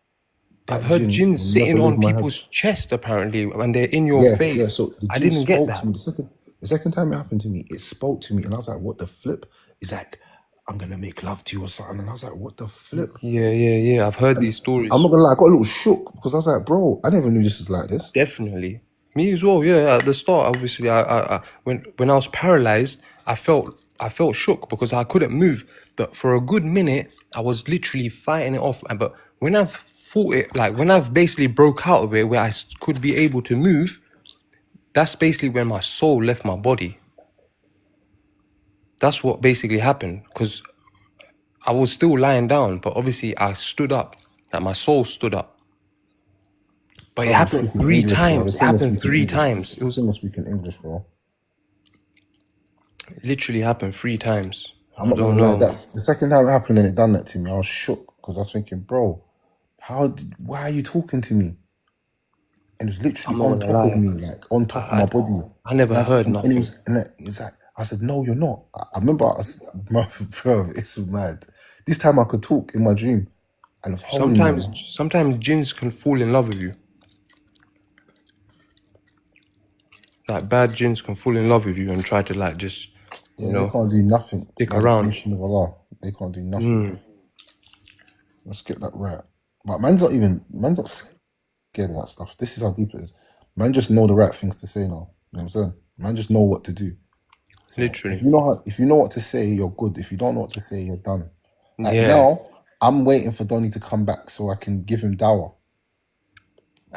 I've that heard jinn jinns will never sitting leave on my head. people's chest apparently, when they're in your Yeah, yeah. face. So the I jinn didn't get spoke to that. me. The second time it happened to me, it spoke to me, and I was like, "What the flip?" It's like, "I'm gonna make love to you" or something, and I was like, "What the flip?" Yeah. I've heard And these stories. I'm not gonna lie, I got a little shook because I was like, "Bro, I never knew this was like this." Definitely. Me as well. Yeah. At the start, obviously, when I was paralyzed, I felt shook because I couldn't move. But for a good minute, I was literally fighting it off. But when I've fought it, like when I've basically broke out of it, where I could be able to move, that's basically when my soul left my body. That's what basically happened, because I was still lying down, but obviously I stood up. Like my soul stood up. But it Bro, you're happened speaking 3 English, bro. times. The It thing is happened speaking 3 English. times. It The was thing is speaking English, bro. literally happened 3 times. I'm I not gonna don't lie. know. That's the second time it happened and it done that to me. I was shook because I was thinking, bro, why are you talking to me? And it was literally I'm not on gonna top of lie. me, like on top of my body. I never heard And nothing. it was like, I said, no, you're not. I remember, bro, it's mad. This time I could talk in my dream, and it was holding me. Sometimes jinns can fall in love with you. Like bad jinns can fall in love with you and try to like just, Yeah, they can't do nothing stick by the around. permission of Allah. They can't do nothing. Let's get that right. But man's not scared of that stuff. This is how deep it is. Man just know the right things to say now. You know what I'm saying? Man just know what to do. So Literally. if you know what to say, you're good. If you don't know what to say, you're done. Like Yeah. now, I'm waiting for Donny to come back so I can give him dawah.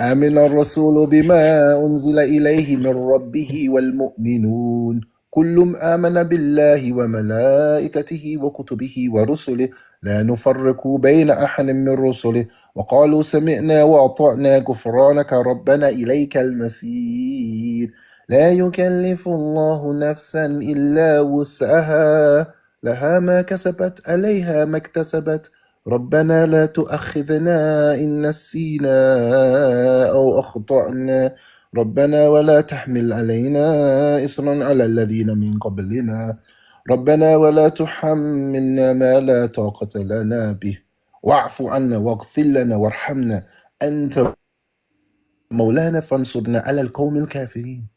آمن الرسول بما أنزل إليه من ربه والمؤمنون كل آمن بالله وملائكته وكتبه ورسله لا نفرق بين أحد من رسله وقالوا سمعنا وأطعنا غفرانك ربنا إليك المصير لا يكلف الله نفسا إلا وسعها لها ما كسبت عليها ما اكتسبت ربنا لا تؤاخذنا إن نسينا أو أخطأنا ربنا ولا تحمل علينا إصرا على الذين من قبلنا ربنا ولا تحملنا ما لا طاقة لنا به واعف عنا واغفر لنا وارحمنا أنت مولانا فانصرنا على القوم الكافرين.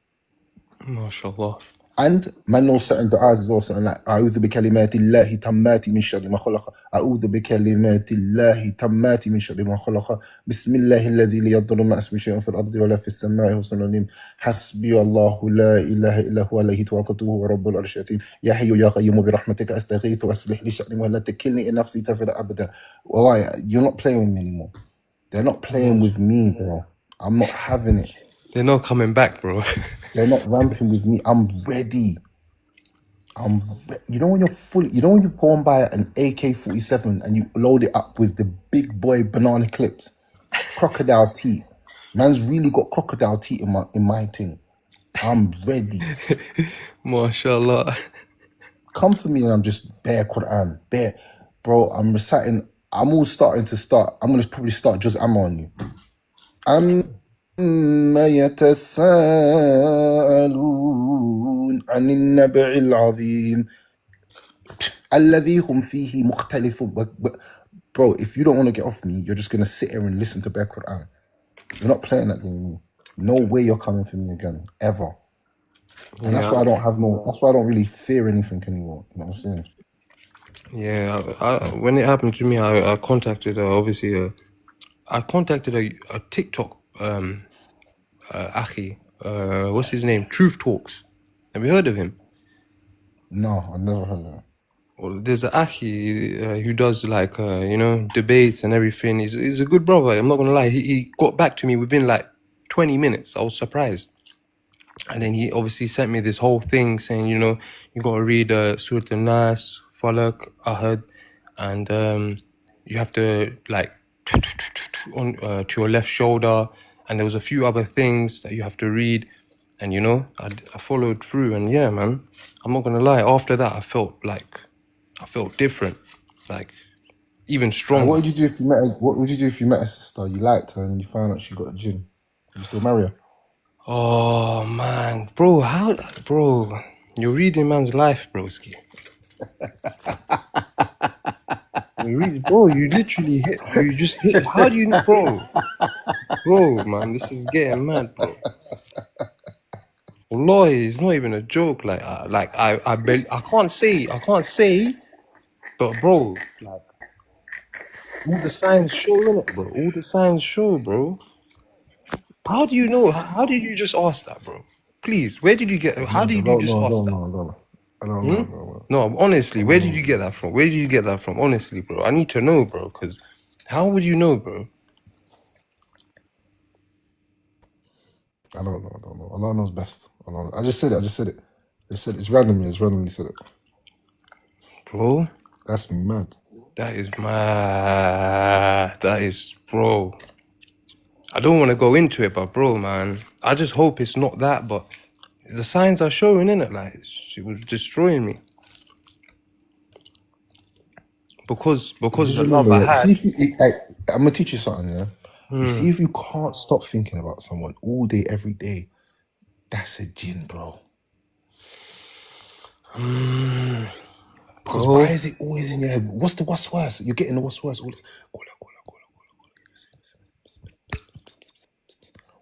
MashaAllah. And man knows certain du'as as well, something like أعوذ بكلمات الله تامات من شر ما خلق أعوذ بكلمات الله تامات من شر ما خلق بسم الله الذي لا يضر مع اسمه شيء في الأرض ولا في السماء وهو السميع العليم حسبي الله لا إله إلا هو عليه توكلت وهو رب العرش العظيم يا حي يا قيوم برحمتك أستغيث وأصلح لي شأني ولا تكلني إلى نفسي طرفة أبدا. Wallahi, you're not playing with me anymore. They're not playing with me, bro. I'm not having it. They're not coming back, bro. They're not ramping with me. I'm ready. You know when you're fully, you know when you go and buy an AK-47 and you load it up with the big boy banana clips, crocodile teeth. Man's really got crocodile teeth in my thing. I'm ready. MashaAllah. Come for me and I'm just bare Quran, bare, bro. I'm reciting. I'm gonna probably start just Amma on you. عما يتساءلون عن النبع العظيم الذي هم فيه مختلفون. But bro, if you don't want to get off me, you're just gonna sit here and listen to bare Quran. You're not playing that game with me. No way you're coming for me again, ever. And that's why that's why I don't really fear anything anymore. You know what I'm saying? Yeah. When it happened to me, I contacted I contacted a TikTok Achi. What's his name? Truth Talks. Have you heard of him? No, I've never heard of it. Well, there's an Achi who does like debates and everything. He's a good brother. I'm not gonna lie. He got back to me within like 20 minutes. I was surprised. And then he obviously sent me this whole thing saying, you gotta read Surah Al-Nas, Falak, Ahad, and you have to like on to your left shoulder, and there was a few other things that you have to read, and I followed through, and yeah, man, I'm not gonna lie. After that, I felt different, like even And stronger. what would you do if you met? What would you do if you met a sister, you liked her, and you found out she got a jinn? Would you still marry her? Oh man, bro, you're reading man's life, broski. You literally just hit. How do you, bro, man, this is getting mad, bro. Wallahi, it's not even a joke. I can't say, but bro, like all the signs show in it, bro. All the signs show, bro. How do you know? How did you just ask that, bro? Please, where did you get? How did you just ask that? I don't know. No, honestly, where did you get that from? Where did you get that from? Honestly, bro, I need to know, bro. Because how would you know, bro? I don't know. Allah knows best. I just said it. It's randomly. It's randomly said it. Bro, That's mad. that is mad. That is, bro. I don't want to go into it, but bro, man, I just hope it's not that. But the signs are showing, innit? Like it was destroying me because Just the love I remember, had. see if you, I'm gonna teach you something. Yeah. You see, if you can't stop thinking about someone all day, every day, that's a jinn, bro. Because Bro, why is it always in your head? What's the worse? You're getting the what's worse all the time.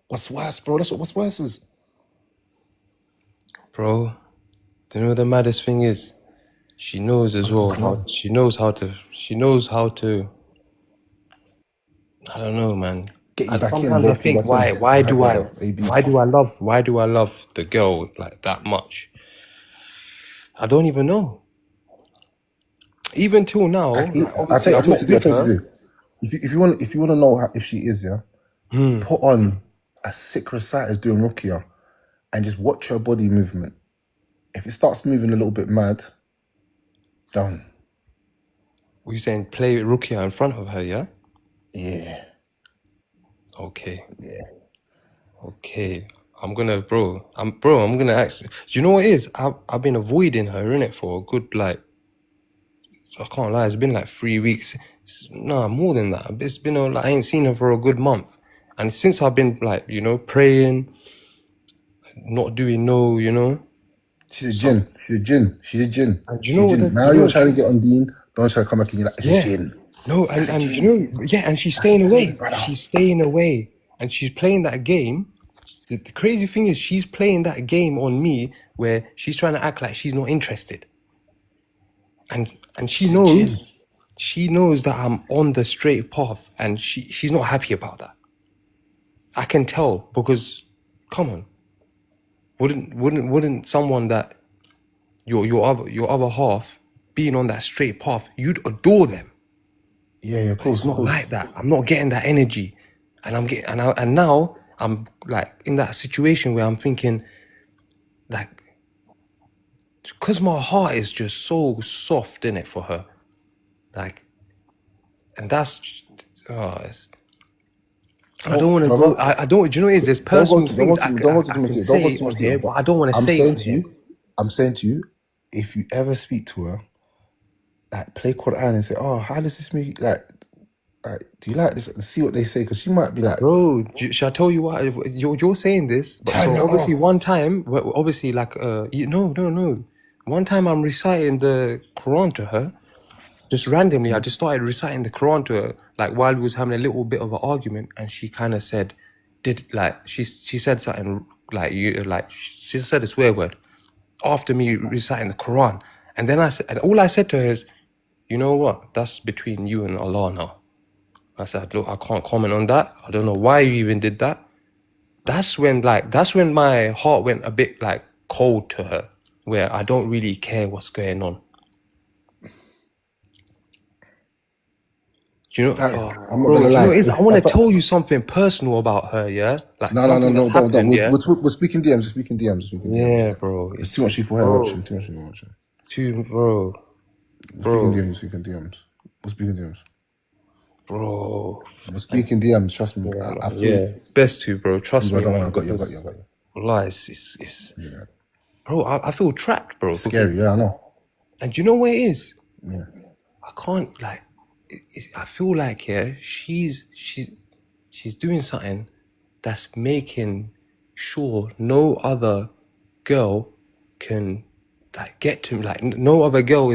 What's worse, bro? That's what what's worse is. bro, do you know what the maddest thing is? She knows as well. She knows how to. I don't know, man. Get you And back in, sometimes bro. I think, why do I love the girl like that much? I don't even know. Even till now, I obviously tell I'm you not what to do. with her. If you want to know if she is, put on a sick reciter's doing ruqyah and just watch her body movement. If it starts moving a little bit mad, done. Were you saying play Rukia in front of her, yeah? Yeah. Okay. Yeah. Okay. I'm gonna actually. Do you know what it is? I've been avoiding her, innit, for a good, like, I can't lie, it's been like 3 weeks. Nah, more than that. It's been like I ain't seen her for a good month. And since I've been like, praying, not doing She's a jinn. And you know what? Now you're trying to get on Dean. Don't try to come back and you're like, it's a jinn. No, and and she's staying away. She's staying away. And she's playing that game. The crazy thing is she's playing that game on me where she's trying to act like she's not interested. And she knows that I'm on the straight path, and she's not happy about that. I can tell, because come on. Wouldn't someone that your other half being on that straight path, you'd adore them. Yeah, of course. It's not like that. I'm not getting that energy, and and now I'm like in that situation where I'm thinking, like, because my heart is just so soft in it for her, like, and that's I don't want to go. I don't. Do you know what it is? There's personal things I can say on here, but I don't want to say it on here. I'm saying to you, if you ever speak to her, like, play Quran and say, "Oh, how does this make like, do you like this?" And see what they say, because she might be like, "Bro, should I tell you why you're saying this?" But so obviously, one time, obviously, like, no. One time, I'm reciting the Quran to her, just randomly. I just started reciting the Quran to her, like, while we was having a little bit of an argument, and she kind of said, she said something she said a swear word after me reciting the Quran, and then all I said to her is, "You know what? That's between you and Allah now." I said, "Look, I can't comment on that. I don't know why you even did that." that's when my heart went a bit like cold to her, where I don't really care what's going on. Do you know? That, Oh, I'm not bro, gonna do you know lie. what it is? I want to If I, tell you something personal about her, yeah? Like no, something that's don't. happened, yeah? We're speaking DMs. We're speaking DMs. We're speaking DMs. Yeah, bro. There's too much people here bro, watching. Too much people watching. bro, We're speaking bro, DMs. We're speaking DMs. We're speaking DMs. bro. We're speaking DMs. Trust me. Yeah, I man. feel Yeah, you. it's best to, bro. Trust Bro, me, don't worry. man. I got you. Because, wallah, it's Yeah. bro, I feel trapped, bro. It's Because, scary. Yeah, I know. and do you know what it is? Yeah. I can't, like, I feel like, yeah, she's doing something that's making sure no other girl can, like, get to me. Like, no other girl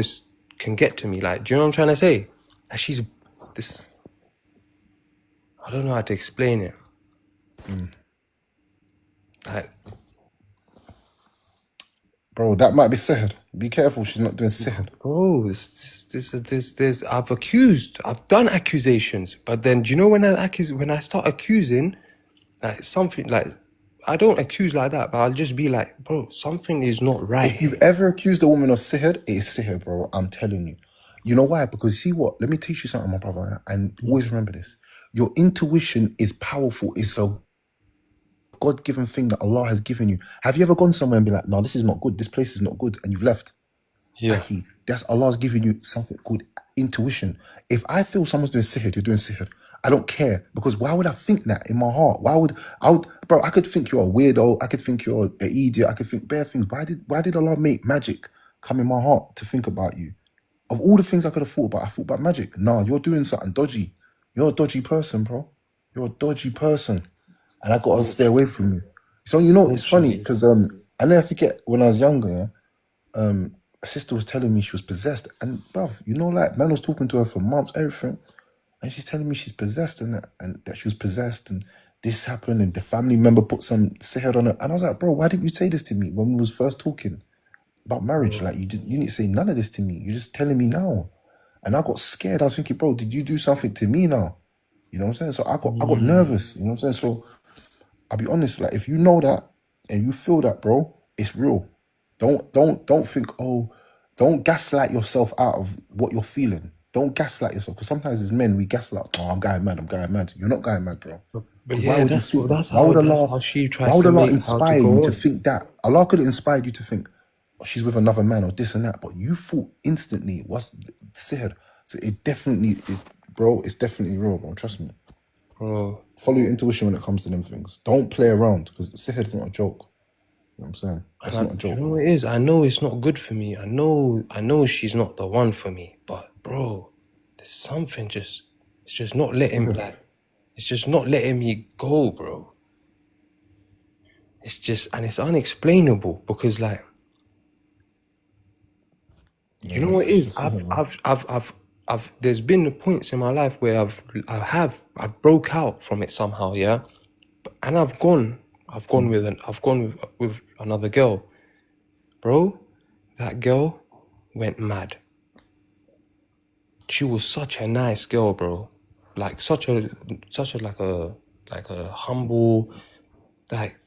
can get to me. Like, do you know what I'm trying to say? Like, she's this, I don't know how to explain it. Like, Bro, that might be sihr. Be careful. She's not doing sihr. bro, I've done accusations, but then do you know when I start accusing, like something like, I don't accuse like that, but I'll just be like, bro, something is not right. If you've ever accused a woman of sihr, it is sihr, bro. I'm telling you. You know why? Because see what? Let me teach you something, my brother. And always remember this. Your intuition is powerful. It's a God-given thing that Allah has given you. Have you ever gone somewhere and be like, no, this is not good. This place is not good. And you've left. Yeah. That's Allah's giving you something called intuition. If I feel someone's doing sihr, you're doing sihr. I don't care, because why would I think that in my heart? Bro, I could think you're a weirdo. I could think you're an idiot. I could think bare things. Why did Allah make magic come in my heart to think about you? Of all the things I could have thought about, I thought about magic. No, you're doing something dodgy. You're a dodgy person, bro. You're a dodgy person. And I gotta stay away from you. So you know, it's funny because I never forget when I was younger, yeah, a sister was telling me she was possessed, and bruv, you know, like man was talking to her for months, everything, and she's telling me she's possessed and that she was possessed and this happened and the family member put some sihr on her, and I was like, bro, why didn't you say this to me when we was first talking about marriage? Like you didn't say none of this to me. You're just telling me now, and I got scared. I was thinking, bro, did you do something to me now? You know what I'm saying? So I got nervous. You know what I'm saying? So I'll be honest, like if you know that and you feel that, bro, it's real. Don't think, don't gaslight yourself out of what you're feeling. Don't gaslight yourself, because sometimes as men we gaslight. Oh, I'm going mad. You're not going mad, bro. But Why yeah, would you that's think that? that's Why would how that's Allah? how she Why tries would to Allah make how to inspire go you to on. think that? Allah could have inspired you to think, oh, she's with another man or this and that, but you thought instantly what's sihr. So it definitely is, bro. It's definitely real, bro. Trust me. Bro, Follow your intuition when it comes to them things. Don't play around, because sihr is not a joke. You know what I'm saying? That's not a do joke. you know what it is? I know it's not good for me. I know she's not the one for me. But bro, there's something it's just not letting it's just not letting me go, bro. It's just, and it's unexplainable because like, Yeah, you know what it it's is? sihr, man. I've there's been points in my life where I've broke out from it somehow, yeah. And I've gone with another girl. Bro, that girl went mad. She was such a nice girl, bro. Like such a like a humble, like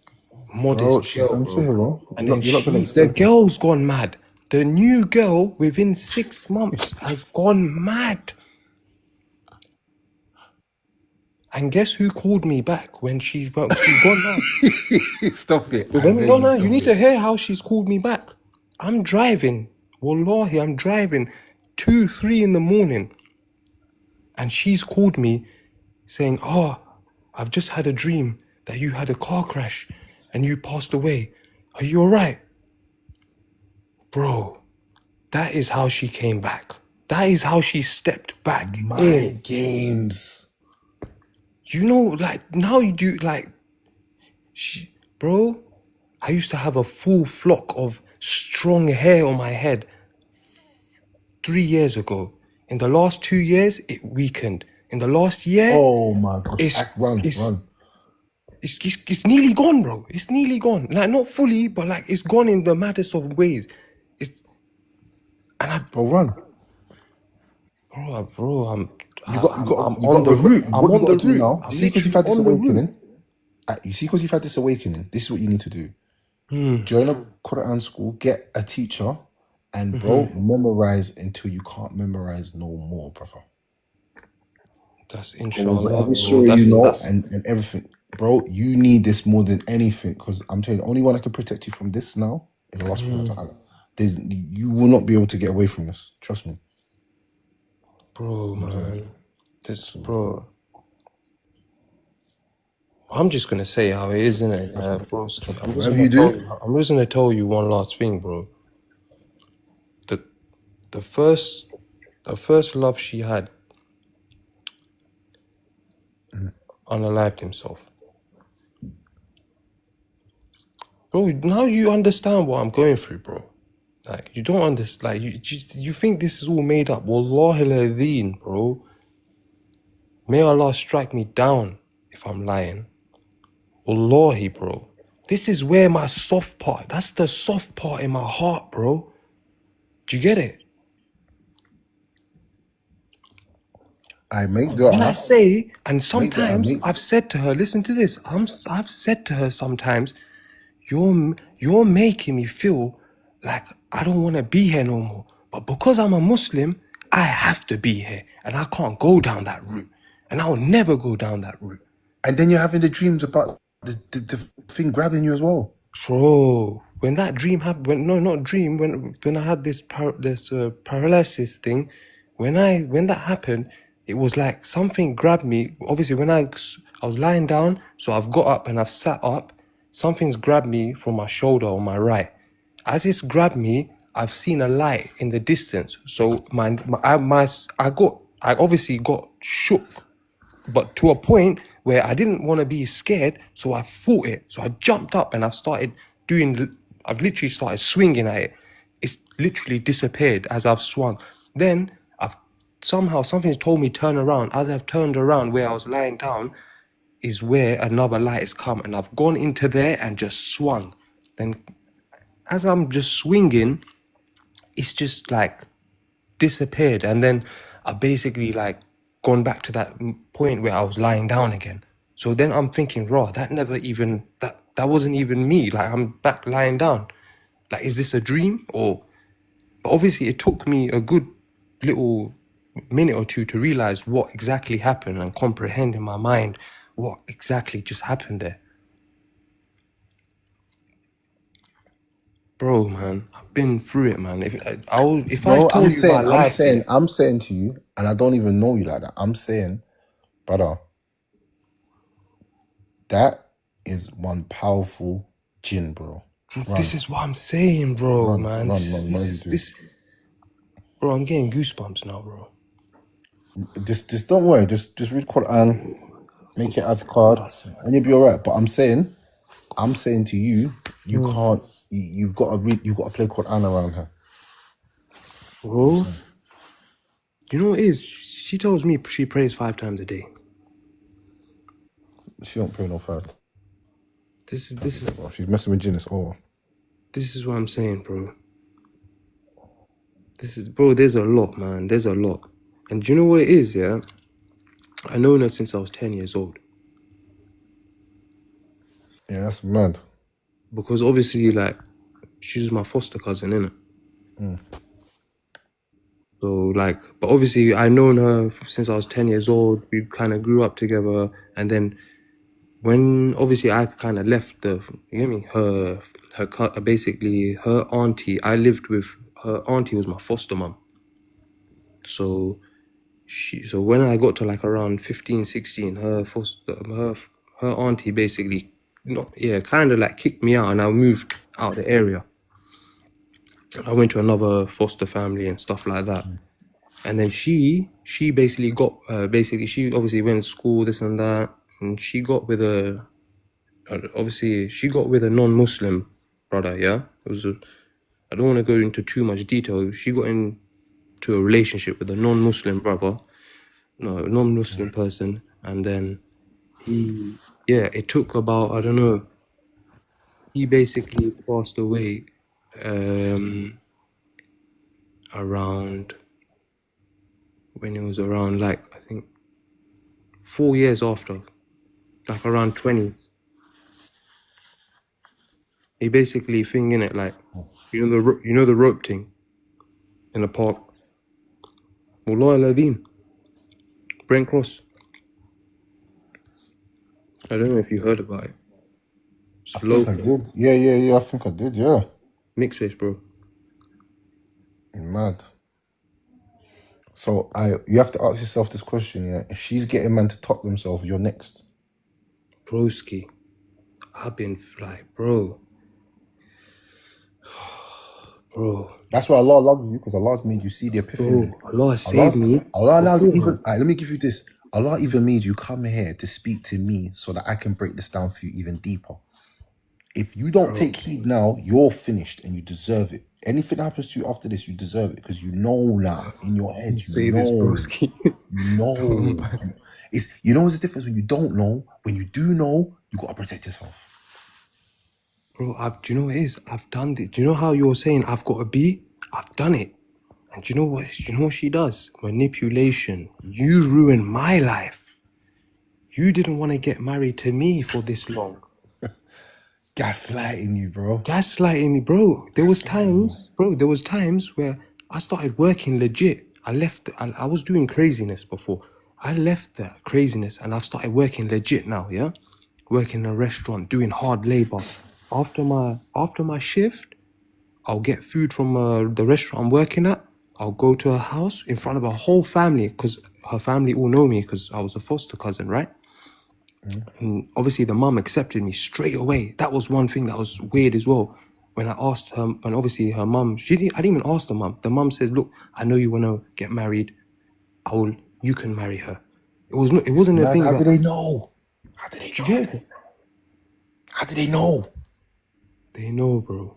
Bro, modest she's girl, done bro. sihr, bro. And You're then not gonna the escape her. girl's gone mad. The new girl within 6 months has gone mad. And guess who called me back when she's gone now? Stop it. I Let me beg know you, now. You stop need to it. hear how she's called me back. I'm driving. Wallahi, I'm driving 2, 3 in the morning. And she's called me saying, oh, I've just had a dream that you had a car crash and you passed away. Are you all right? Bro, that is how she came back. That is how she stepped back My in. games. You know, like, now you do, like, bro, I used to have a full flock of strong hair on my head 3 years ago. In the last 2 years, it weakened. In the last year, Oh my God. it's Run. it's nearly gone, bro. It's nearly gone. Like, not fully, but like it's gone in the maddest of ways. Bro, run. Bro, I'm You got on the route. I'm what you on the got to do route. now. I'm See, because you've literally had this on the route. awakening. You see, because you've had this awakening, this is what you need to do. Join a Quran school, get a teacher, and bro, memorize until you can't memorize no more, brother. That's Or inshallah, whatever bro. story you know That's and everything. Bro, you need this more than anything, because I'm telling you, the only one that can protect you from this now is Allah subhanahu wa ta'ala. You will not be able to get away from this. Trust me. bro, You know what I'm saying? man. This, bro. I'm just gonna say how it is, innit? Bro, Trust me. I'm just Whatever gonna you tell do, you. I'm just gonna tell you one last thing, bro. The first love she had unalived himself. Bro, now you understand what I'm going through, bro. Like, you don't understand. Like, you think this is all made up. Wallahi ladeen, bro. May Allah strike me down if I'm lying. Wallahi, bro. This is where my soft part, that's the soft part in my heart, bro. Do you get it? I make When I dua. say, and Make dua. sometimes I've said to her, listen to this. I've said to her sometimes, you're making me feel like I don't want to be here no more. But because I'm a Muslim, I have to be here, and I can't go down that route, and I will never go down that route. And then you're having the dreams about the thing grabbing you as well. Bro, when that dream happened, when I had this paralysis thing, when that happened, it was like something grabbed me. Obviously, when I was lying down, so I've got up and I've sat up. Something's grabbed me from my shoulder on my right. As it's grabbed me, I've seen a light in the distance. So I obviously got shook, but to a point where I didn't want to be scared, so I fought it. So I jumped up and I've literally started swinging at it. It's literally disappeared as I've swung. Then somehow something's told me turn around. As I've turned around where I was lying down is where another light has come, and I've gone into there and just swung. Then as I'm just swinging, it's just like disappeared, and then I basically like gone back to that point where I was lying down again. So then I'm thinking, raw, that wasn't even me. Like, I'm back lying down. Like, is this a dream? But obviously it took me a good little minute or two to realize what exactly happened and comprehend in my mind what exactly just happened there. Bro, man, I've been through it, man. If I Bro, told you my life, yeah, I'm saying to you, and I don't even know you like that. I'm saying, brother, that is one powerful jinn, bro. Run, this is what I'm saying, bro, man. run, whatever you do. Bro, I'm getting goosebumps now, bro. Just don't worry. Just read Quran, make it adhkar, and you'll be alright. But I'm saying to you, you can't. You've got to read. You've got to play Quran around her. Bro, you know what it is? She tells me she prays 5 times a day. She don't pray no 5. This is She's messing with jinn. It's over. This is what I'm saying, bro. There's a lot, man. There's a lot. And do you know what it is, yeah? I've known her since I was 10 years old. Yeah, that's mad. Because obviously, like, she's my foster cousin, innit? So, like, but obviously I've known her since I was 10 years old. We kind of grew up together. And then when, obviously, I kind of left you get me? Basically, her auntie, I lived with, her auntie was my foster mum. So when I got to like around 15, 16, her auntie basically, kind of like kicked me out, and I moved out the area. I went to another foster family and stuff like that. And then she basically got, she obviously went to school, this and that, and she got with a non-Muslim brother, yeah? I don't want to go into too much detail. She got into a relationship with a non-Muslim non-Muslim person, and then it took about, I don't know, he basically passed away around, when it was around, like, I think 4 years after, like around 20. He basically thing in it like, you know the rope thing in the park. Wallah al-Azim. Brent Cross. I don't know if you heard about it. I It's think I local. did. Yeah. I think I did. Yeah. Mixed face, bro. Mad. So you have to ask yourself this question, yeah. If she's getting man to top themselves, you're next. Broski. I've been like, bro. That's why Allah loves you, because Allah's made you see the epiphany. Bro, Allah saved me Allah allowed you even. beforehand. Alright, let me give you this. Allah even made you come here to speak to me so that I can break this down for you even deeper. If you don't take heed now, you're finished and you deserve it. Anything that happens to you after this, you deserve it because you know now in your head. Say this, broski. You know. You know what's the difference when you don't know. When you do know, you gotta protect yourself. Bro, do you know what it is? I've done it. Do you know how you're saying I've got to be? I've done it. And do you know what? Do you know what she does? Manipulation. You ruined my life. You didn't want to get married to me for this long. Gaslighting you, bro. Gaslighting me, bro. There was times where I started working legit. I was doing craziness before. I left that craziness and I've started working legit now, yeah? Working in a restaurant, doing hard labor. After my shift, I'll get food from the restaurant I'm working at. I'll go to her house in front of her whole family because her family all know me because I was a foster cousin, right? And obviously the mum accepted me straight away. That was one thing that was weird as well. When I asked her, and obviously her mum, I didn't even ask the mum. The mum says, "Look, I know you want to get married. You can marry her." It wasn't a thing. How do they know? How do they know? Yeah. How do they know? They know, bro.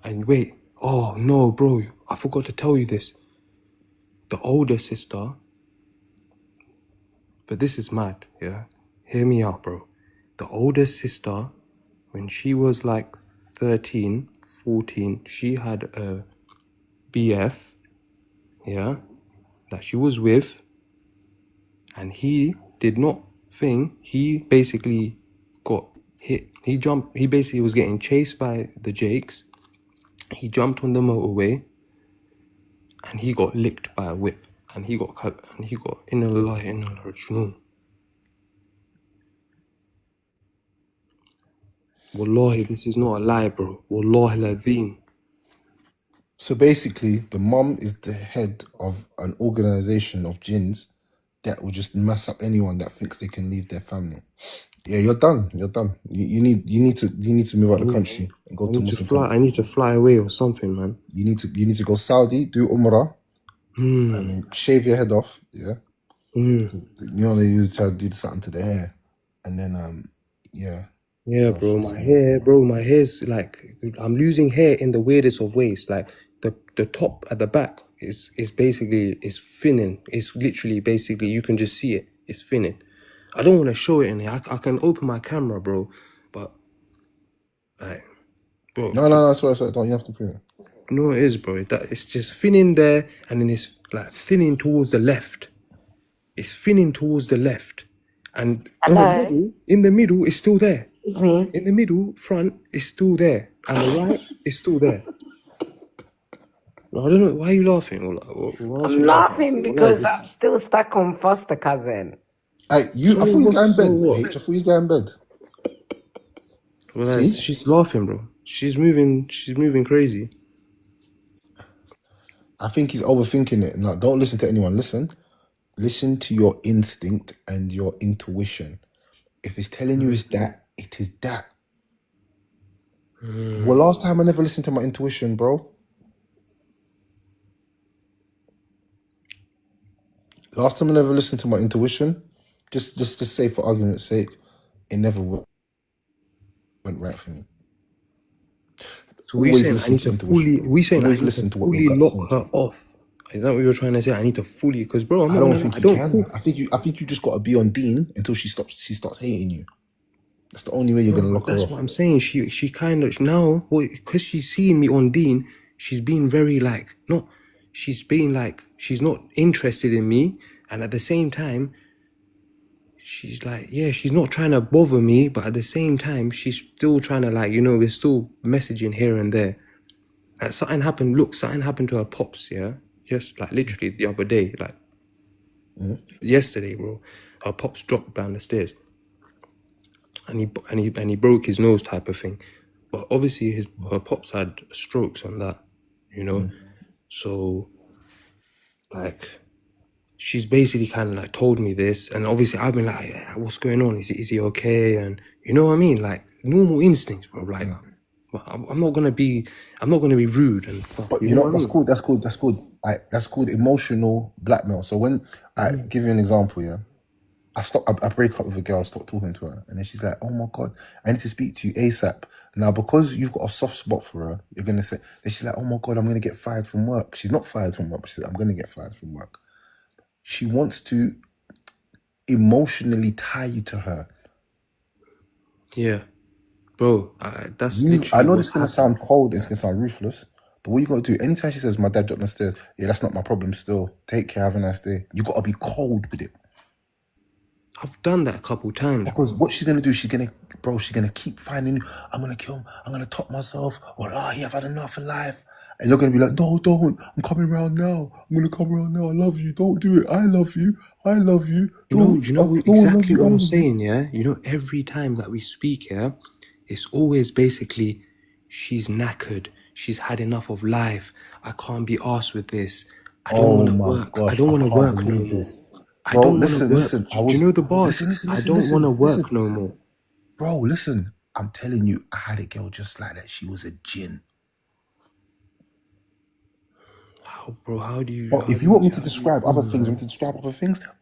And wait, oh no, bro, I forgot to tell you this. The older sister, but this is mad, yeah? Hear me out, bro. The older sister, when she was like 13, 14, she had a BF, yeah, that she was with, and he did not think, he basically got hit. He basically was getting chased by the Jakes. He jumped on the motorway, and he got licked by a whip, and he got cut, and he got in a lie. Wallahi, this is not a lie, bro. Wallahi al-Azim. So basically, the mum is the head of an organization of jinns that will just mess up anyone that thinks they can leave their family. Yeah, you're done. You're done. You need to move out of the country and go to Muslim country. I need to fly away or something, man. You need to go Saudi, do Umrah, and then shave your head off. Yeah. You know they used to do something to the hair, and then yeah. Yeah, bro, my hair's like, I'm losing hair in the weirdest of ways. Like the top at the back is basically is thinning. It's literally basically you can just see it. It's thinning. I don't want to show it in here. I can open my camera, bro, but like, bro. No, sorry. Don't you have to prove it? No, it is, bro. It's just thinning there, and then it's like thinning towards the left. It's thinning towards the left, and in the middle, it's still there. Excuse me. In the middle, front, is still there. And the right is still there. I don't know. Why are you laughing? I'm laughing because I'm still stuck on foster cousin. I thought you was going in bed. I thought you was going in bed. Well, she's laughing, bro. She's moving crazy. I think he's overthinking it. No, don't listen to anyone. Listen to your instinct and your intuition. If it's telling you it's that, it is that. Well, last time I never listened to my intuition, bro. Last time I never listened to my intuition, just say for argument's sake, it never went right for me. So we saying I need to fully lock her off. Is that what you're trying to say? I need to fully, because bro, I don't think you can. I think you just got to be on Dean until she starts hating you. That's the only way you're gonna lock her off. That's what I'm saying. She kind of now, because she's seeing me on Dean, she's being very like she's being like she's not interested in me, and at the same time, she's like, yeah, she's not trying to bother me, but at the same time, she's still trying to like, we're still messaging here and there. Like something happened. Look, something happened to her pops. Yeah, just like literally the other day, like yesterday, bro. Her pops dropped down the stairs, and he broke his nose, type of thing. But obviously, her pops had strokes and that, So, like, she's basically kind of like told me this, and obviously I've been like, yeah, what's going on? Is he okay? And you know what I mean? Like normal instincts, bro. Like, I'm not gonna be rude and stuff. But You you know know, what I that's mean? called, that's called, that's called, like, that's called emotional blackmail. So when I give you an example, yeah, I break up with a girl, stop talking to her, and then she's like, "Oh my god, I need to speak to you ASAP." Now, because you've got a soft spot for her, you're gonna say. Then she's like, "Oh my god, I'm gonna get fired from work." She's not fired from work, but she's like, "I'm gonna get fired from work." She wants to emotionally tie you to her. Yeah, bro. That's I literally know what this is gonna happened. sound cold, it's gonna sound ruthless, but what you gotta do, anytime she says, "My dad dropped the stairs," yeah, that's not my problem. Still, take care, have a nice day. You gotta be cold with it. I've done that a couple times, Because bro. what she's gonna do, she's gonna keep finding you. I'm gonna kill him. I'm gonna top myself. Wallahi, I've had enough of life. And you're gonna be like, no, don't. I'm coming around now. I'm gonna come around now. I love you. Don't do it. I love you. I love you. Don't. You know No one loves exactly you. I what I'm love you. saying, yeah? Every time that we speak, yeah, it's always basically, she's knackered. She's had enough of life. I can't be arsed with this. I don't want Oh to my work. I gosh, don't I want to can't work no believe more. this. I Bro, don't want to work. listen. Do you know the bars? I don't want to Listen. work no more. Bro, listen. I'm telling you, I had a girl just like that. She was a jinn. How do you, But how if do you you, want me to how do you describe other feel, things, man?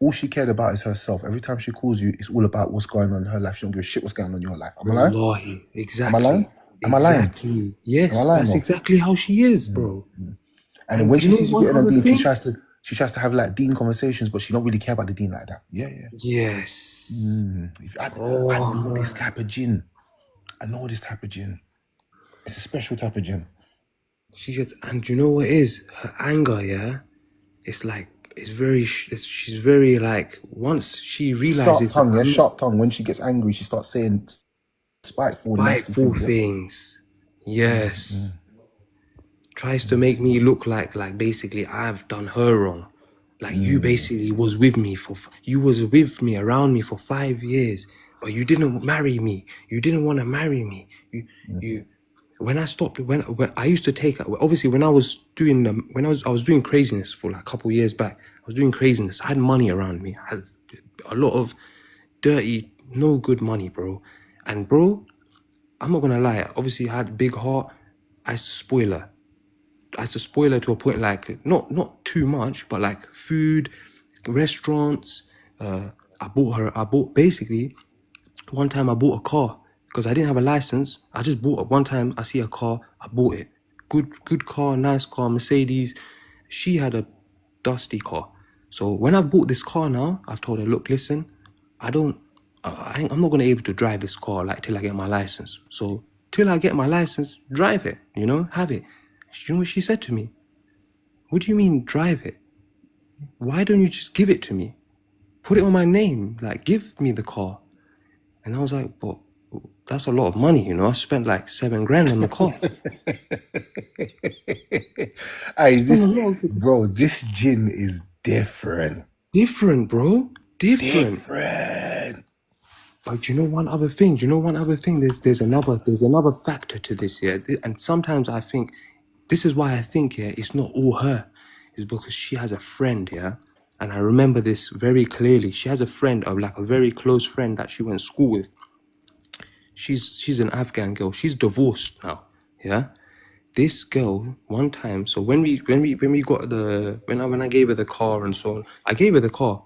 all she cared about is herself. Every time she calls you, it's all about what's going on in her life. She don't give a shit what's going on in your life. Am I lying? Wallahi, Am I lying? exactly. Am I lying? Exactly. Am I Yes, lying that's though? exactly how she is, bro. And then And when do you she know sees you one getting on other Dean, thing? she tries to have like Dean conversations, but she don't really care about the Dean like that. Yeah. Yes. I Oh, know this man. type of gin. It's a special type of gin. And you know what it is? Her anger, yeah? It's like, she's very like, once she Sharp realizes that tongue, yeah, I'm not sharp tongue. When she gets angry, she starts saying spiteful, nasty spiteful things. Yeah. things. Yes. Tries to make me look like basically I've done her wrong. Like you basically was with me around me for 5 years, but you didn't marry me. You didn't want to marry me. You when I stopped when I used to take, obviously when I was doing I was doing craziness for like a couple years back. I was doing craziness. I had money around me. I had a lot of dirty, no good money, bro. And bro, I'm not gonna lie. Obviously, I had a big heart. I used to spoil her. I used to spoil her to a point like not too much, but like food, restaurants. I bought basically one time I bought a car because I didn't have a license. I just bought it one time. I see a car, I bought it. Good car, nice car, Mercedes. She had a dusty car. So when I bought this car now, I've told her, look, listen, I'm not gonna be able to drive this car like till I get my license. So till I get my license, drive it, have it. You know what she said to me? What do you mean drive it? Why don't you just give it to me? Put it on my name, like give me the car. And I was like, but that's a lot of money, I spent like 7 grand on the car. Hey, Spent a lot of this gin is different. different, bro. Different. Different. But do you know one other thing? There's another factor to this, yeah. And sometimes I think this is why I think, yeah, it's not all her. It's because she has a friend, yeah. And I remember this very clearly. She has a friend, like a very close friend that she went to school with. She's an Afghan girl. She's divorced now, yeah. This girl one time. So when we got when I gave her the car and so on, I gave her the car.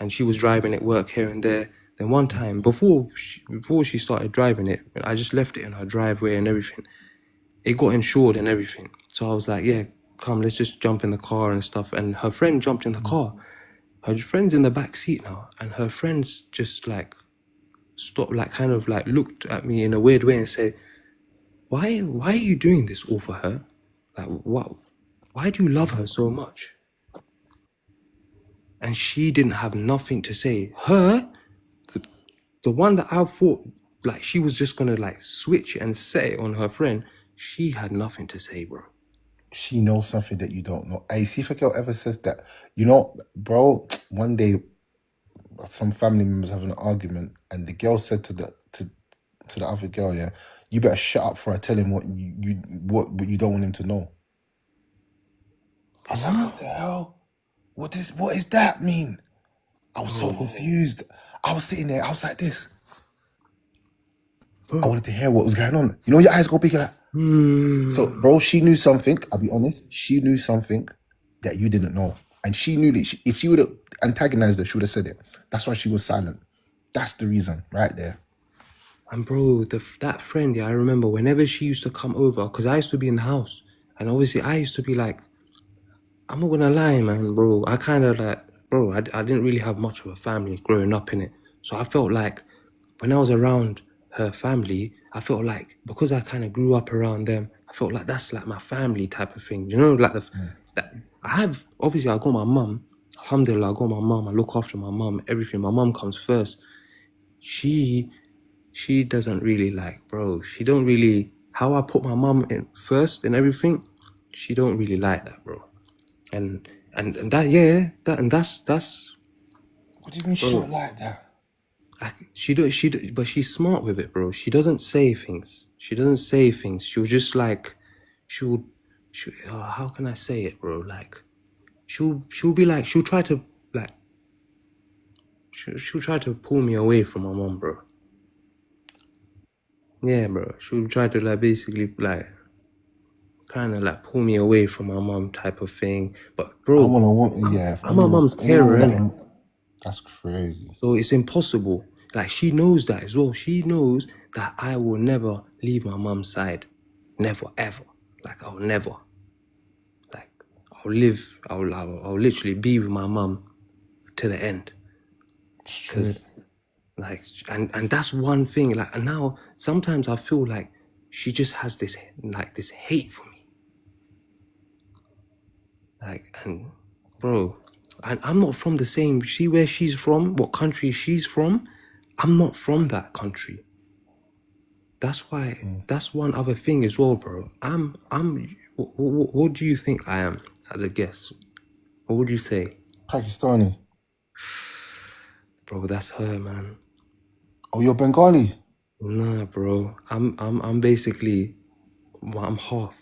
And she was driving it work here and there. Then one time, before she started driving it, I just left it in her driveway and everything. It got insured and everything. So I was like, yeah, come, let's just jump in the car and stuff. And her friend jumped in the car. Her friend's in the back seat now. And her friends just like stopped, like kind of like looked at me in a weird way and said, why are you doing this all for her? Like, what? Why do you love her so much? and she didn't have nothing to say. The one that I thought like she was just gonna like switch and say it on her friend, she had nothing to say, bro. She knows something that you don't know. Hey, see if a girl ever says that. You know, bro, one day some family members having an argument and the girl said to the other girl, yeah, you better shut up for I tell him what what you don't want him to know. I was like, what the hell? What is that mean? I was so confused. I was sitting there, I was like this. I wanted to hear what was going on. You know, your eyes go big like. So, bro, she knew something. I'll be honest. She knew something that you didn't know. And she knew that if she would have antagonized her, she would have said it. That's why she was silent. That's the reason right there. And bro, that friend, yeah, I remember whenever she used to come over, because I used to be in the house, and obviously I used to be like, I'm not gonna lie, man, bro. I kind of like, bro, I didn't really have much of a family growing up in it. So I felt like when I was around her family, I felt like because I kind of grew up around them, I felt like that's like my family type of thing. You know, like that I have, obviously I got my mum. Alhamdulillah, I got my mum. I look after my mum, everything. My mum comes first. She doesn't really like, bro. She don't really, how I put my mum in first and everything, she don't really like that, bro. And that, yeah, that's What do you mean she don't like that? but she's smart with it, bro. She doesn't say things. She'll just like, she'll how can I say it, bro? Like, she'll be like, she'll try to like, she'll try to pull me away from my mom, bro. Yeah, bro. She'll try to like basically like kind of like pull me away from my mom type of thing. But bro, I'm my mom's carer, innit? That's crazy. So it's impossible. Like she knows that as well. She knows that I will never leave my mom's side. Never, ever. Like I'll never. Like I'll literally be with my mom to the end. Because like, and that's one thing. Like, and now sometimes I feel like she just has this hate for me. Like, and bro, and I'm not from the same. See where she's from, what country she's from. I'm not from that country. That's why. That's one other thing as well, bro. What do you think I am as a guest? What would you say, Pakistani. bro? That's her, man. Oh, you're Bengali? Nah, bro. I'm basically, well, I'm half.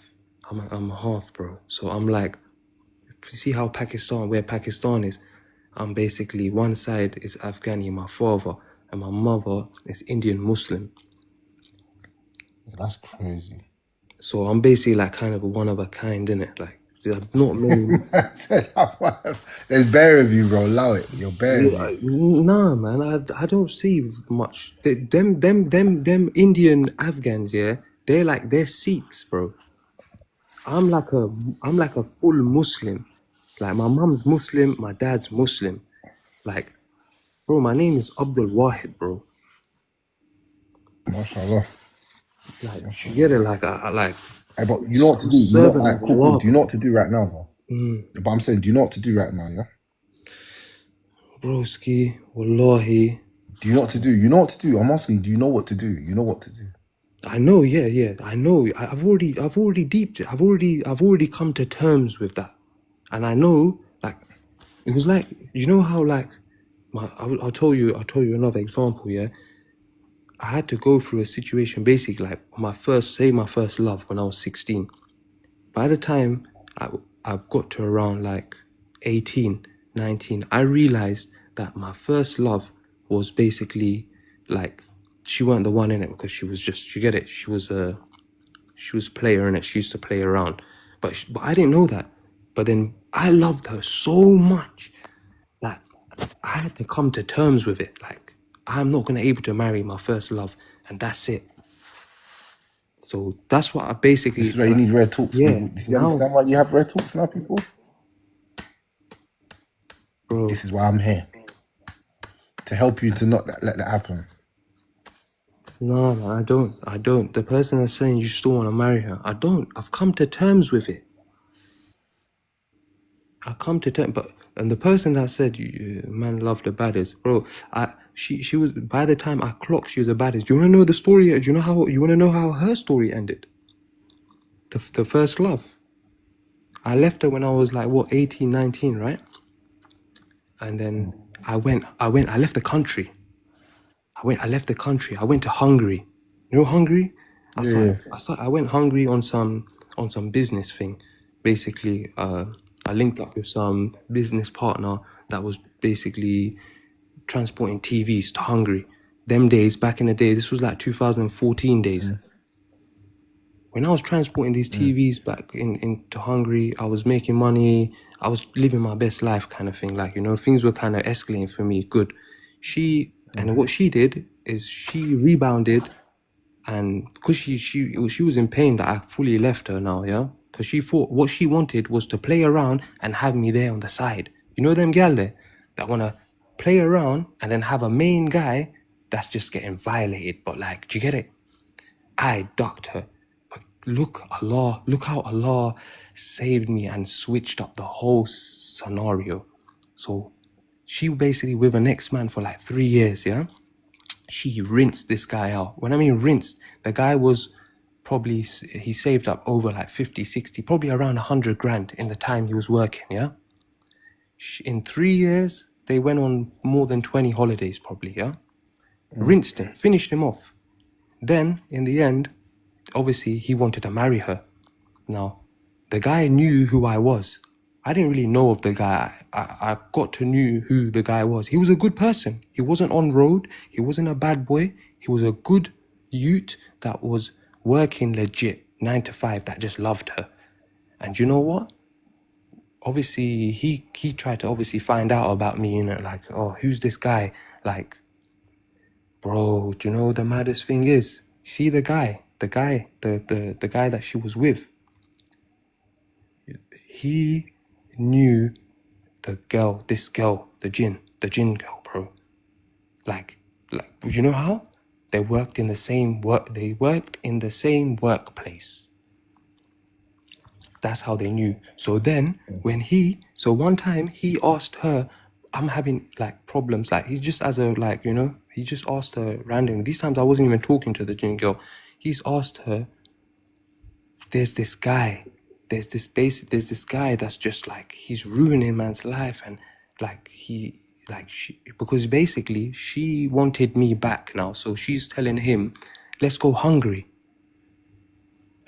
I'm half, bro. So I'm like, see how where Pakistan is, I'm basically, one side is Afghani, my father, and my mother is Indian Muslim. Yeah, that's crazy. So I'm basically like kind of a one of a kind, innit? Like, there's not many. There's bare of you, bro. Allow it. You're bare of you. Nah, man, I don't see much. Them Indian Afghans, yeah, they're Sikhs, bro. I'm like a full Muslim. Like my mom's Muslim, my dad's Muslim. Like, bro, my name is Abdul Wahid, bro. MashaAllah. Like, you get it? Like, I like. Hey, but you know what to do. You know, alright, cool. Do you know what to do right now, bro? But I'm saying, do you know what to do right now, yeah? Broski, wallahi. Do you know what to do? You know what to do. I'm asking, do you know what to do? You know what to do. I know, yeah. I know. I've already deeped it. I've already come to terms with that, and I know, like, it was like, you know how like, I'll tell you another example. Yeah, I had to go through a situation basically like my first love when I was 16. By the time I got to around like 18, 19, I realized that my first love was basically like, she weren't the one in it, because she was just, you get it, she was a player in it. She used to play around, but I didn't know that. But then I loved her so much that I had to come to terms with it. Like, I'm not gonna able to marry my first love, and that's it. So that's what I basically. This is why you need red talks. Yeah. Do you understand why you have red talks now, people? Bro. This is why I'm here. To help you to not let that happen. No, I don't. The person that's saying you still want to marry her, I don't. I've come to terms with it. I come to terms, but and the person that said man love the baddest, bro. She was, by the time I clocked, she was the baddest. Do you want to know the story? Do you know how you want to know how her story ended? The first love. I left her when I was like what 18, 19, right? And then I left the country. I left the country. I went to Hungary. You know Hungary? I went Hungary on some business thing. Basically, I linked up with some business partner that was basically transporting TVs to Hungary. Them days, back in the day, this was like 2014 days. When I was transporting these TVs back into Hungary, I was making money. I was living my best life kind of thing. Like, you know, things were kind of escalating for me. Good. And what she did is she rebounded, and because she was in pain that I fully left her now, yeah? Because she thought what she wanted was to play around and have me there on the side. You know them gal there that want to play around and then have a main guy that's just getting violated. But like, do you get it? I ducked her. But look how Allah saved me and switched up the whole scenario. So she basically with an ex-man for like 3 years, yeah? She rinsed this guy out. When I mean rinsed, the guy was probably, he saved up over like 50, 60, probably around 100 grand in the time he was working, yeah? In 3 years, they went on more than 20 holidays probably, yeah? Rinsed him, finished him off. Then, in the end, obviously, he wanted to marry her. Now, the guy knew who I was. I didn't really know of the guy. I got to know who the guy was. He was a good person. He wasn't on road. He wasn't a bad boy. He was a good youth that was working legit, 9 to 5, that just loved her. And you know what? Obviously, he tried to obviously find out about me, you know, like, oh, who's this guy? Like, bro, do you know what the maddest thing is? See the guy that she was with. He knew this girl, the Jinn girl, bro. Like, you know how? They worked in the same workplace. That's how they knew. So then, one time he asked her, I'm having like problems. Like he just he just asked her randomly. These times I wasn't even talking to the Jinn girl. He's asked her, there's this guy that's just like, he's ruining man's life, and because basically she wanted me back now, so she's telling him, let's go Hungary.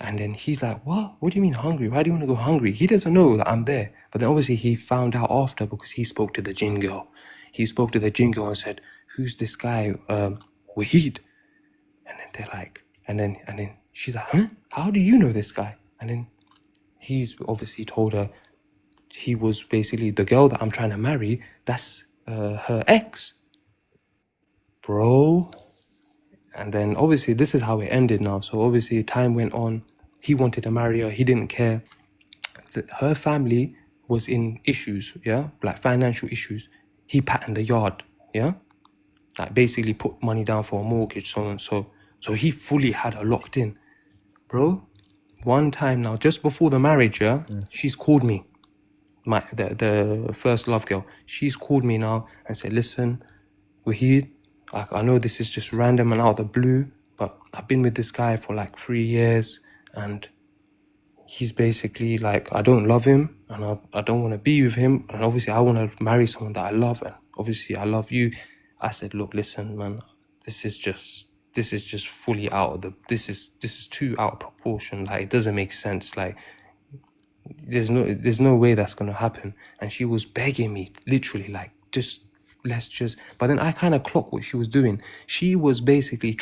And then he's like, what do you mean Hungary? Why do you want to go Hungary? He doesn't know that I'm there. But then obviously he found out after, because he spoke to the Jinn girl. He spoke to the Jinn girl and said, who's this guy, Wahid? And then they're like, and then she's like, huh? How do you know this guy? And then he's obviously told her he was basically the girl that I'm trying to marry. That's her ex, bro. And then obviously this is how it ended now. So obviously time went on. He wanted to marry her. He didn't care. Her family was in issues, yeah, like financial issues. He patterned the yard, yeah, like basically put money down for a mortgage, so on and so. So he fully had her locked in, bro. One time now, just before the marriage, yeah, she's called me, the first love girl. She's called me now and said, listen, Wahid, like, I know this is just random and out of the blue, but I've been with this guy for like 3 years, and he's basically like, I don't love him, and I don't want to be with him, and obviously I want to marry someone that I love, and obviously I love you. I said, look, listen, man, this is just fully out of this is too out of proportion. Like, it doesn't make sense. Like, there's no way that's gonna happen. And she was begging me, literally, like, but then I kind of clocked what she was doing. She was basically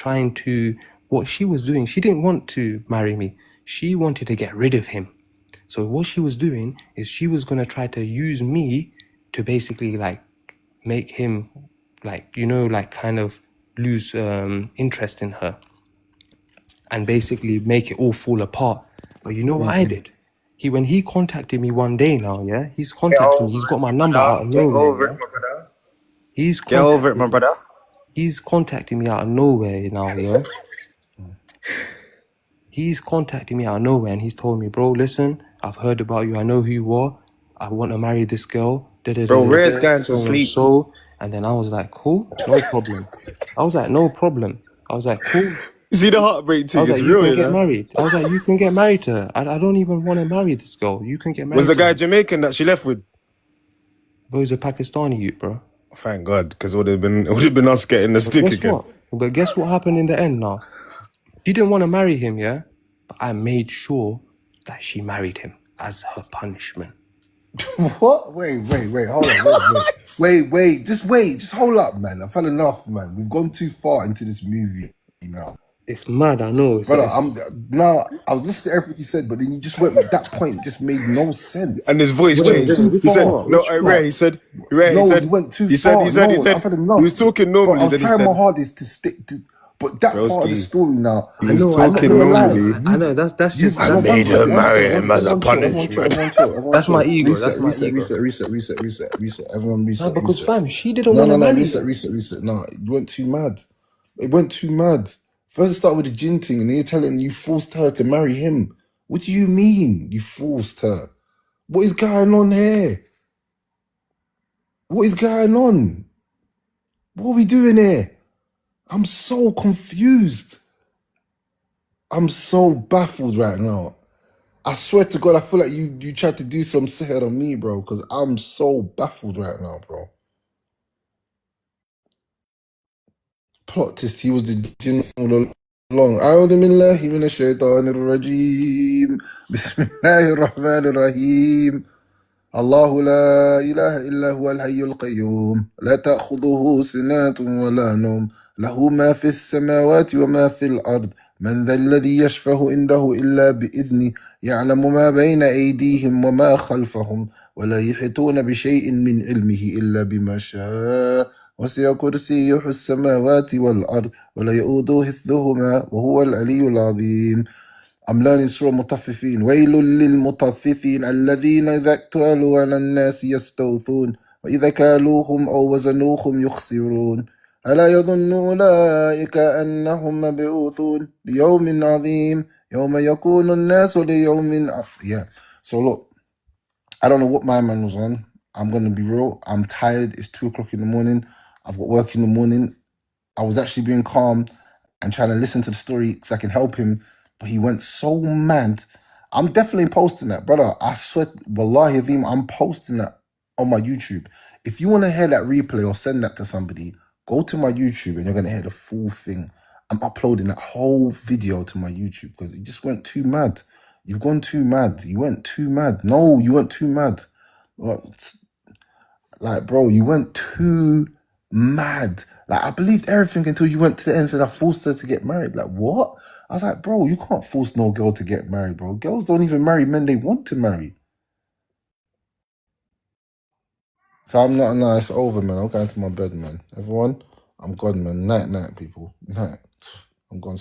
what she was doing, she didn't want to marry me. She wanted to get rid of him. So what she was doing is she was going to try to use me to basically like make him like, you know, like kind of lose interest in her and basically make it all fall apart. But you know what I did? When he contacted me one day now, yeah, he's contacted me. He's got my number out of nowhere. Yeah? Get over it, my brother. He's contacting me out of nowhere now, yeah. He's contacting me out of nowhere, and he's told me, bro, listen, I've heard about you. I know who you are. I want to marry this girl. Bro, Rare's going to So and sleep. so. And then I was like, cool, no problem. I was like, no problem. I was like, cool. You see the heartbreak I thing? was It's like, you real, can you get know. married. I was like, you can get married to her. I don't even want to marry this girl. You can get married Was the to guy her. Jamaican that she left with? But he's a Pakistani youth, bro. Thank God, because it would have been us getting the But stick guess again. what? But guess what happened in the end now? She didn't want to marry him, yeah? But I made sure that she married him as her punishment. What? Wait, hold on, wait, just hold up, man. I've had enough, man. We've gone too far into this movie now. It's mad, I know. Brother, I was listening to everything you said, but then you just went, that point just made no sense. And his voice You went changed. too He said, far. no, Ray, he said, You went too far. he said, I've had enough. he was talking Bro, normally, I was then he trying my said, hardest to stick to, but that part of the Broski, story now, he was I'm not talking gonna lie. normally. I know, that's just... I That's, made her marry him as a Everyone punishment. that's my ego, that's my ego. Reset. Everyone No, reset, because reset. fam, she didn't want to marry him. Reset. No, it went too mad. First it started with the Jinn thing, and then you're telling you forced her to marry him. What do you mean you forced her? What is going on here? What is going on? What are we doing here? I'm so confused. I'm so baffled right now. I swear to God, I feel like you tried to do some sihr on me, bro, because I'm so baffled right now, bro. Plot twist, he was the Jinn all along. أعوذ بالله من الشيطان الرجيم بسم الله الرحمن الرحيم الله لا إله إلا هو الحي القيوم لا تأخذه سنة ولا نوم له ما في السماوات وما في الأرض من ذا الذي يشفع عنده إلا بإذنه يعلم ما بين أيديهم وما خلفهم ولا يحيطون بشيء من علمه إلا بما شاء وسع كرسيه السماوات والأرض ولا يؤوده حفظهما وهو العلي العظيم. I'm learning Surah Mutaffifin. ويل للمطففين الذين إذا اكتالوا على الناس يستوفون وإذا كالوهم أو وزنوهم يخسرون ألا يظن أولئك أنهم مبعوثون ليوم عظيم يوم يكون الناس ليوم Yeah. So look, I don't know what my man was on. I'm going to be real. I'm tired. It's 2 o'clock in the morning. I've got work in the morning. I was actually being calm and trying to listen to the story so I can help him, but he went so mad. I'm definitely posting that, brother. I swear, wallahi azim, I'm posting that on my YouTube. If you want to hear that replay or send that to somebody, go to my YouTube and you're going to hear the full thing. I'm uploading that whole video to my YouTube because it just went too mad. You've gone too mad. You went too mad. No, you went too mad. Like, bro, you went too mad. Like, I believed everything until you went to the end and said I forced her to get married. Like, what? I was like, bro, you can't force no girl to get married, bro. Girls don't even marry men they want to marry. So I'm not, no, it's over, man. I'm going to my bed, man. Everyone, I'm gone, man. Night, people. Night. I'm gone.